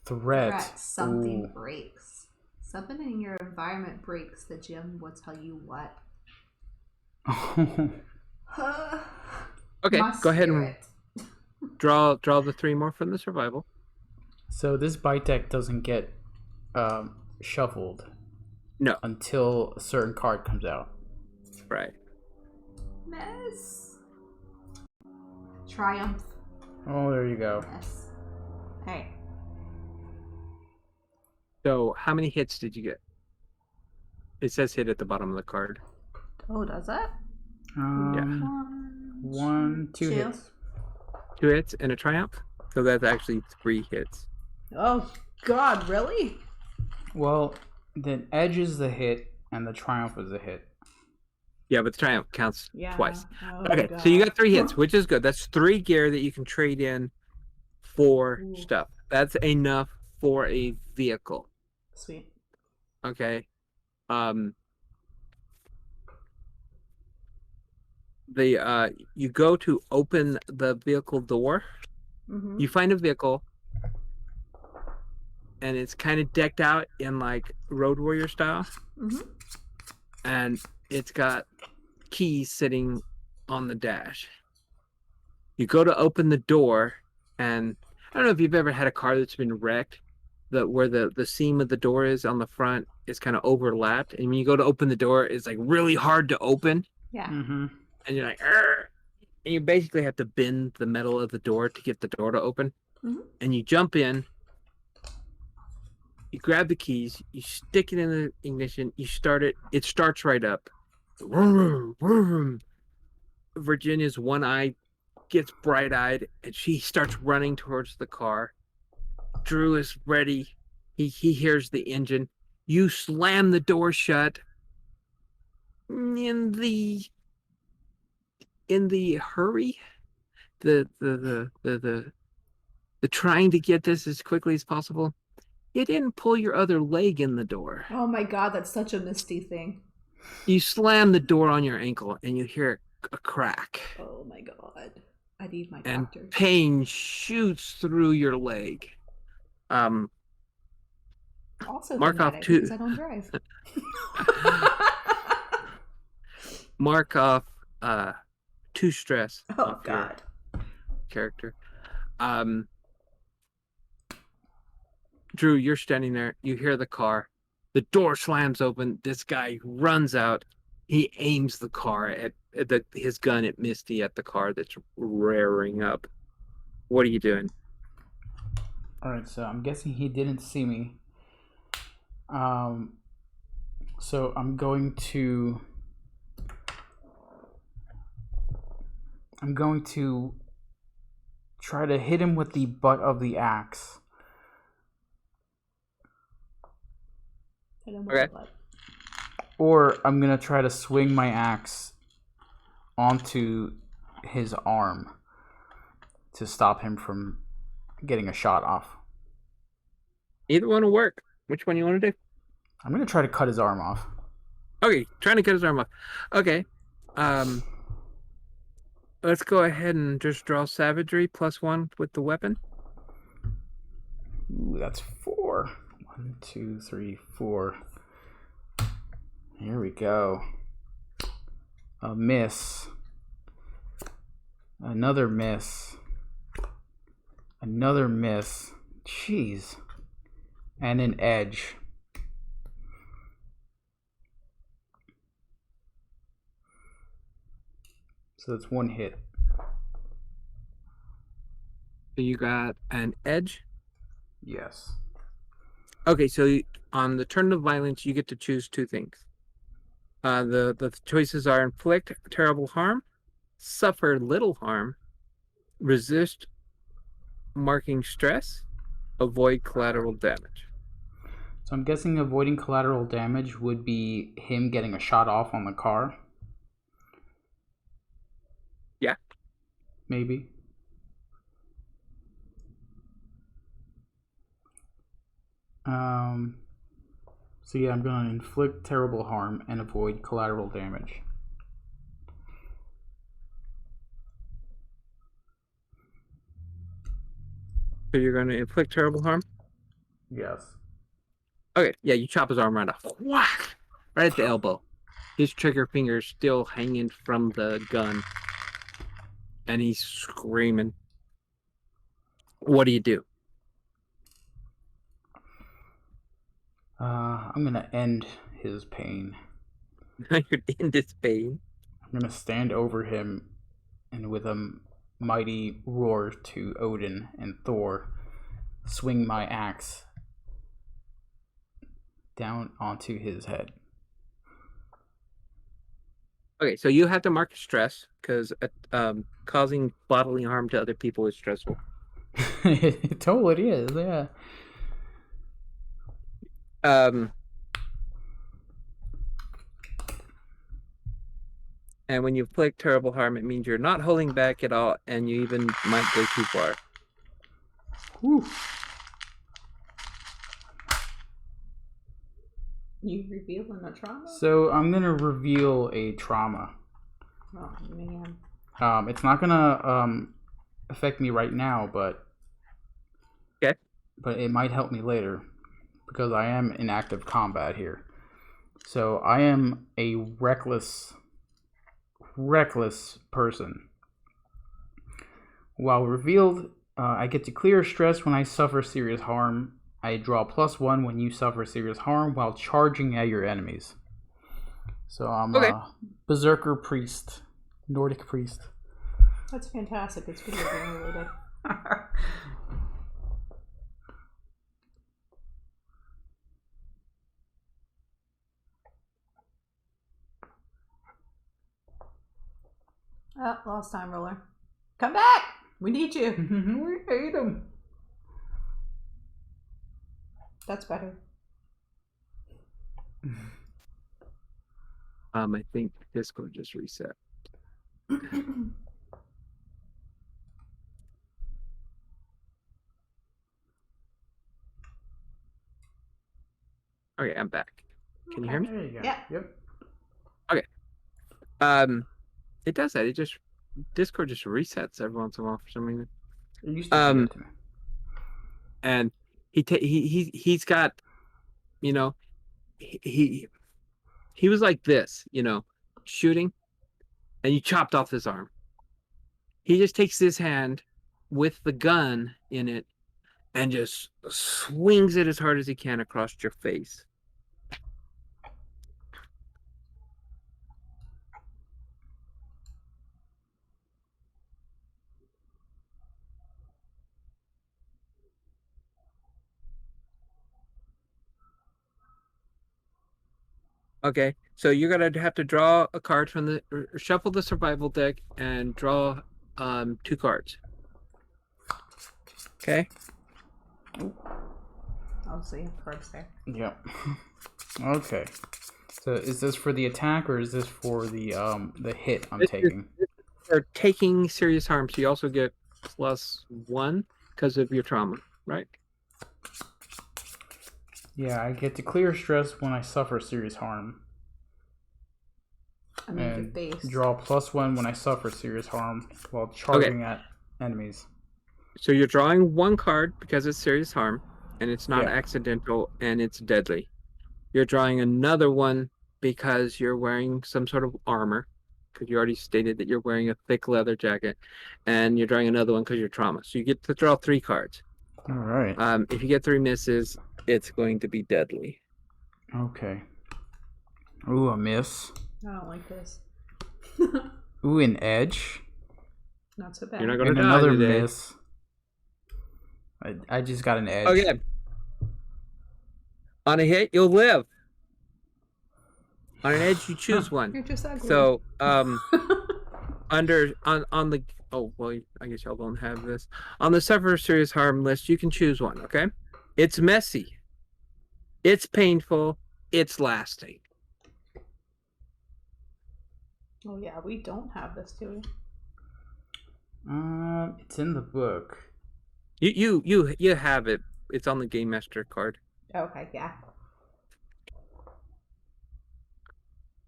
Threat. Something Ooh. breaks. Something in your environment breaks. The gym will tell you what. Okay, My go ahead and spirit. draw the 3 more from the survival. So this bite deck doesn't get shuffled No, until a certain card comes out. right. Miss. Triumph. Oh, there you go. Yes. Hey. So how many hits did you get? It says hit at the bottom of the card. Oh, does it? Yeah. Two hits. 2 hits and a triumph. So that's actually 3 hits. Oh God, really? Well, the edge is the hit, and the triumph is the hit. Yeah, but the triumph counts Yeah. twice. Oh, Okay, God. so you got 3 hits, which is good. That's 3 gear that you can trade in for stuff. That's enough for a vehicle. Sweet. Okay. You go to open the vehicle door. Mm-hmm. You find a vehicle, and it's kind of decked out in like Road Warrior style, Mm-hmm. and it's got keys sitting on the dash. You go to open the door, and I don't know if you've ever had a car that's been wrecked, where the seam of the door is on the front is kind of overlapped, and when you go to open the door, it's like really hard to open, Yeah. Mm-hmm. and you're like, "Arr!" And you basically have to bend the metal of the door to get the door to open. Mm-hmm. And you jump in, you grab the keys, you stick it in the ignition, you start it, it starts right up. Vroom, vroom. Virginia's one eye gets bright eyed and she starts running towards the car. Drew is ready. He hears the engine. You slam the door shut. In the hurry, the trying to get this as quickly as possible, you didn't pull your other leg in the door. Oh my God, that's such a Misty thing. You slam the door on your ankle and you hear a crack. Oh my God. I need my And doctor. pain shoots through your leg. Also Mark off dramatic two. because I don't drive. Mark off 2 stress Oh off God. your character. Drew, you're standing there. You hear the car. The door slams open. This guy runs out. He aims the car at his gun at Misty at the car that's rearing up. What are you doing? All right, so I'm guessing he didn't see me. So I'm going to try to hit him with the butt of the axe. Okay. Or I'm gonna try to swing my axe onto his arm to stop him from getting a shot off. Either one will work. Which one you want to do? I'm gonna try to cut his arm off. Okay, trying to cut his arm off. Okay. Let's go ahead and just draw savagery +1 with the weapon. Ooh, that's 4. 1, 2, 3, 4. Here we go. A miss. Another miss. Another miss. Jeez. And an edge. So that's 1 hit. So you got an edge. Yes. Okay, so on the turn of violence, you get to choose 2 things. The choices are inflict terrible harm, suffer little harm, resist marking stress, avoid collateral damage. So I'm guessing avoiding collateral damage would be him getting a shot off on the car. Yeah. Maybe. So yeah, I'm gonna inflict terrible harm and avoid collateral damage. So you're going to inflict terrible harm? Yes. Okay, yeah, you chop his arm right off. Whack! Right at the elbow. his trigger finger still hanging from the gun, and he's screaming. What do you do? I'm gonna end his pain. You're in this pain. I'm gonna stand over him, and with a mighty roar to Odin and Thor, swing my axe down onto his head. Okay, so you have to mark stress because causing bodily harm to other people is stressful. It totally is, yeah. And when you inflict terrible harm, it means you're not holding back at all, and you even might go too far. Whew. You revealing a trauma? So I'm gonna reveal a trauma. Oh man. It's not gonna affect me right now, but Okay. But it might help me later because I am in active combat here. So I am a reckless person. While revealed, I get to clear stress when I suffer serious harm. I draw +1 when you suffer serious harm while charging at your enemies. So I'm Okay. a berserker priest, Nordic priest. That's fantastic. It's video game related. Oh, lost Timeroler. Come back! We need you. We hate him. That's better. I think Discord just reset. Okay, I'm back. Can you hear me? There you go. Yeah. Yep. Okay. It does that. It just Discord just resets every once in a while for some reason. It used to do that to me. And he's got, you know, he was like this, shooting, and you chopped off his arm. He just takes his hand with the gun in it and just swings it as hard as he can across your face. Okay, so you're gonna have to draw a card from the shuffle the survival deck and draw 2 cards. Okay. I'll see cards there. Yep. Okay. So is this for the attack or is this for the hit I'm taking? You're taking serious harm, so you also get +1 because of your trauma, right? Yeah, I get to clear stress when I suffer serious harm. I mean, your face. Draw +1 when I suffer serious harm while charging at enemies. So you're drawing 1 card because it's serious harm, and it's not accidental, and it's deadly. You're drawing another one because you're wearing some sort of armor, because you already stated that you're wearing a thick leather jacket, and you're drawing another one because you're trauma. So you get to draw 3 cards. All right. If you get 3 misses, it's going to be deadly. Okay. Ooh, a miss. I don't like this. Ooh, an edge. Not so bad. You're not going to die another today. miss. I just got an edge. Okay. On a hit, you'll live. On an edge, you choose one. You're just ugly. So, on the I guess y'all don't have this. On the suffer serious harm list, you can choose one, okay? It's messy. It's painful. It's lasting. Oh yeah, we don't have this, do we? It's in the book. You have it. It's on the Game Master card. Okay, yeah.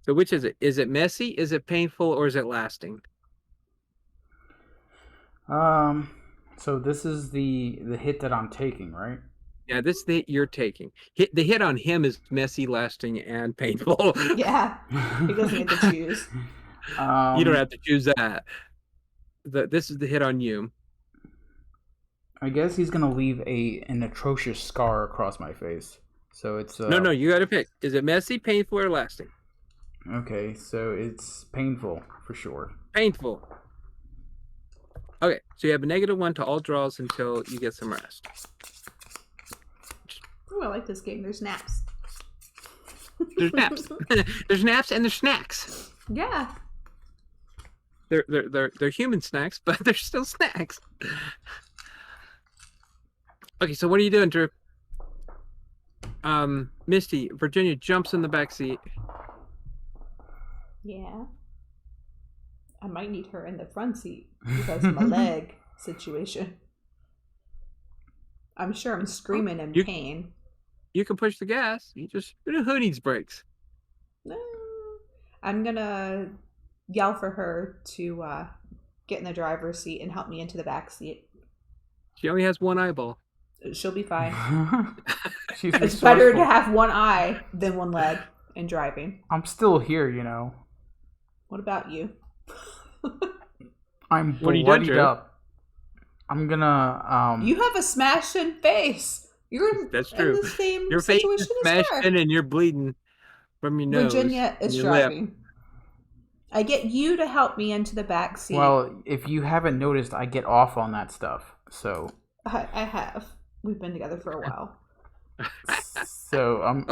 So which is it? Is it messy? Is it painful? Or is it lasting? So this is the hit that I'm taking, right? Yeah, this is the hit you're taking. The hit on him is messy, lasting, and painful. Yeah, he doesn't get to choose. You don't have to choose that. This is the hit on you. I guess he's gonna leave an atrocious scar across my face. So it's No, you got to pick. Is it messy, painful, or lasting? okay. So it's painful for sure. Painful. Okay, so you have a -1 to all draws until you get some rest. Oh, I like this game. There's naps. There's naps. There's naps and there's snacks. Yeah. They're human snacks, but they're still snacks. Okay, so what are you doing, Drew? Misty, Virginia jumps in the back seat. Yeah. I might need her in the front seat because of my leg situation. I'm sure I'm screaming in pain. You can push the gas. Who needs brakes? I'm gonna yell for her to get in the driver's seat and help me into the back seat. She only has one eyeball. She'll be fine. She's it's better to have one eye than one leg in driving. I'm still here, you know. What about you? I'm bloodied up. I'm gonna You have a smashed in face. That's true. In the same your face situation is smashed in and you're bleeding from your nose. Virginia is driving. Lip. I get you to help me into the back seat. Well, if you haven't noticed, I get off on that stuff. So I have. We've been together for a while. So I'm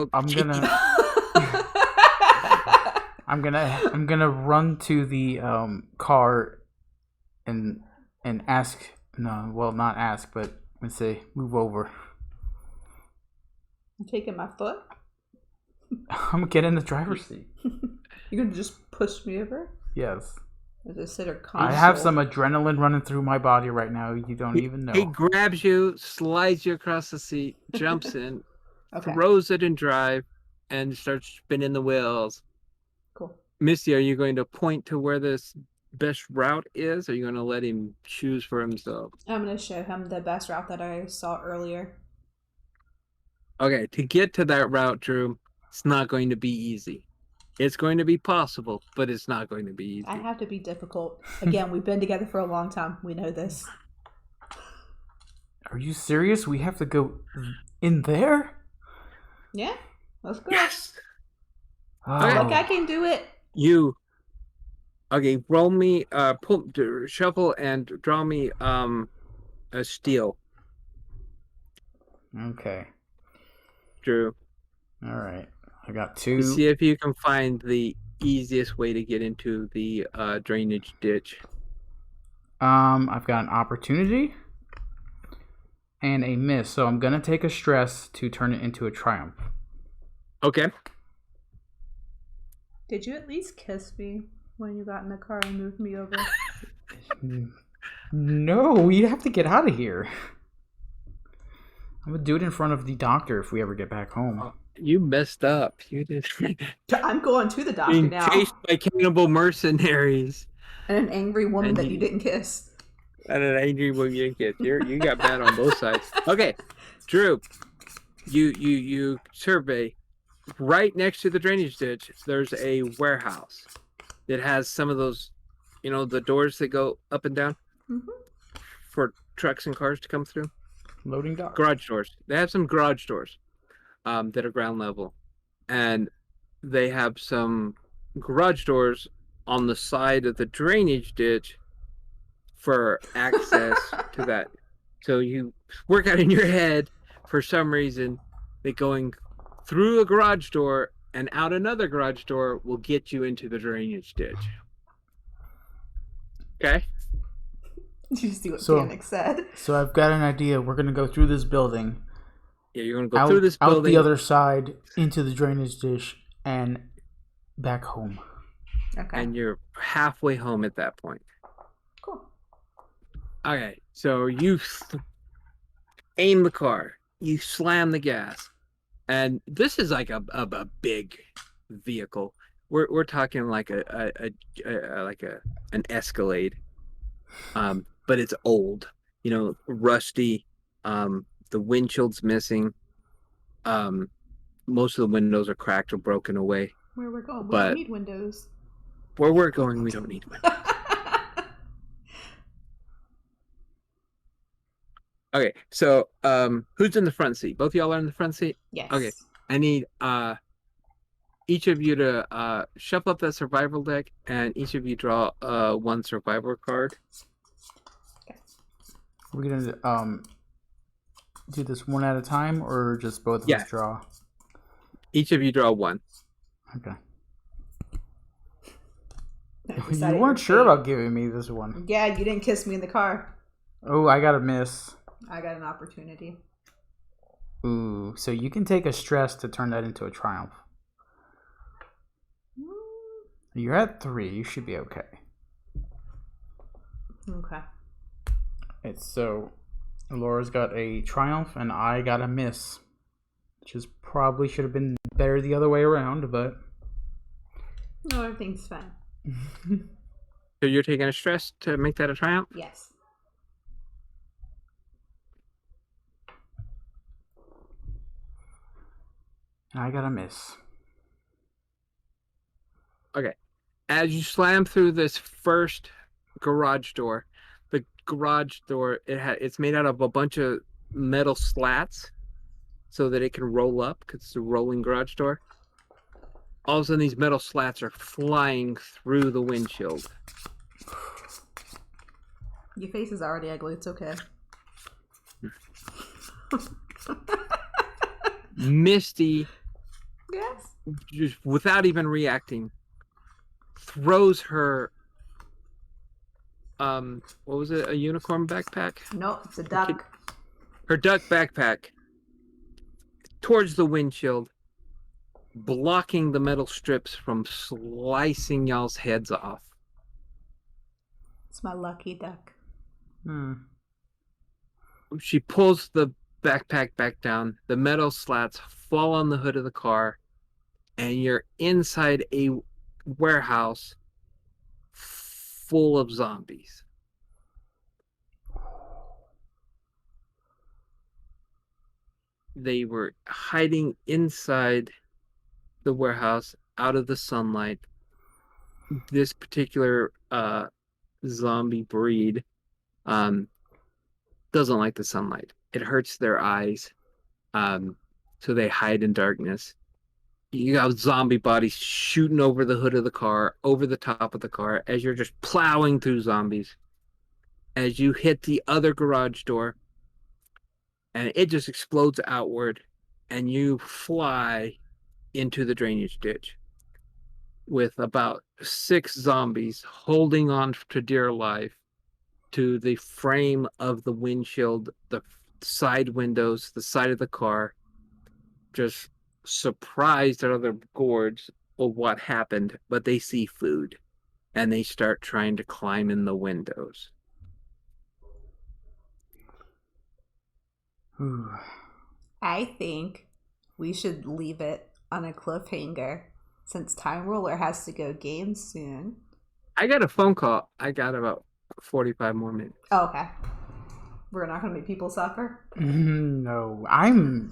gonna run to the car and ask. No, well, not ask, but and say, move over. I'm taking my foot. I'm gonna get in the driver's seat. You're gonna just push me over? Yes. As a center console. I have some adrenaline running through my body right now. You don't even know. He grabs you, slides you across the seat, jumps in, throws it in drive, and starts spinning the wheels. Cool. Misty, are you going to point to where this best route is? Or are you going to let him choose for himself? I'm going to show him the best route that I saw earlier. Okay, to get to that route, Drew, it's not going to be easy. It's going to be possible, but it's not going to be easy. I have to be difficult. Again, we've been together for a long time. We know this. Are you serious? We have to go in there? Yeah, let's go. Yes! Oh. Look, I can do it. Okay, roll me, shuffle and draw me a steel. Okay. Drew. All right. I got 2. See if you can find the easiest way to get into the drainage ditch. I've got an opportunity and a miss, so I'm gonna take a stress to turn it into a triumph. Okay. Did you at least kiss me when you got in the car and moved me over? No, we have to get out of here. I'm gonna do it in front of the doctor if we ever get back home. Oh, you messed up. You did. I'm going to the doctor being now. Chased by cannibal mercenaries. And an angry woman that you didn't kiss. And an angry woman you didn't kiss. You got bad on both sides. Okay, Drew, you survey. Right next to the drainage ditch, there's a warehouse that has some of those, the doors that go up and down for trucks and cars to come through. Loading dock. Garage doors. They have some garage doors that are ground level. And they have some garage doors on the side of the drainage ditch for access to that. So you work out in your head, for some reason, that going through a garage door and out another garage door will get you into the drainage ditch. Okay? Did you see what Panic said? So I've got an idea. We're going to go through this building. Yeah, you're going to go through this building. Out the other side, into the drainage ditch, and back home. Okay. And you're halfway home at that point. Cool. Okay, so you aim the car. You slam the gas. And this is like a big vehicle. We're talking like an Escalade. But it's old, rusty. The windshield's missing. Most of the windows are cracked or broken away. Where we're going, we don't But need windows. where we're going, we don't need windows. Okay, so who's in the front seat? Both of y'all are in the front seat? Yes. Okay. I need each of you to shuffle up that survival deck, and each of you draw one survivor card. We're gonna do this one at a time, or just both of us draw? Each of you draw one. Okay. You weren't sure about giving me this one. Yeah, you didn't kiss me in the car. Oh, I got a miss. I got an opportunity. Ooh, so you can take a stress to turn that into a triumph. You're at 3. You should be okay. Okay. It's so Laura's got a triumph and I got a miss, which is probably should have been better the other way around, but no, everything's fine. So you're taking a stress to make that a triumph? Yes. I got a miss. Okay. As you slam through this first garage door, the garage door it's made out of a bunch of metal slats so that it can roll up because it's a rolling garage door. All of a sudden, these metal slats are flying through the windshield. Your face is already ugly. It's okay. Misty, Yes. just without even reacting, throws her what was it, a unicorn backpack? Nope, it's a duck. Her duck backpack towards the windshield, blocking the metal strips from slicing y'all's heads off. It's my lucky duck. She pulls the backpack back down. The metal slats fall on the hood of the car, and you're inside a warehouse full of zombies. They were hiding inside the warehouse out of the sunlight. This particular zombie breed doesn't like the sunlight. It hurts their eyes, so they hide in darkness. You got zombie bodies shooting over the hood of the car, over the top of the car, as you're just plowing through zombies. As you hit the other garage door, and it just explodes outward, and you fly into the drainage ditch with about 6 zombies holding on to dear life to the frame of the windshield, the side windows, the side of the car, just surprised out of their gourds of what happened, but they see food and they start trying to climb in the windows. I think we should leave it on a cliffhanger since Timeroler has to go game soon. I got a phone call. I got about 45 more minutes. Oh, okay. We're not going to make people suffer? No. I'm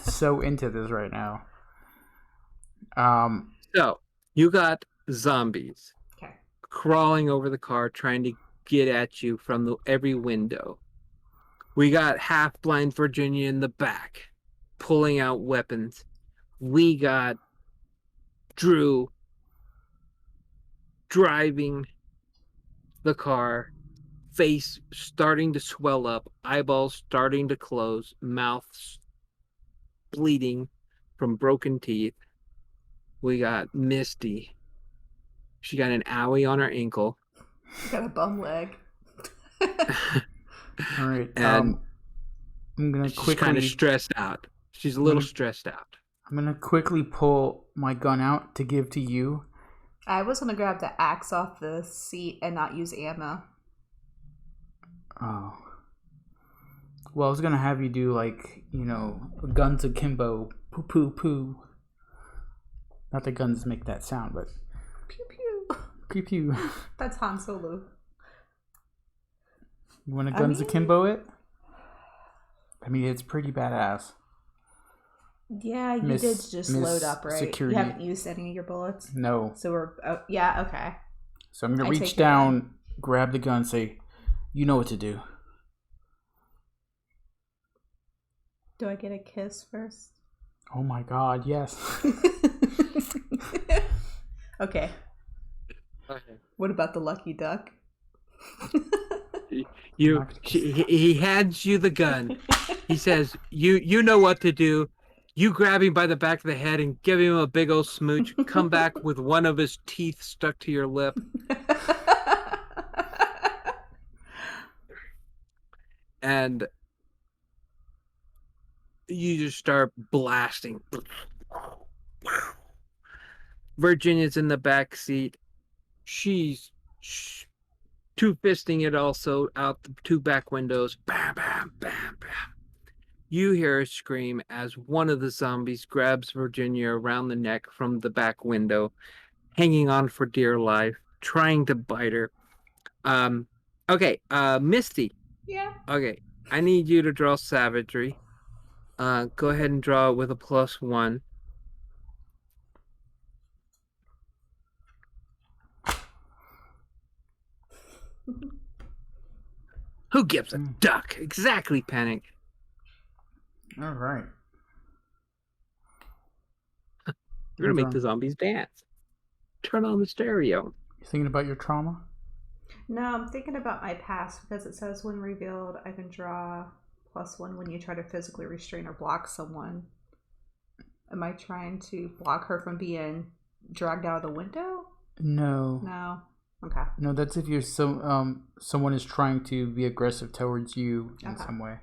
so into this right now. So, you got zombies crawling over the car trying to get at you from every window. We got half-blind Virginia in the back pulling out weapons. We got Drew driving the car, face starting to swell up, eyeballs starting to close, mouth bleeding from broken teeth. We got Misty. She got an owie on her ankle. She got a bum leg. All right. And I'm gonna she's quickly kind of stressed out. She's a little stressed out. I'm gonna quickly pull my gun out to give to you. I was gonna grab the axe off the seat and not use ammo. Oh. Well, I was gonna have you do guns akimbo, poo poo poo. Not that guns make that sound, but pew pew. Pew pew. That's Han Solo. You want to guns akimbo it? I mean, it's pretty badass. Yeah, you did just load up, right? Security. You haven't used any of your bullets? No. So we're... Oh, yeah, okay. So I'm going to reach down, grab the gun, say, you know what to do. Do I get a kiss first? Oh my god, yes. Okay. What about the lucky duck? He hands you the gun. He says, you know what to do. You grab him by the back of the head and give him a big old smooch. Come back with one of his teeth stuck to your lip. And you just start blasting. Virginia's in the back seat. She's two-fisting it also out the two back windows. Bam, bam, bam, bam. You hear a scream as one of the zombies grabs Virginia around the neck from the back window, hanging on for dear life, trying to bite her. Okay, Misty. Yeah. Okay, I need you to draw savagery. Go ahead and draw it with a +1. Who gives a duck? Exactly, Panic. All right. We're going to make the zombies dance. Turn on the stereo. You thinking about your trauma? No, I'm thinking about my past because it says when revealed, I can draw +1 when you try to physically restrain or block someone. Am I trying to block her from being dragged out of the window? No. No. Okay. No, that's if you're someone is trying to be aggressive towards you in some way.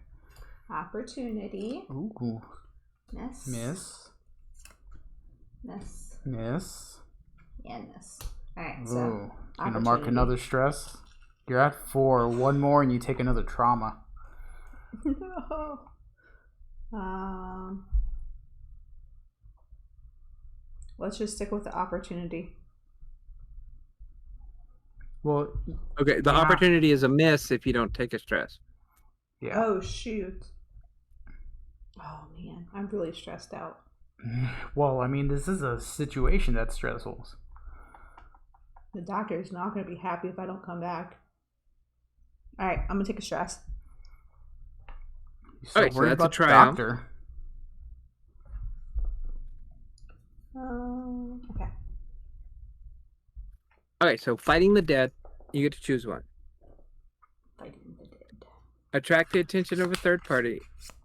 Opportunity. Ooh. Miss. Miss. Miss. Miss. And miss. Alright, so Ooh. Gonna mark another stress. You're at 4. One more and you take another trauma. No. Let's just stick with the opportunity. Well, okay, the opportunity is a miss if you don't take a stress. Yeah. Oh, shoot. Oh, man. I'm really stressed out. Well, I mean, this is a situation that's stressful. The doctor is not going to be happy if I don't come back. All right, I'm going to take a stress. So so that's a triumph. Doctor. Okay. Okay, so fighting the dead, you get to choose one. Fighting the dead. Attract the attention of a third party,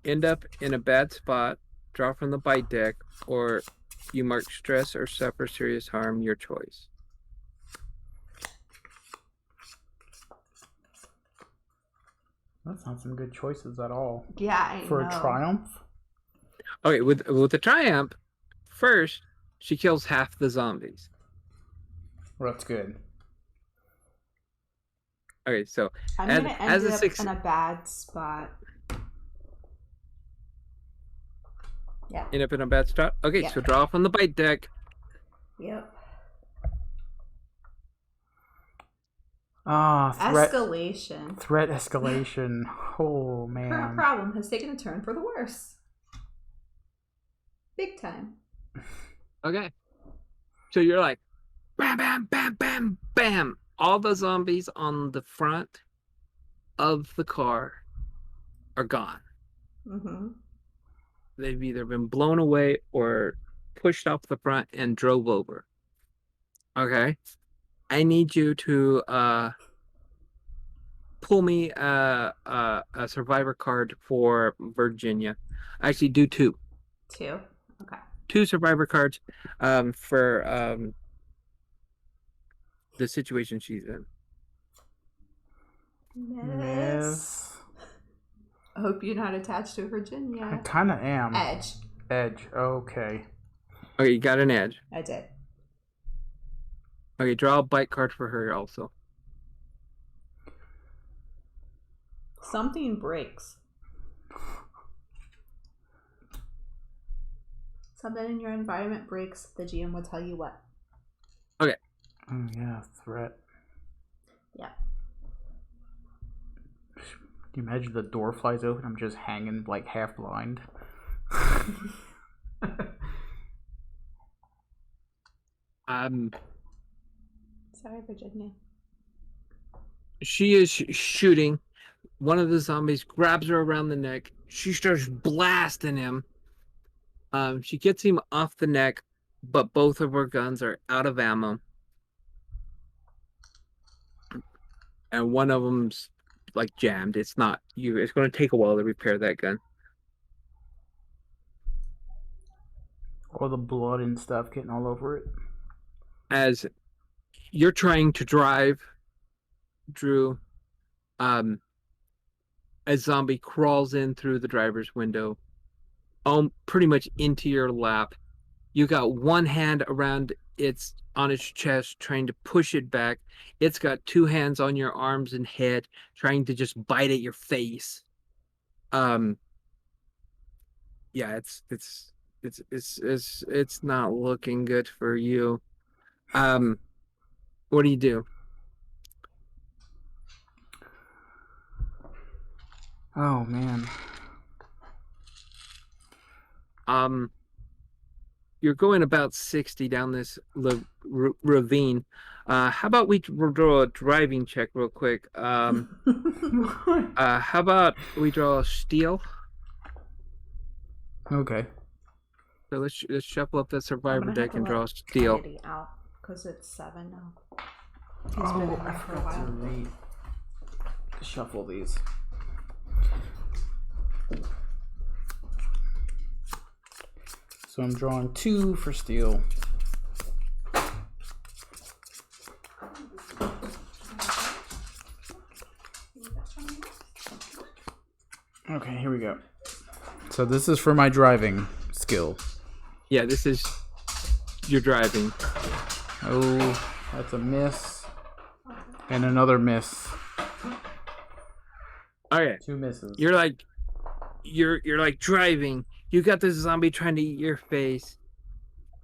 end up in a bad spot, draw from the bite deck, or you mark stress or suffer serious harm, your choice. That's not some good choices at all. Yeah, I know. For a triumph? Okay, with the triumph, first, she kills half the zombies. Well, that's good. Okay, so I'm going to end up in a bad spot. Yeah. End up in a bad spot? Okay, Yep. So draw from the bite deck. Yep. Escalation. Escalation. Threat escalation. Oh, man. Current problem has taken a turn for the worse. Big time. Okay. So you're like, bam, bam, bam, bam, bam. All the zombies on the front of the car are gone. Mm-hmm. They've either been blown away or pushed off the front and drove over. Okay. I need you to pull me a survivor card for Virginia. Actually, do 2. 2. Okay. 2 survivor cards for the situation she's in. Miss. I hope you're not attached to Virginia. I kind of am. Edge. Okay. Okay, you got an edge. I did. Okay, draw a bite card for her also. Something breaks. Something in your environment breaks. The GM will tell you what. Okay. Oh, yeah, threat. Yeah. you imagine the door flies open? I'm just hanging like half blind. Sorry, Virginia. She is shooting. One of the zombies grabs her around the neck. She starts blasting him. She gets him off the neck, but both of her guns are out of ammo. And one of them's like jammed. It's not you. It's going to take a while to repair that gun. All the blood and stuff getting all over it. As you're trying to drive, Drew, a zombie crawls in through the driver's window, pretty much into your lap. You got one hand around on its chest, trying to push it back. It's got two hands on your arms and head, trying to just bite at your face. Yeah, it's not looking good for you. What do you do? Oh man. You're going about 60 down this ravine. How about we draw a driving check real quick? How about we draw a steel? Okay. So let's shuffle up the survivor I'm deck and draw a steel. Kennedy out because it's 7 now. I forgot to shuffle these. So I'm drawing 2 for steel. Okay, here we go. So this is for my driving skill. Yeah, this is your driving. Oh, that's a miss. And another miss. Okay. 2 misses. You're like driving. You got this zombie trying to eat your face.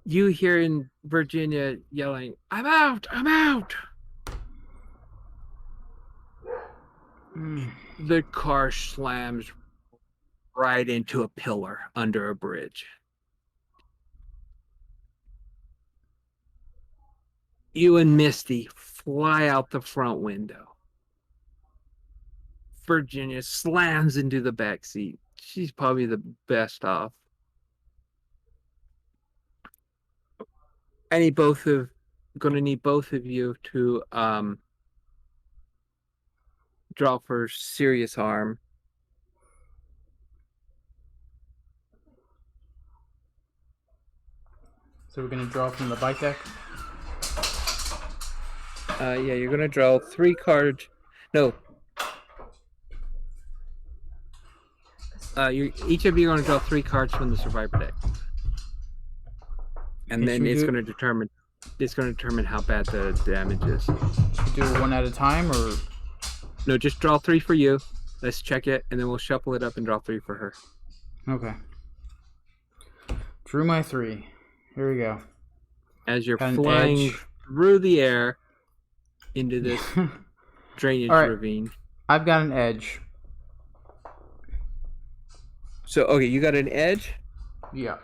You hear in Virginia yelling, "I'm out! I'm out!" The car slams right into a pillar under a bridge. You and Misty fly out the front window. Virginia slams into the back seat. She's probably the best off. Going to need both of you to draw for serious harm. So we're gonna draw from the bike deck. Yeah, you're gonna draw 3 cards. No. Each of you are gonna draw 3 cards from the survivor deck, and then it's gonna determine how bad the damage is. Should we do it one at a time, or no? Just draw 3 for you. Let's check it, and then we'll shuffle it up and draw 3 for her. Okay. Drew my 3. Here we go. As you're flying through the air into this drainage ravine. I've got an edge. So, okay, you got an edge? Yeah.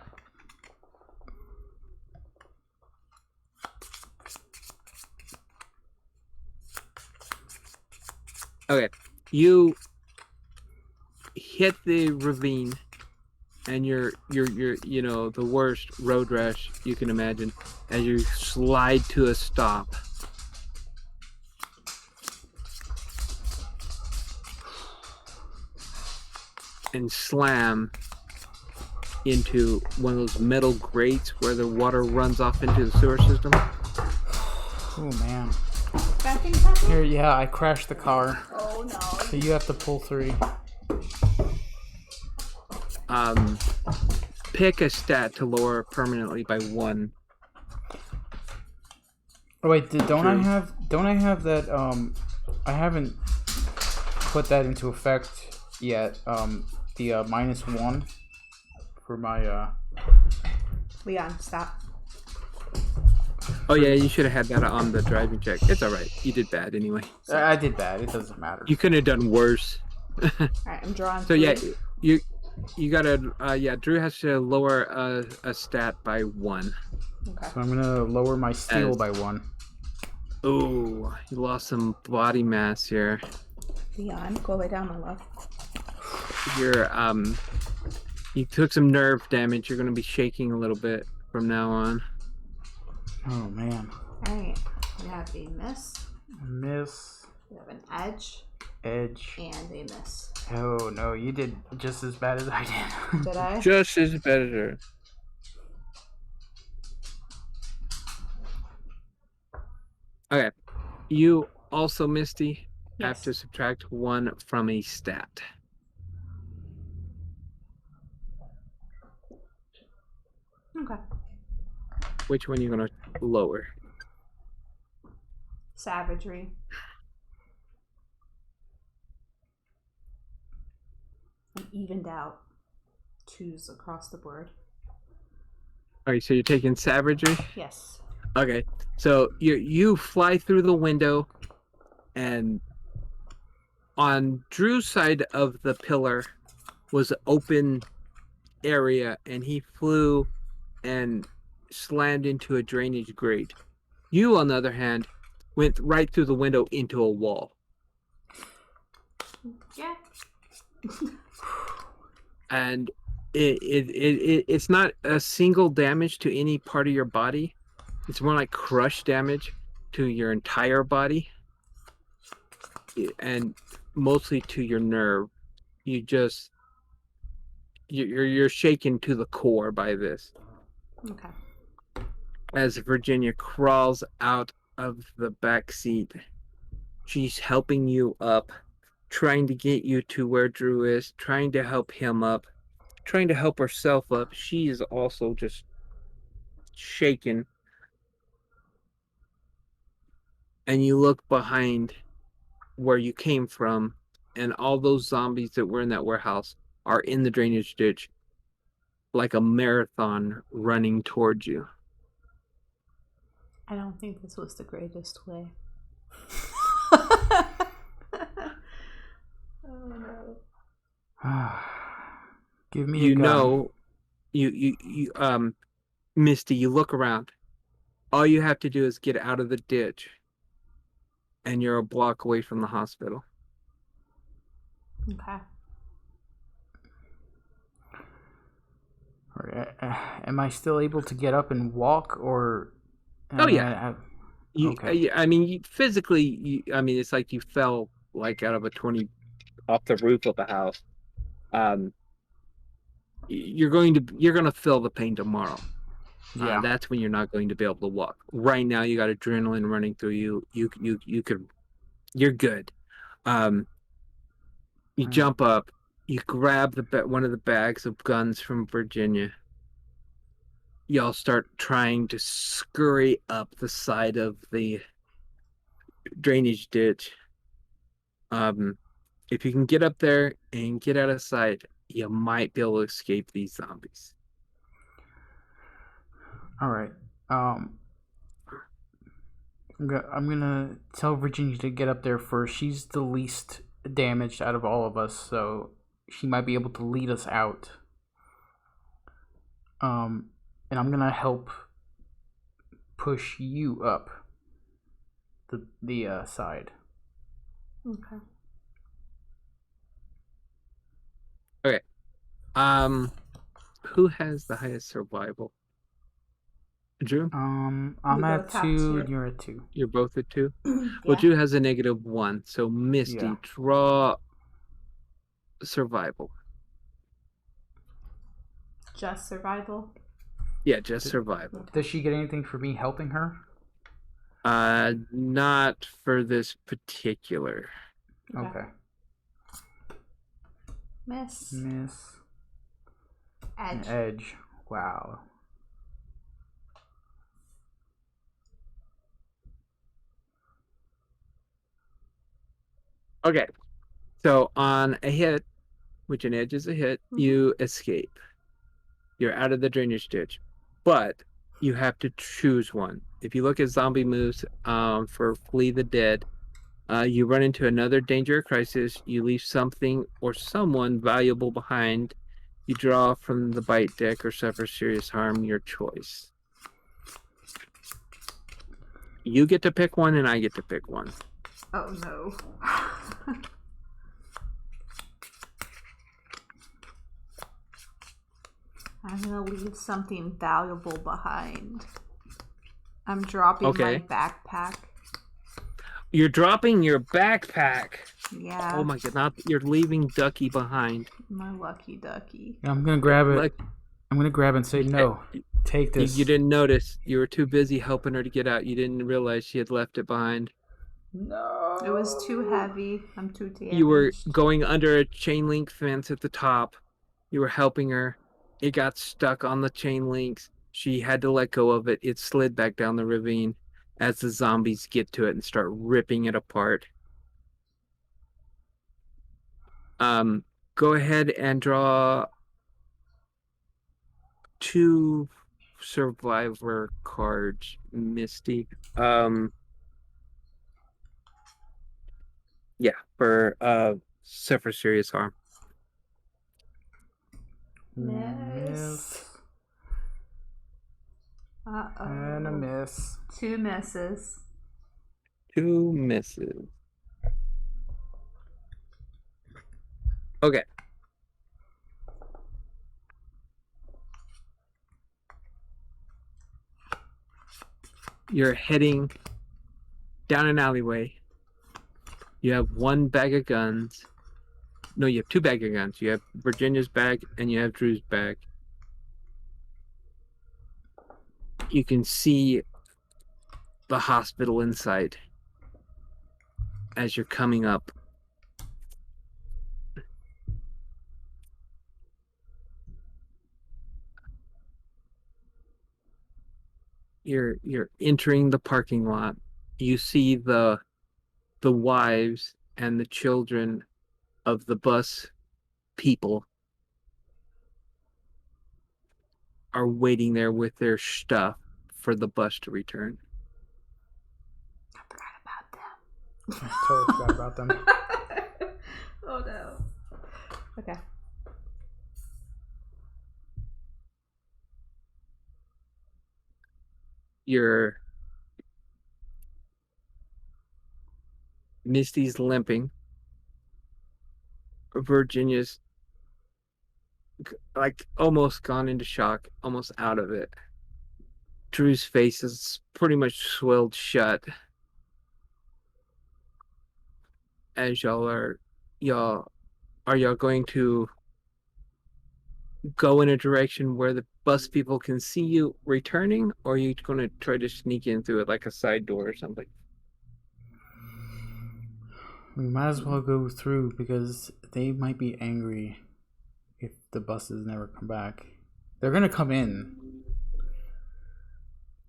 Okay. You hit the ravine, and you're the worst road rash you can imagine as you slide to a stop. And slam into one of those metal grates where the water runs off into the sewer system. Oh man. Bad things happen? Here, yeah, I crashed the car. Oh no. So you have to pull 3. Pick a stat to lower permanently by 1. Oh wait, don't I have that I haven't put that into effect yet. The -1 for my Leon, stop. Oh yeah, you should have had that on the driving check. It's alright. You did bad anyway. I did bad. It doesn't matter. You could have done worse. Alright, I'm drawing So 3. yeah, you gotta Drew has to lower a stat by 1. Okay. So I'm gonna lower my steel As by 1. oh, you lost some body mass here. Leon, go lay down, my love. You're you took some nerve damage. You're gonna be shaking a little bit from now on. Oh man. Alright, we have a miss, Miss. we have an edge, Edge. and a miss. Oh no, you did just as bad as I did. Did I? Just as better. Okay. You also, Misty, have Yes. to subtract 1 from a stat. Okay. Which one are you gonna lower? Savagery. And evened out 2s across the board. Alright, so you're taking savagery? Yes. Okay. So you fly through the window, and on Drew's side of the pillar was an open area, and he flew and slammed into a drainage grate. You, on the other hand, went right through the window into a wall. Yeah. And it's not a single damage to any part of your body. It's more like crush damage to your entire body, and mostly to your nerve. You're shaken to the core by this. Okay. As Virginia crawls out of the back seat, she's helping you up, trying to get you to where Drew is, trying to help him up, trying to help herself up. She is also just shaken. And you look behind where you came from, and all those zombies that were in that warehouse are in the drainage ditch, like a marathon running towards you. I don't think this was the greatest way. Oh no. Give me You a gun. know, Misty, you look around. All you have to do is get out of the ditch, and you're a block away from the hospital. Okay. Am I still able to get up and walk, or? Oh yeah. Okay. I mean, physically, I mean, it's like you fell like out of a 20 off the roof of a house. You're gonna feel the pain tomorrow. Yeah. That's when you're not going to be able to walk. Right now, you got adrenaline running through you. You're good. You jump up. You grab one of the bags of guns from Virginia. Y'all start trying to scurry up the side of the drainage ditch. If you can get up there and get out of sight, you might be able to escape these zombies. All right. I'm gonna tell Virginia to get up there first. She's the least damaged out of all of us, so she might be able to lead us out. And I'm gonna help push you up the side. Okay. Okay. Who has the highest survival? Drew? I'm We at both have 2, 2. and you're at 2. You're both at 2? Yeah. Well, Drew has a -1. So Misty, Yeah. draw survival. Just survival. Yeah, just survival. Does she get anything for me helping her? Not for this particular. Okay. Miss. Miss. Edge. Edge. Wow. Okay. So on a hit, which an edge is a hit, you escape. You're out of the drainage ditch. But you have to choose one. If you look at zombie moves for Flee the Dead, You run into another danger or crisis. You leave something or someone valuable behind. You draw from the bite deck or suffer serious harm, your choice. You get to pick one, and I get to pick one. Oh no. I'm gonna leave something valuable behind. I'm dropping my backpack. You're dropping your backpack. Yeah. Oh my god, you're leaving Ducky behind. My lucky ducky. I'm gonna grab it. I'm gonna grab it and say, no, take this. You didn't notice. You were too busy helping her to get out. You didn't realize she had left it behind. No. It was too heavy. I'm too damaged. You were going under a chain link fence at the top. You were helping her. It got stuck on the chain links. She had to let go of it. It slid back down the ravine as the zombies get to it and start ripping it apart. Go ahead and draw 2 survivor cards, Misty. Yeah, for suffer serious harm. Miss. Uh-oh. And a miss. 2 misses. 2 misses. Okay. You're heading down an alleyway. You have 1 bag of guns. No, you have 2 bags of guns. You have Virginia's bag and you have Drew's bag. You can see the hospital in sight as you're coming up. You're entering the parking lot. You see the wives and the children of the bus people are waiting there with their stuff for the bus to return. I forgot about them. I totally forgot about them. Oh no. Okay. Misty's limping. Virginia's like almost gone into shock, almost out of it. Drew's face is pretty much swelled shut as y'all going to go in a direction where the bus people can see you returning, or are you going to try to sneak in through it like a side door or something? We might as well go through because they might be angry if the buses never come back. They're gonna come in.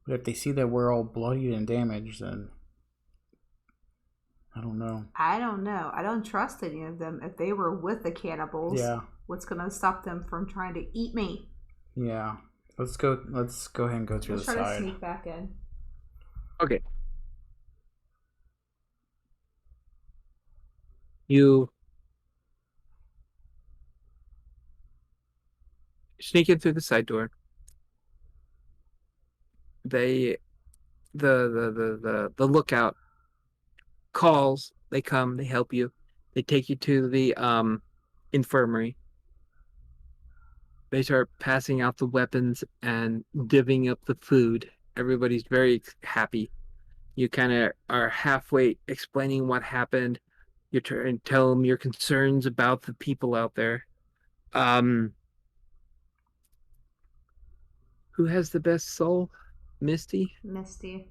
But if they see that we're all bloodied and damaged, then I don't know. I don't know. I don't trust any of them. If they were with the cannibals, what's gonna stop them from trying to eat me? Yeah. Let's go ahead and go through the side. Let's try to sneak back in. Okay. You sneak in through the side door. The lookout calls. They come. They help you. They take you to the infirmary. They start passing out the weapons and divvying up the food. Everybody's very happy. You kind of are halfway explaining what happened. You're trying to tell them your concerns about the people out there. Who has the best soul? Misty? Misty.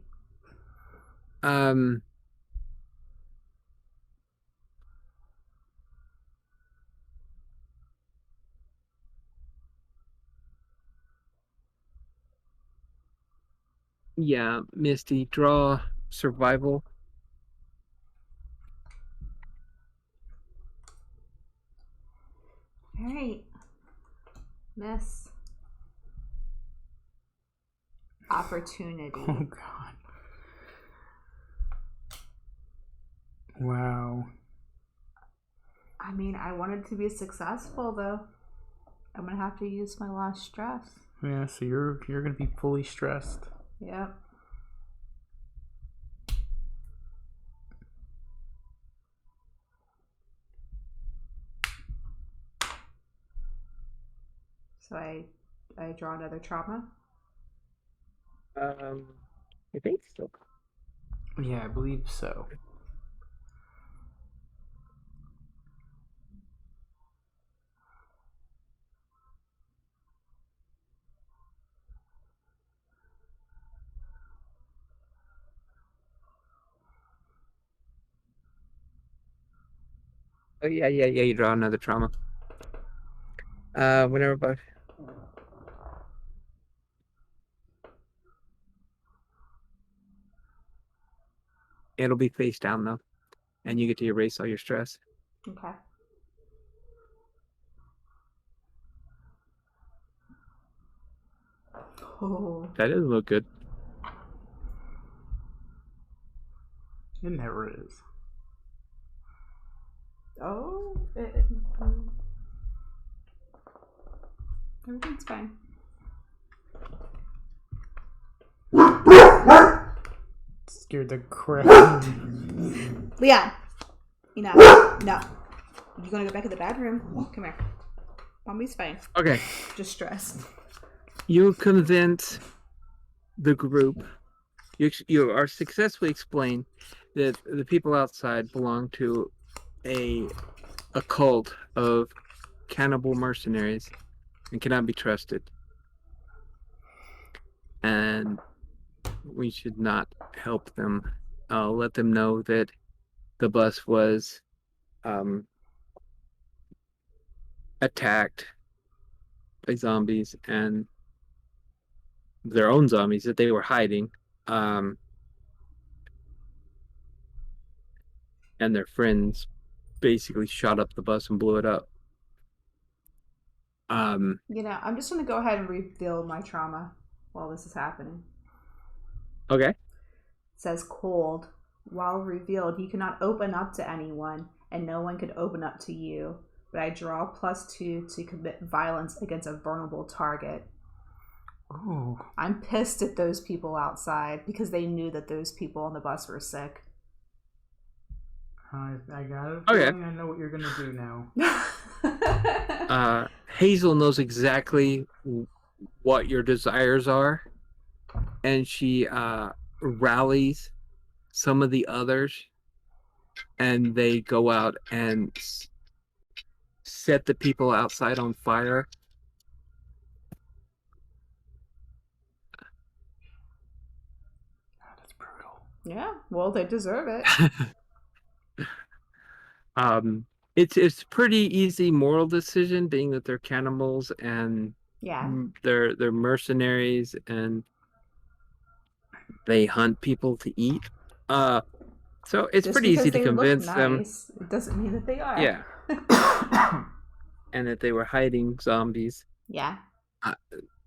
Yeah, Misty, draw survival. All right. Miss. Opportunity. Oh god. Wow. I mean, I wanted to be successful though. I'm gonna have to use my last stress. Yeah, so you're gonna be fully stressed. Yep. So I draw another trauma. I think so. Yeah, I believe so. Oh yeah. You draw another trauma. Whenever about it'll be face down though, and you get to erase all your stress. Okay. Oh. That doesn't look good. It never is. Oh. Everything's fine. Scared the crap. Leon, enough. No. You gonna go back in the bedroom? Come here. Mommy's fine. Okay. Just stressed. You convince the group. You are successfully explained that the people outside belong to a cult of cannibal mercenaries and cannot be trusted. And we should not help them. I'll let them know that the bus was attacked by zombies and their own zombies that they were hiding. And their friends basically shot up the bus and blew it up. I'm just gonna go ahead and reveal my trauma while this is happening. Okay. It says cold. While revealed, you cannot open up to anyone, and no one could open up to you. But I draw +2 to commit violence against a vulnerable target. Oh. I'm pissed at those people outside because they knew that those people on the bus were sick. I got it. Okay. I know what you're gonna do now. Hazel knows exactly what your desires are, and she rallies some of the others, and they go out and set the people outside on fire. That's brutal. Yeah, well, they deserve it. It's pretty easy moral decision, being that they're cannibals and Yeah. they're mercenaries and they hunt people to eat. So it's Just pretty because easy to they look convince them. nice, it doesn't mean that they are. Yeah. And that they were hiding zombies. Yeah.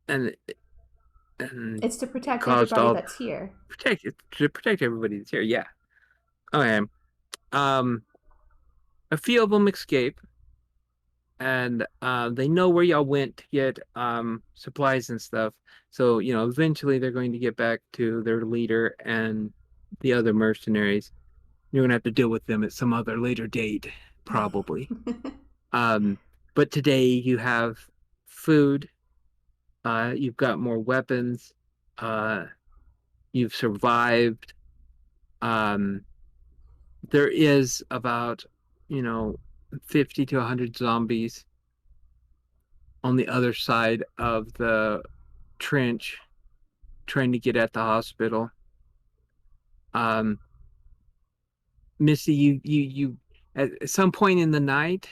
And It's to protect caused everybody all that's here. to protect everybody that's here. Yeah. Okay. A few of them escape, and they know where y'all went to get supplies and stuff. So eventually they're going to get back to their leader and the other mercenaries. You're gonna have to deal with them at some other later date, probably. But today you have food. You've got more weapons. You've survived. There is about 50 to 100 zombies on the other side of the trench trying to get at the hospital. Missy, you at some point in the night,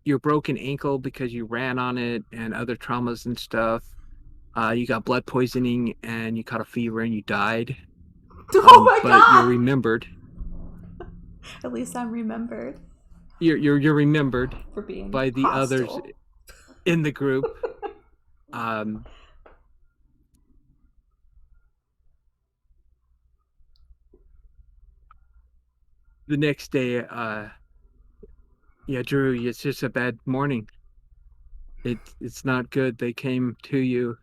your broken ankle because you ran on it and other traumas and stuff. You got blood poisoning and you caught a fever and you died. Oh my but god! You're remembered. At least I'm remembered. You're remembered for being by the hostile. others in the group. the next day, yeah, Drew, it's just a bad morning. It's not good. They came to you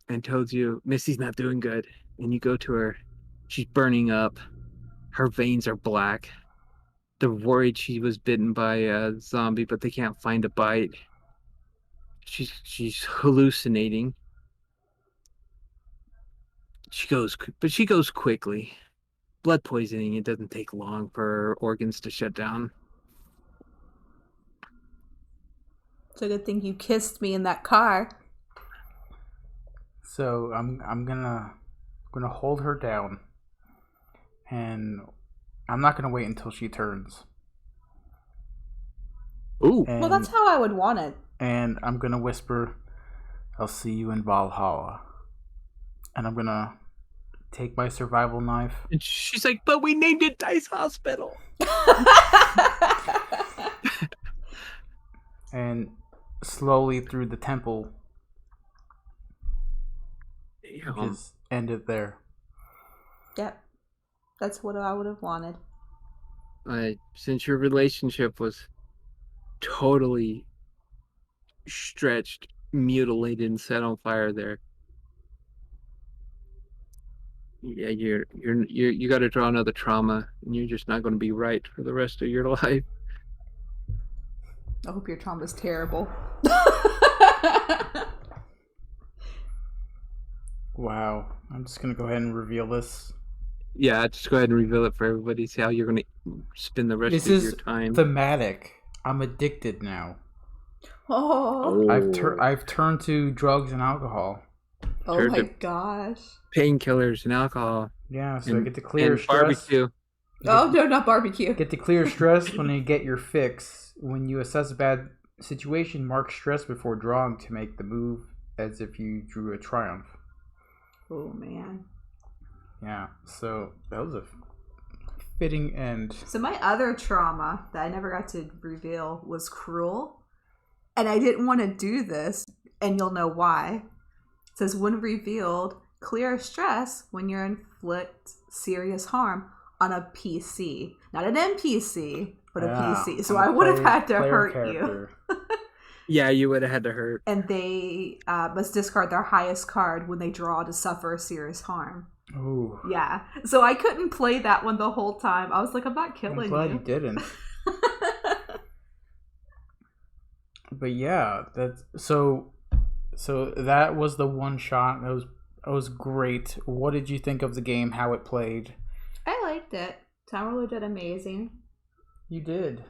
and told you Missy's not doing good, and you go to her. She's burning up. Her veins are black. They're worried she was bitten by a zombie, but they can't find a bite. She's hallucinating. She goes quickly. Blood poisoning, it doesn't take long for her organs to shut down. It's a good thing you kissed me in that car. So I'm gonna hold her down, and I'm not gonna wait until she turns. Ooh. Well, that's how I would want it. And I'm gonna whisper, "I'll see you in Valhalla." And I'm gonna take my survival knife. And she's like, but we named it Dice Hospital. And slowly through the temple, just end it there. Yep. That's what I would have wanted. Since your relationship was totally stretched, mutilated, and set on fire there, yeah, you got to draw another trauma, and you're just not going to be right for the rest of your life. I hope your trauma's terrible. Wow. I'm just gonna go ahead and reveal this. Yeah, just go ahead and reveal it for everybody. See how you're going to spend the rest of your time. This is thematic. I'm addicted now. Oh. I've turned to drugs and alcohol. Oh my gosh. Painkillers and alcohol. Yeah, so I get to clear stress. Barbecue. Oh, no, not barbecue. Get to clear stress when you get your fix. When you assess a bad situation, mark stress before drawing to make the move as if you drew a triumph. Oh, man. Yeah, so that was a fitting end. So my other trauma that I never got to reveal was cruel. And I didn't want to do this, and you'll know why. It says, when revealed, clear stress when you inflict serious harm on a PC. Not an NPC, but a PC. So I would have had to hurt you. Yeah, you would have had to hurt. And they must discard their highest card when they draw to suffer serious harm. Ooh. Yeah. So I couldn't play that one the whole time. I was like, I'm not killing you. I'm glad you didn't. But yeah, that's so that was the one shot. That was great. What did you think of the game? How it played? I liked it. Timeroler did amazing. You did.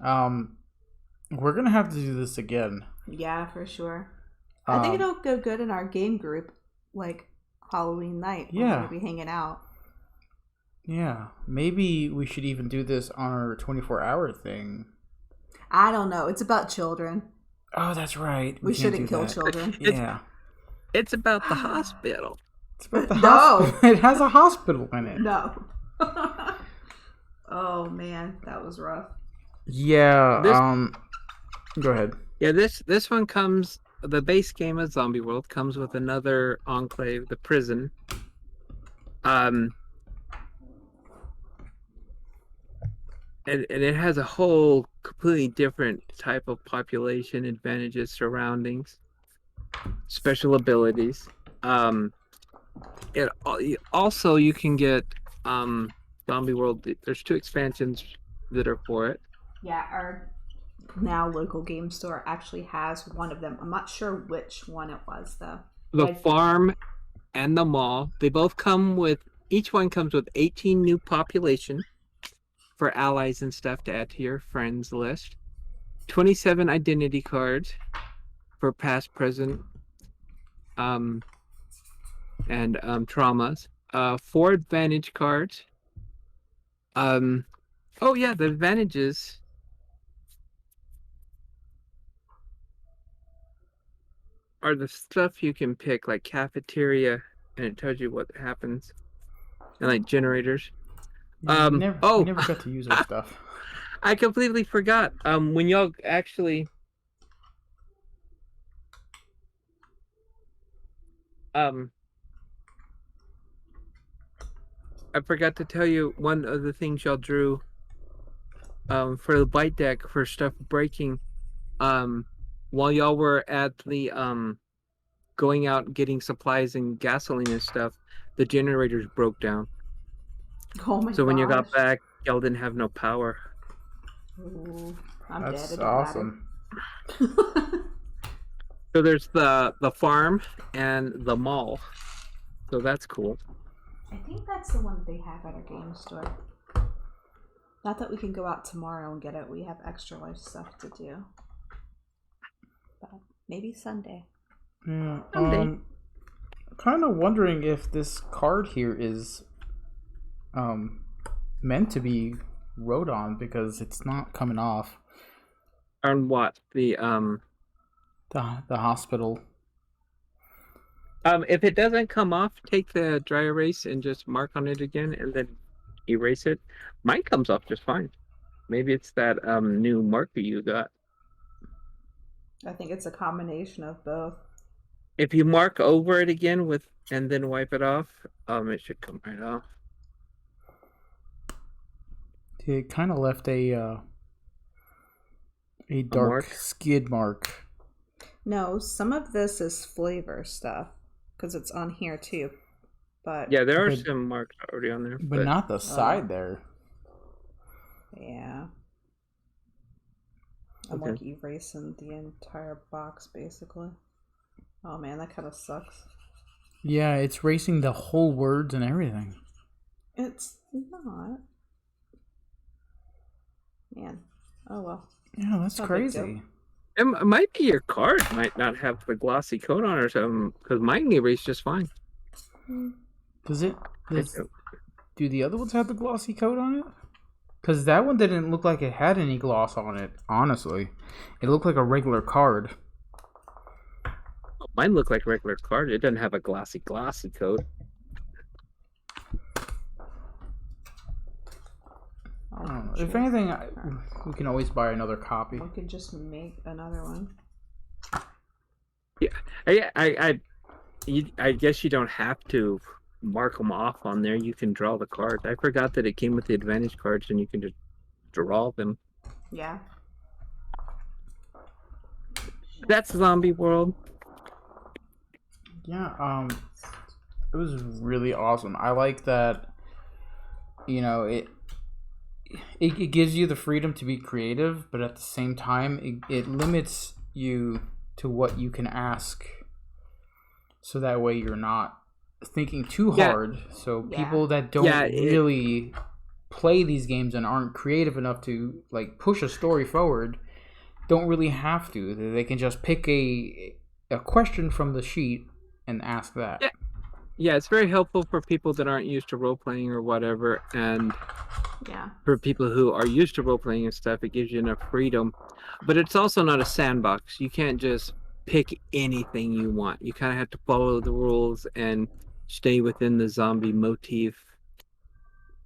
We're gonna have to do this again. Yeah, for sure. I think it'll go good in our game group, like Halloween night. We're gonna be hanging out. Yeah, maybe we should even do this on our 24-hour thing. I don't know. It's about children. Oh, that's right. We shouldn't kill children. Yeah. It's about the hospital. It's about the hospital. It has a hospital in it. No. Oh man, that was rough. Yeah. Go ahead. Yeah, this one comes. The base game of Zombie World comes with another enclave, the prison. And it has a whole completely different type of population, advantages, surroundings, special abilities. It also, you can get Zombie World. There's 2 expansions that are for it. Yeah, our now local game store actually has one of them. I'm not sure which one it was though. The farm and the mall. They both come with. Each one comes with 18 new population for allies and stuff to add to your friends list. 27 identity cards for past, present, and traumas. 4 advantage cards. Oh yeah, the advantages are the stuff you can pick, like cafeteria, and it tells you what happens, and like generators. We never got to use our stuff. I completely forgot. When y'all actually I forgot to tell you one of the things y'all drew for the bite deck for stuff breaking. Um, while y'all were at the going out getting supplies and gasoline and stuff, the generators broke down. Oh my So when you got gosh. back, y'all didn't have no power. Ooh, I'm dead. That's It don't awesome. matter. So there's the farm and the mall. So that's cool. I think that's the one that they have at our game store. Not that we can go out tomorrow and get it. We have extra life stuff to do. But maybe Sunday. Yeah. Someday. Kind of wondering if this card here is meant to be wrote on because it's not coming off. On what? The hospital. If it doesn't come off, take the dry erase and just mark on it again and then erase it. Mine comes off just fine. Maybe it's that new marker you got. I think it's a combination of both. If you mark over it again with and then wipe it off, it should come right off. It kind of left a dark mark? skid mark. No, some of this is flavor stuff because it's on here too. But Yeah, there are But- some marks already on there, But not the side there. yeah, I'm like erasing the entire box basically. Oh man, that kind of sucks. Yeah, it's racing the whole words and everything. It's not. Man. Oh well. Yeah, that's No big deal. crazy. It might be your card might not have the glossy coat on or something, because mine erased just fine. Does do the other ones have the glossy coat on it? Because that one didn't look like it had any gloss on it, honestly. It looked like a regular card. Mine looked like a regular card. It doesn't have a glossy coat. I don't know. If anything, we can always buy another copy. We could just make another one. Yeah, I guess you don't have to mark them off on there. You can draw the cards. I forgot that it came with the advantage cards, and you can just draw them. Yeah. That's Zombie World. Yeah, it was really awesome. I like that. You know, it gives you the freedom to be creative, but at the same time, it limits you to what you can ask. So that way you're not thinking too hard. So people that don't really play these games and aren't creative enough to like push a story forward don't really have to. They can just pick a question from the sheet and ask that. Yeah, it's very helpful for people that aren't used to role playing or whatever, and for people who are used to role playing and stuff, it gives you enough freedom. But it's also not a sandbox. You can't just pick anything you want. You kind of have to follow the rules and stay within the zombie motif,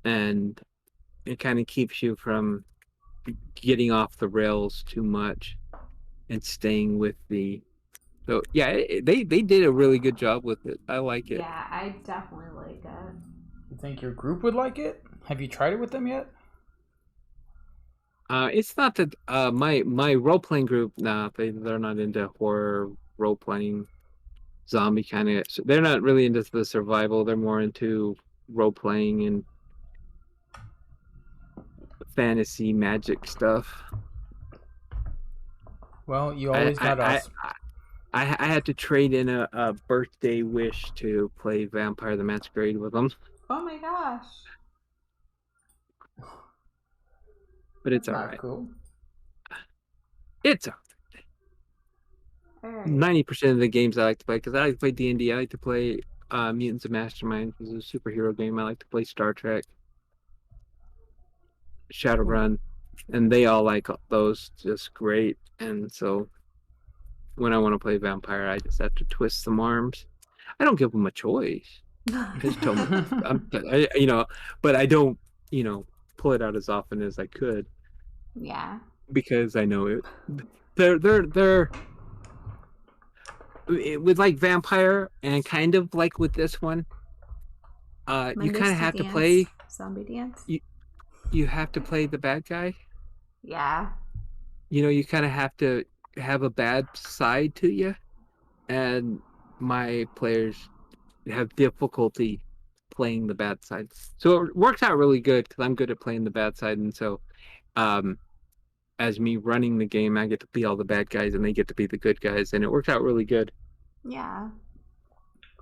and it kind of keeps you from getting off the rails too much and staying with the. So yeah, they did a really good job with it. I like it. Yeah, I definitely like it. You think your group would like it? Have you tried it with them yet? It's not that my role playing group. Nah, they're not into horror role playing, zombie kind of. They're not really into the survival. They're more into role playing and fantasy magic stuff. Well, you always got us. I had to trade in a birthday wish to play Vampire the Masquerade with them. Oh my gosh. But it's Not alright. cool. It's All right. 90% of the games I like to play, because I like to play D&D. I like to play Mutants and Masterminds, which is a superhero game. I like to play Star Trek, Shadowrun, and they all like those just great. And so when I want to play Vampire, I just have to twist some arms. I don't give them a choice. I just tell them, but I don't, pull it out as often as I could. Yeah. Because I know it. They're with like Vampire and kind of like with this one. You kind of Misty have to dance, play. zombie dance. You have to play the bad guy. Yeah, You kind of have to have a bad side to you, and my players have difficulty playing the bad side. So it works out really good because I'm good at playing the bad side, and so um, as me running the game, I get to be all the bad guys, and they get to be the good guys, and it works out really good. yeah.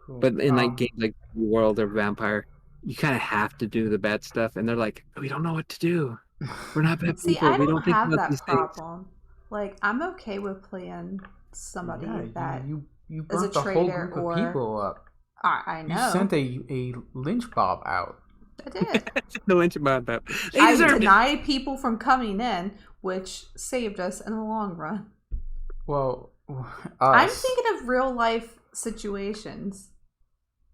Cool. But in like games like World or Vampire, you kind of have to do the bad stuff, and they're like, we don't know what to do. We're not bad See, people. I We don't don't think have about that these things. problem. Like, I'm okay with playing somebody Yeah, that you is a burnt the whole traitor group of or people up. I You know. sent a lynch mob out. I did. No lynch about that. They I deserved it. denied people from coming in, which saved us in the long run. Well, I'm us. thinking of real life situations.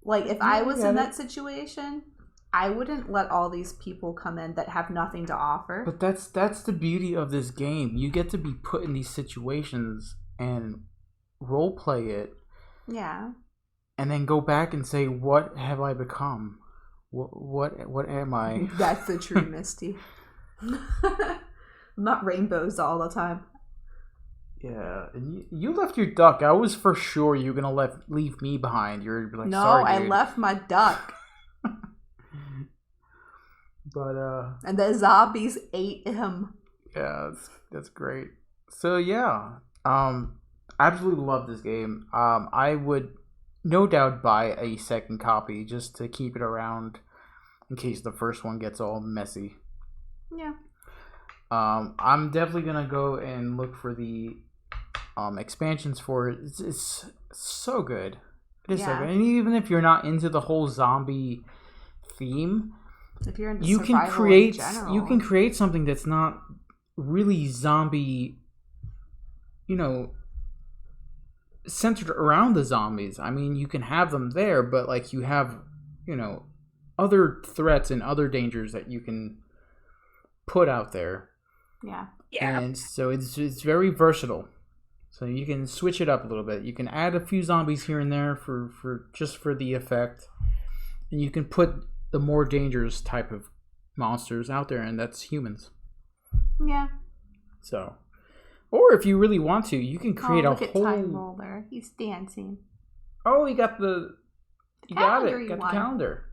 Like, if I was in that situation, I wouldn't let all these people come in that have nothing to offer. But that's the beauty of this game. You get to be put in these situations and role play it, Yeah. and then go back and say, "What have I become? What am I?" That's the true Misty. Not rainbows all the time. Yeah, and you left your duck. I was for sure you were gonna leave me behind. You're like, No, sorry, I dude. left my duck. But And the zombies ate him. yeah, that's great. So yeah, absolutely love this game. I would no doubt buy a second copy just to keep it around in case the first one gets all messy. Yeah. I'm definitely gonna go and look for the expansions for it. It's so good. It is so good. And even if you're not into the whole zombie theme, if you're into you can create something that's not really zombie, centered around the zombies. I mean, you can have them there, but like you have, other threats and other dangers that you can put out there. Yeah. And so it's very versatile. So you can switch it up a little bit. You can add a few zombies here and there for the effect, and you can put the more dangerous type of monsters out there, and that's humans. Yeah. So, or if you really want to, you can create look a at whole. Timeroler. He's dancing. Oh, you got the. You got it. You Got won. the calendar.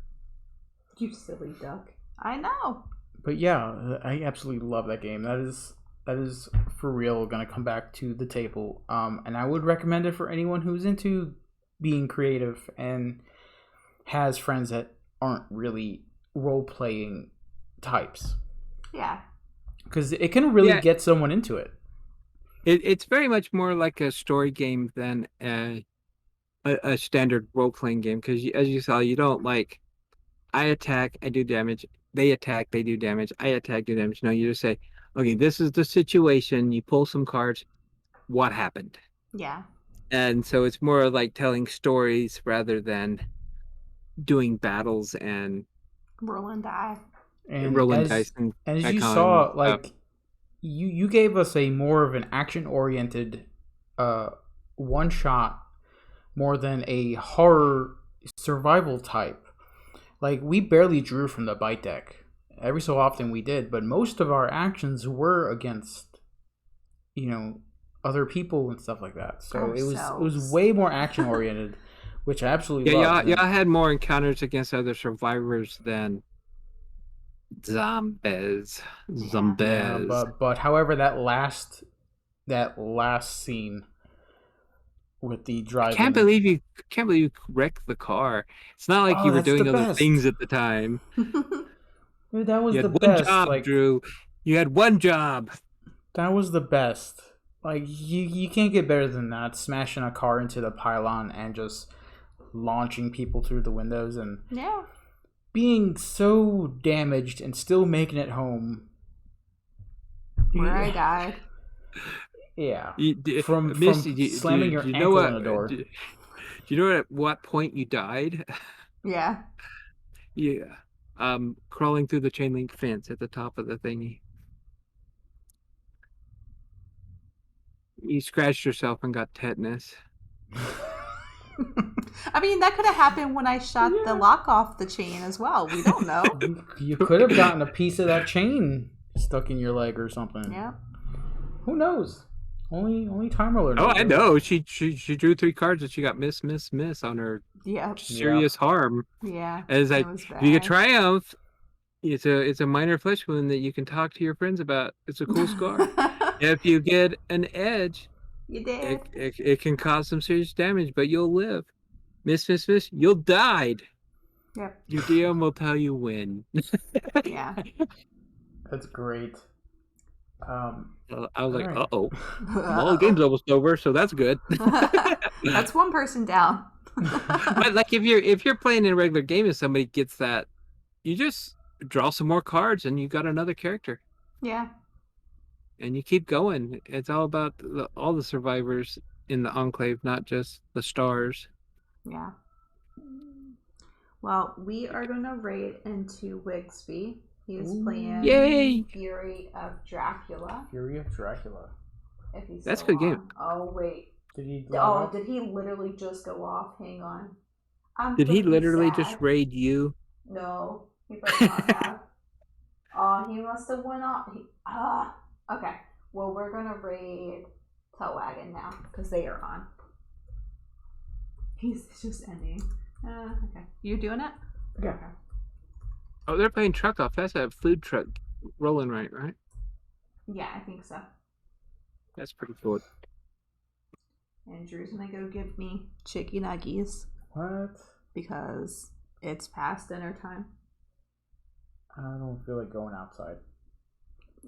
You silly duck. I know. But yeah, I absolutely love that game. That is for real going to come back to the table. And I would recommend it for anyone who's into being creative and has friends that aren't really role playing types. Yeah. Because it can really get someone into it. It's very much more like a story game than a standard role playing game. Because as you saw, you don't like I attack, I do damage. They attack, they do damage. I attack, do damage. No, you just say, okay, this is the situation. You pull some cards. What happened? Yeah. And so it's more like telling stories rather than doing battles and rolling dice. And rolling dice. And as you saw, like you gave us a more of an action oriented one shot more than a horror survival type. Like, we barely drew from the bite deck. Every so often we did, but most of our actions were against, other people and stuff like that. So it was way more action oriented, which I absolutely loved. Yeah, I had more encounters against other survivors than zombies. Yeah, but however, that last scene with the driving. I can't believe you wrecked the car. It's not like you were doing other things at the time. Dude, that was you had the one best. Job, like, Drew. You had one job. That was the best. Like, you can't get better than that. Smashing a car into the pylon and just launching people through the windows and being so damaged and still making it home. Where I died. Yeah. From slamming your ankle on the door. Do you know at what point you died? Yeah. Yeah. Crawling through the chain link fence at the top of the thingy. You scratched yourself and got tetanus. I mean, that could have happened when I shot the lock off the chain as well. We don't know. You could have gotten a piece of that chain stuck in your leg or something. Yeah. Who knows? Only Timeroler Oh, knows. I know. She drew 3 cards and she got miss on her Yeah. serious harm. Yeah. And it's It like, was if you get bad. triumph, it's a minor flesh wound that you can talk to your friends about. It's a cool scar. If you get an edge, You did. it can cause some serious damage, but you'll live. Miss, you'll die. Yep. Your DM will tell you when. Yeah. That's great. I was like, right. uh-oh. Well, the game's almost over, so that's good. That's one person down. But like if you're playing in a regular game and somebody gets that, you just draw some more cards and you got another character. Yeah. And you keep going. It's all about all the survivors in the Enclave, not just the stars. Yeah. Well, we are going to raid into Wigsby. He's playing Yay! Fury of Dracula. Fury of Dracula. If he's That's a still good game. on. Oh, wait. Did he? Did he literally just go off? Hang on. Did he freaking literally sad. just raid you? No, he might not have. Oh, he must have went off. Okay. Well, we're gonna raid Tailwagon now because they are on. He's just ending. Okay. You doing it? Yeah. Okay. Oh, they're playing Truck Off. That's a food truck rolling right? Yeah, I think so. That's pretty cool. And Drew's gonna go give me chicken nuggies What? because it's past dinner time. I don't feel like going outside.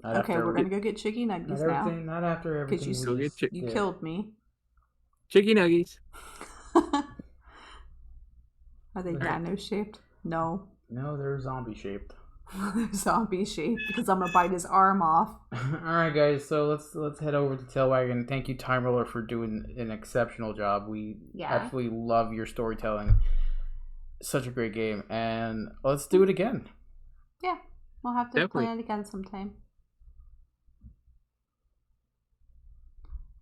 Okay, we're gonna go get chicken nuggies now. Not after everything. Because you killed me. Chicky nuggies. Are they dino shaped? No. No, they're zombie shaped. They're zombie shaped because I'm gonna bite his arm off. All right, guys. So let's head over to Tailwagon. Thank you, Timeroler, for doing an exceptional job. We absolutely love your storytelling. Such a great game, and let's do it again. Yeah, we'll have to plan it again sometime.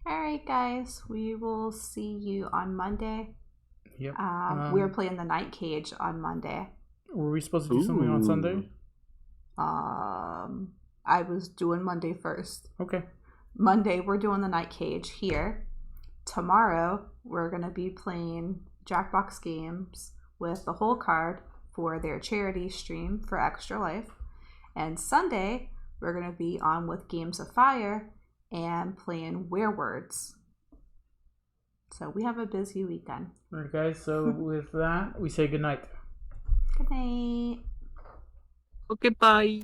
All right, guys. We will see you on Monday. Yep. We're playing the Night Cage on Monday. Were we supposed to do something on Sunday? I was doing Monday first. Okay. Monday, we're doing the Night Cage here. Tomorrow, we're going to be playing Jackbox games with the whole card for their charity stream for Extra Life. And Sunday, we're going to be on with Games of Fire and playing Werewords. So we have a busy weekend. All right, guys. So with that, we say good night. Good night. Okay, bye.